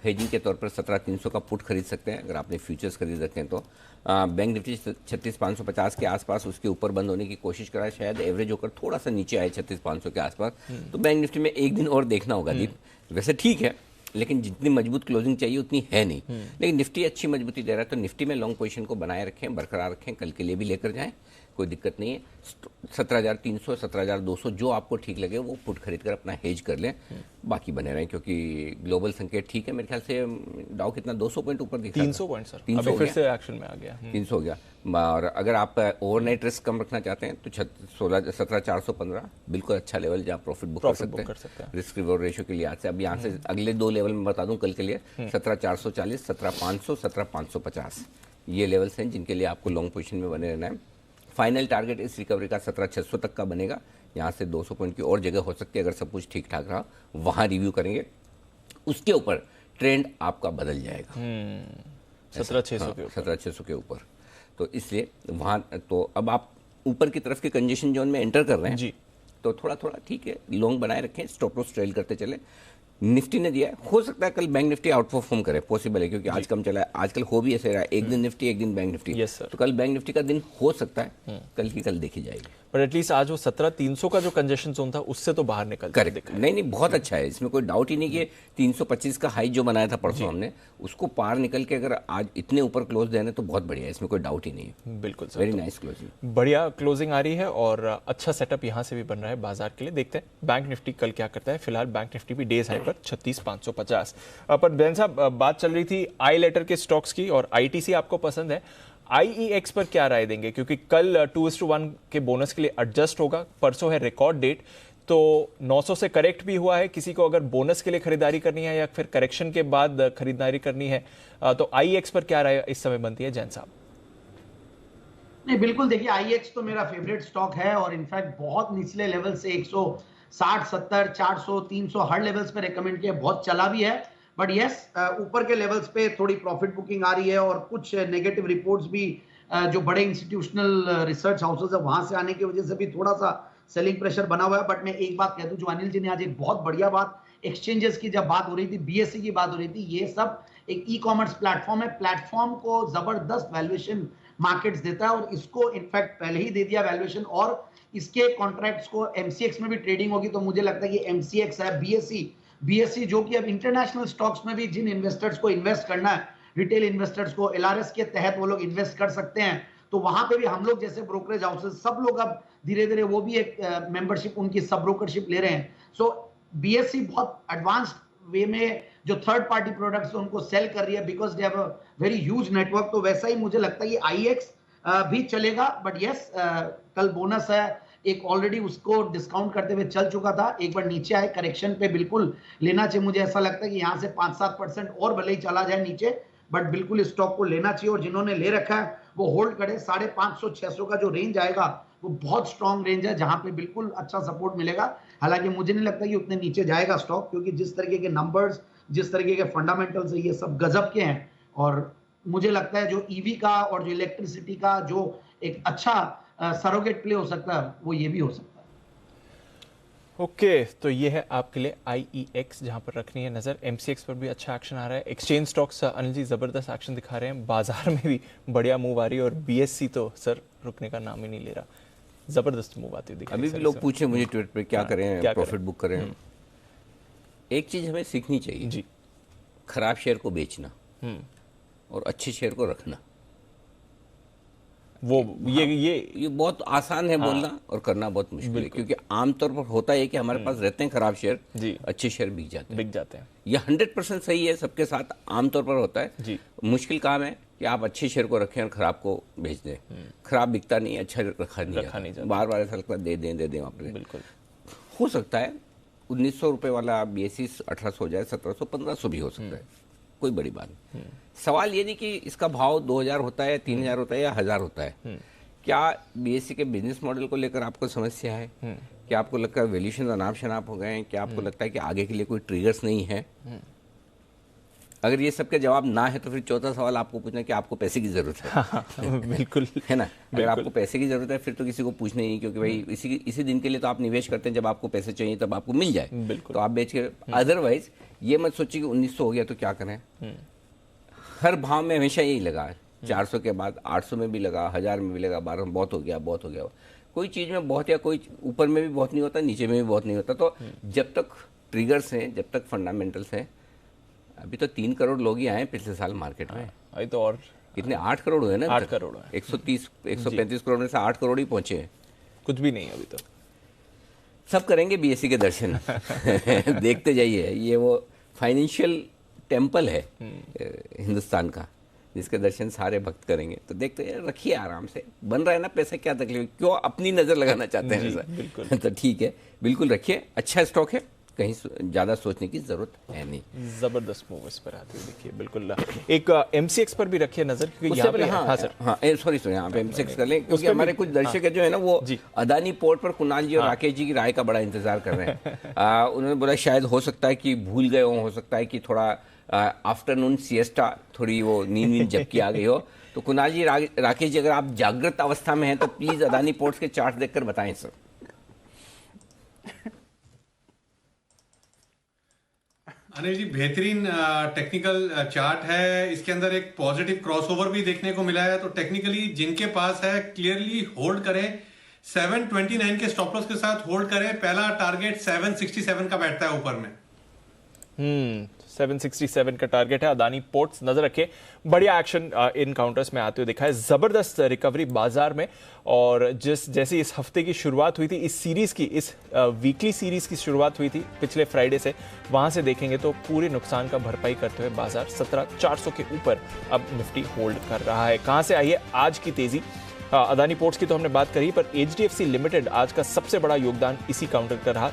हेजिंग के तौर पर 17,300 का पुट खरीद सकते हैं अगर आपने फ्यूचर्स खरीद रखे हैं तो। बैंक निफ्टी 36,550 के आसपास उसके ऊपर बंद होने की कोशिश करा, शायद एवरेज होकर थोड़ा सा नीचे आए 36,500 के आसपास। तो बैंक निफ्टी में एक दिन और देखना होगा दीप। वैसे ठीक है, लेकिन जितनी मजबूत क्लोजिंग चाहिए उतनी है नहीं। लेकिन निफ्टी अच्छी मजबूती दे रहा है, तो निफ्टी में लॉन्ग पोजीशन को बनाए रखें, बरकरार रखें, कल के लिए भी लेकर जाएं, कोई दिक्कत नहीं है। 17,300, 17,200 जो आपको ठीक लगे वो पुट खरीद कर अपना हेज कर लें, बाकी बने रहें, क्योंकि ग्लोबल संकेत ठीक है। मेरे ख्याल से डाउ कितना 200 पॉइंट ऊपर दिख रहा है, 300 पॉइंट सर, 300 फिर से एक्शन में आ गया, 300 हो गया। और अगर आप ओवरनाइट रिस्क कम रखना चाहते हैं तो 17,415 बिल्कुल अच्छा लेवल जहाँ प्रॉफिट बुक कर सकते हैं रिस्क रिवॉर्ड रेशियो के लिहाज से। अब यहाँ से अगले 2 लेवल में बता दूं कल के लिए, 17,440, 17,500, 17,550 ये लेवल्स हैं जिनके लिए आपको लॉन्ग पोजीशन में बने रहना है। फाइनल टारगेट इस रिकवरी का 17,600 तक का बनेगा। यहाँ से 200 पॉइंट की और जगह हो सकती है अगर सब कुछ ठीक ठाक रहा, वहाँ रिव्यू करेंगे, उसके ऊपर ट्रेंड आपका बदल जाएगा 17,600 के ऊपर। तो इसलिए वहाँ तो अब आप ऊपर की तरफ के कंजेशन जोन में एंटर कर रहे हैं जी, तो थोड़ा थोड़ा ठीक है, लॉन्ग बनाए रखें, स्टॉप लॉस ट्रेल करते चले। निफ्टी ने दिया है, हो सकता है कल बैंक निफ्टी आउट परफॉर्म करे, पॉसिबल है, क्योंकि आज कम चला है, आजकल हो भी ऐसे रहा है, एक दिन निफ्टी एक दिन बैंक निफ्टी, तो कल बैंक निफ्टी का दिन हो सकता है, कल की कल देखी जाएगी। पर एटलीस्ट आज वो 17,300 का जो कंजेशन जोन था उससे तो बाहर निकल करेक्ट, नहीं बहुत अच्छा है, इसमें कोई डाउट ही नहीं कि 325 का हाई जो बनाया था परसों हमने, उसको पार निकल के अगर आज इतने ऊपर क्लोज देने तो बहुत बढ़िया है, इसमें कोई डाउट ही नहीं है। बिल्कुल सर, वेरी नाइस क्लोजिंग, बढ़िया क्लोजिंग आ रही है और अच्छा सेटअप यहाँ से भी बन रहा है बाजार के लिए। देखते हैं बैंक निफ्टी कल क्या करता है। फिलहाल बैंक निफ्टी भी डेज हाई पर 36,550 पर। बैन साहब, बात चल रही थी आई लेटर के स्टॉक्स की और आईटीसी आपको पसंद है, आईईएक्स पर क्या राय देंगे? क्योंकि कल 2:1 के बोनस के लिए एडजस्ट होगा, परसों है रिकॉर्ड डेट, तो 900 से करेक्ट भी हुआ है। किसी को अगर बोनस के लिए खरीदारी करनी है या फिर करेक्शन के बाद खरीदारी करनी है तो आईईएक्स पर क्या राय इस समय बनती है जैन साहब? नहीं, बिल्कुल देखिए, आईएक्स तो मेरा फेवरेट स्टॉक है और इनफैक्ट बहुत निचले लेवल से 160, 70, 400, 300 हर लेवल्स पे रेकमेंड किया, बहुत चला भी है, बट यस ऊपर के लेवल्स पे थोड़ी प्रॉफिट बुकिंग आ रही है और कुछ नेगेटिव रिपोर्ट्स भी जो बड़े इंस्टीट्यूशनल रिसर्च हाउसेस है वहां से आने की वजह से भी थोड़ा सा सेलिंग प्रेशर बना हुआ है। बट मैं एक बात कह दूं, जो अनिल जी ने आज एक बहुत बढ़िया बात, एक्सचेंजेस की जब बात हो रही थी, बीएसई की बात हो रही थी, ये सब एक ई कॉमर्स प्लेटफॉर्म है, प्लेटफॉर्म को जबरदस्त वैल्यूएशन मार्केट्स देता है और इसको इनफैक्ट पहले ही दे दिया वैल्यूएशन और इसके कॉन्ट्रैक्ट्स को एमसीएक्स में भी ट्रेडिंग होगी। तो मुझे लगता है कि एमसीएक्स है, बीएसई जो कि अब इंटरनेशनल स्टॉक्स में भी जिन इन्वेस्टर्स को इन्वेस्ट करना है, रिटेल इन्वेस्टर्स को एलआरएस के तहत वो लोग इन्वेस्ट कर सकते हैं, तो वहां पे भी हम लोग जैसे ब्रोकरेज हाउसेस सब लोग अब धीरे धीरे वो भी एक मेंबरशिप, उनकी सब ब्रोकरशिप ले रहे हैं। सो बीएसई बहुत एडवांस्ड वे में जो थर्ड पार्टी प्रोडक्ट्स उनको सेल कर रही है because they have a very huge network. तो वैसा ही मुझे लगता है कि आईएक्स भी चलेगा, बट यस कल बोनस है, एक ऑलरेडी उसको डिस्काउंट करते हुए चल चुका था, एक बार नीचे आए, करेक्शन पे बिल्कुल लेना चाहिए। मुझे ऐसा लगता है कि यहाँ से 5-7% और भले ही चला जाए नीचे, बट बिल्कुल इस स्टॉक को लेना चाहिए और जिन्होंने ले रखा है वो होल्ड करे। 550-600 का जो रेंज आएगा वो बहुत स्ट्रॉन्ग रेंज है जहां पे बिल्कुल अच्छा सपोर्ट मिलेगा। हालांकि मुझे नहीं लगता कि उतने नीचे जाएगा स्टॉक, क्योंकि जिस तरीके के नंबर्स, जिस तरीके के फंडामेंटल्स है, ये सब गजब के हैं और मुझे लगता है जो ईवी का और जो इलेक्ट्रिसिटी का जो एक अच्छा सरोगेट प्ले हो सकता है वो ये भी हो सकता है। ओके, तो ये है आपके लिए आईईएक्स जहां पर रखनी है नजर। एमसीएक्स पर भी अच्छा एक्शन आ रहा है, एक्सचेंज स्टॉक्स अनिल जी जबरदस्त एक्शन दिखा रहे हैं, बाजार में भी बढ़िया मूव आ रही है और बीएससी तो सर रुकने का नाम ही नहीं ले रहा, जबरदस्त मूव आती हुई दिख रही है। अभी भी लोग पूछे मुझे ट्विटर पे क्या करें, प्रॉफिट बुक करें। एक चीज हमें सीखनी चाहिए जी, खराब शेयर को बेचना और अच्छे शेयर को रखना। वो ये बहुत आसान है बोलना और करना बहुत मुश्किल है, क्योंकि आमतौर पर होता है कि हमारे पास रहते हैं खराब शेयर, अच्छे शेयर बिक जाते हैं। ये 100% सही है, सबके साथ आमतौर पर होता है जी। मुश्किल काम है कि आप अच्छे शेयर को रखें और खराब को बेच दें। खराब बिकता नहीं, अच्छा रखा नहीं जाता। बार बार ऐसा लगता है दे दें वहाँ पे। बिल्कुल हो सकता है 1900 रुपये वाला बीएससी 1800 हो जाए, 1700, 1500 भी हो सकता है, कोई बड़ी बात नहीं। सवाल ये नहीं कि इसका भाव 2000 होता है, 3000 होता है या 1000 होता है। क्या बीएससी के बिजनेस मॉडल को लेकर आपको समस्या है? क्या आपको लगता है वैल्यूएशन अनाप शनाप हो गए हैं? क्या आपको लगता है कि आगे के लिए कोई ट्रिगर्स नहीं है? अगर ये सबके जवाब ना है तो फिर चौथा सवाल आपको पूछना कि आपको पैसे की जरूरत है। बिल्कुल है ना, अगर आपको पैसे की जरूरत है फिर तो किसी को पूछना ही नहीं, क्योंकि भाई इसी दिन के लिए तो आप निवेश करते हैं, जब आपको पैसे चाहिए तब आपको मिल जाए तो आप बेच के। अदरवाइज ये मत सोचिए कि 1900 हो गया तो क्या करें। हर भाव में हमेशा यही लगा है, 400 के बाद 800 में भी लगा, 1000 में भी लगा, 12 में बहुत हो गया। कोई चीज में बहुत या कोई ऊपर में भी बहुत नहीं होता, नीचे में भी बहुत नहीं होता। तो जब तक ट्रिगर्स हैं, जब तक फंडामेंटल्स हैं, अभी तो 3 करोड़ लोग ही आए पिछले साल मार्केट में। अभी तो और कितने 8 करोड़ हुए ना, 8 करोड़ 135 करोड़ में से 8 करोड़ ही पहुंचे हैं, कुछ भी नहीं अभी तो। सब करेंगे बीएससी के दर्शन। देखते जाइए, ये वो फाइनेंशियल टेम्पल है हिंदुस्तान का, जिसके दर्शन सारे भक्त करेंगे। तो देखते हैं, रखिए आराम से, बन रहा है ना पैसा, क्या तकलीफ, क्यों अपनी नजर लगाना चाहते हैं ऐसा। तो ठीक है, बिल्कुल रखिए, अच्छा स्टॉक है, कहीं ज्यादा सोचने की जरूरत है नहीं। जबरदस्त मूव इस पर आती हुई देखिए, बिल्कुल। एक एमसीएक्स पर भी रखिए नजर, क्योंकि यहाँ पे सॉरी यहाँ पे एमसीएक्स कर लें, क्योंकि हमारे कुछ दर्शक जो है ना वो अदानी पोर्ट पर कुणाल जी और राकेश जी की राय का बड़ा इंतजार कर रहे हैं। उन्होंने बोला शायद हो सकता है कि भूल गए हो सकता है कि थोड़ा आफ्टरनून सिएस्टा, थोड़ी वो नींद झपकी आ गई हो। तो कुणाल जी, राकेश जी, अगर आप जागृत अवस्था में हैं तो प्लीज अदानी पोर्ट्स के चार्ट देखकर बताएं सर। अनिल जी बेहतरीन टेक्निकल चार्ट है, इसके अंदर एक पॉजिटिव क्रॉसओवर भी देखने को मिला है। तो टेक्निकली जिनके पास है क्लियरली होल्ड करें, 729 के स्टॉप लॉस के साथ होल्ड करें। पहला टारगेट 767 का बैठता है ऊपर में। 767 का टारगेट है। अदानी पोर्ट्स नजर रखे, बढ़िया एक्शन इन काउंटर्स में आते हुए दिखा है, जबरदस्त रिकवरी बाजार में। और जैसे इस हफ्ते की शुरुआत हुई थी, इस सीरीज की, इस वीकली सीरीज की शुरुआत हुई थी पिछले फ्राइडे से, वहां से देखेंगे तो पूरे नुकसान का भरपाई करते हुए बाजार 17,400 के ऊपर अब निफ्टी होल्ड कर रहा है। कहां से आई है आज की तेजी? अदानी पोर्ट्स की तो हमने बात करी, पर HDFC लिमिटेड आज का सबसे बड़ा योगदान इसी काउंटर का रहा।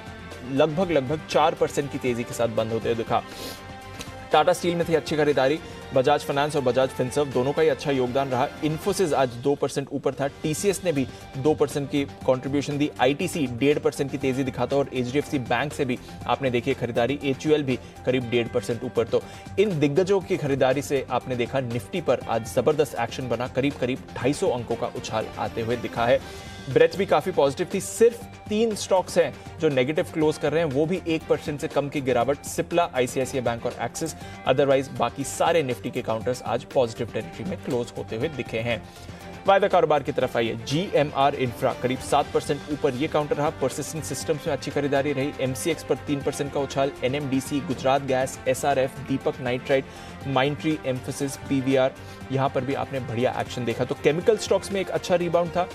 लगभग 4% की तेजी के साथ बंद होते हुए दिखा। टाटा स्टील में थी अच्छी खरीदारी, बजाज फाइनेंस और बजाज फिनसर्व दोनों का ही अच्छा योगदान रहा। इन्फोसिस आज 2% ऊपर था, TCS ने भी 2% की कंट्रीब्यूशन दी, ITC 1.5% की तेजी दिखाता और HDFC बैंक से भी आपने देखी खरीदारी, HUL भी करीब 1.5% ऊपर। तो इन दिग्गजों की खरीदारी से आपने देखा निफ्टी पर आज जबरदस्त एक्शन बना, करीब 250 अंकों का उछाल आते हुए दिखा है। ब्रेथ भी काफी पॉजिटिव थी, सिर्फ 3 स्टॉक्स हैं जो नेगेटिव क्लोज कर रहे हैं, वो भी 1% से कम की गिरावट, सिप्ला, ICICI बैंक और एक्सिस। अदरवाइज बाकी सारे निफ्टी के काउंटर्स आज पॉजिटिव टेरिटरी में क्लोज होते हुए दिखे हैं। वायदा कारोबार की तरफ आइए, GMR इंफ्रा करीब 7% ऊपर ये काउंटर रहा। पर्सिस्टेंट सिस्टम्स में अच्छी खरीदारी रही, MCX पर 3% का उछाल, NMDC, गुजरात गैस, SRF, दीपक नाइट्राइट, माइंट्री, एम्फोसिस, PVR, यहां पर भी आपने बढ़िया एक्शन देखा। तो केमिकल स्टॉक्स में एक अच्छा रिबाउंड था,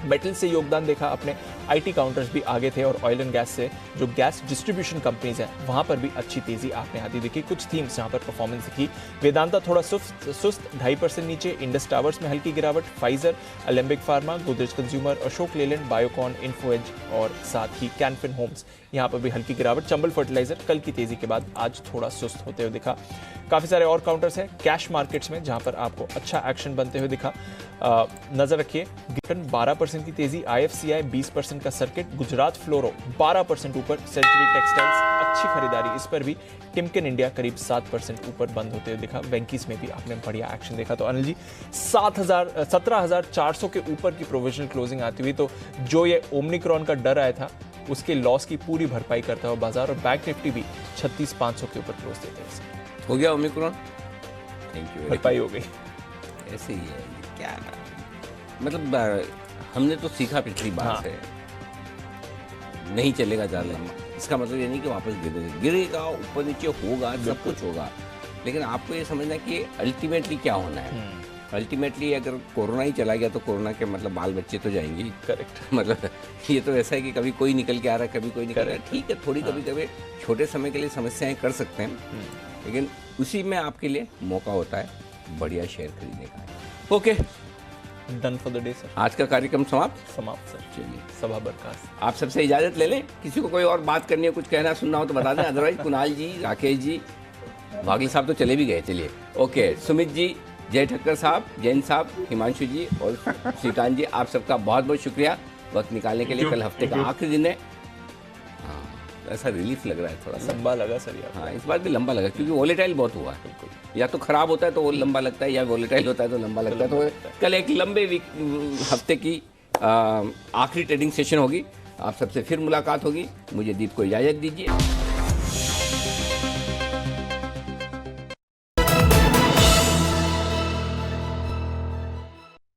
मेटल से योगदान देखा अपने, IT काउंटर्स भी आगे थे और ऑयल एंड गैस से जो गैस डिस्ट्रीब्यूशन कंपनीज हैं वहां पर भी अच्छी तेजी आपने आती देखी। कुछ थीम्स जहां पर परफॉर्मेंस दिखी, वेदांता थोड़ा सुस्त 2.5% नीचे, इंडस टावर्स में हल्की गिरावट, Pfizer, Alembic pharma, Godrej consumer, Ashok Leyland, Biocon, Info Edge और साथ ही कैनफिन होम्स, यहां पर भी हल्की गिरावट। चंबल फर्टिलाइजर कल की तेजी के बाद आज थोड़ा सुस्त होते हुए दिखा। काफी सारे और काउंटर्स हैं कैश मार्केट्स में जहां पर आपको अच्छा एक्शन बनते हुए दिखा। नजर रखिए, गिफ्टन 12% की तेजी, IFCI 20% का सर्किट, गुजरात फ्लोरो 12% ऊपर, सेंचुरी टेक्सटाइल्स अच्छी खरीदारी, इस पर भी टिमकेन इंडिया करीब 7% ऊपर बंद होते हुए दिखा। बैंकीज में भी आपने बढ़िया एक्शन देखा। तो अनिल जी 17,400 के ऊपर की प्रोविजनल क्लोजिंग आती हुई, तो जो ये ओमनिक्रॉन का डर आया था उसके लॉस की पूरी भरपाई करता हुआ बाजार, और बैंक निफ्टी भी 36,500 के ऊपर क्लोज देते हैं। हो गया ओमिक्रॉन, थैंक यू, भरपाई हो गई। ऐसे ही है क्या, मतलब हमने तो सीखा पिछली बार से, नहीं चलेगा ज़्यादा लंबा। इसका मतलब ये नहीं कि वापस गिरेगा, ऊपर नीचे होगा, सब कुछ होगा, लेकिन आपको ये समझना है कि अल्टीमेटली क्या होना है। अल्टीमेटली अगर कोरोना ही चला गया तो कोरोना के मतलब बाल बच्चे तो जाएंगे। करेक्ट। मतलब ये तो ऐसा है कि कभी कोई निकल के आ रहा है, कभी कोई निकल रहा है, ठीक है, थोड़ी कभी कभी छोटे समय के लिए समस्याएं कर सकते हैं, लेकिन उसी में आपके लिए मौका होता है बढ़िया शेयर खरीदने का। Okay, done for the day sir. आज का कार्यक्रम समाप्त सर। चलिए, सभा बरखास्त। आप सबसे इजाजत ले लें। किसी को कोई और बात करनी है, कुछ कहना सुनना हो तो बता दें, अदरवाइज कुणाल जी, राकेश जी, भागल साहब तो चले भी गए, चलिए ओके, सुमित जी, जय ठक्कर साहब, जैन साहब, हिमांशु जी और श्रीकांत जी, आप सबका बहुत बहुत शुक्रिया वक्त निकालने के लिए। कल हफ्ते का आखिरी दिन है, ऐसा रिलीफ लग रहा है, थोड़ा सा लंबा लगा सर यार। हाँ, इस बार भी लंबा लगा क्योंकि वोलेटाइल बहुत हुआ है। या तो खराब होता है तो वो लंबा लगता है, या वोलेटाइल होता है तो लंबा लगता है। तो कल एक लंबे हफ्ते की आखिरी ट्रेडिंग सेशन होगी। आप सबसे फिर मुलाकात होगी। मुझे दीप को इजाज़त दीजिए।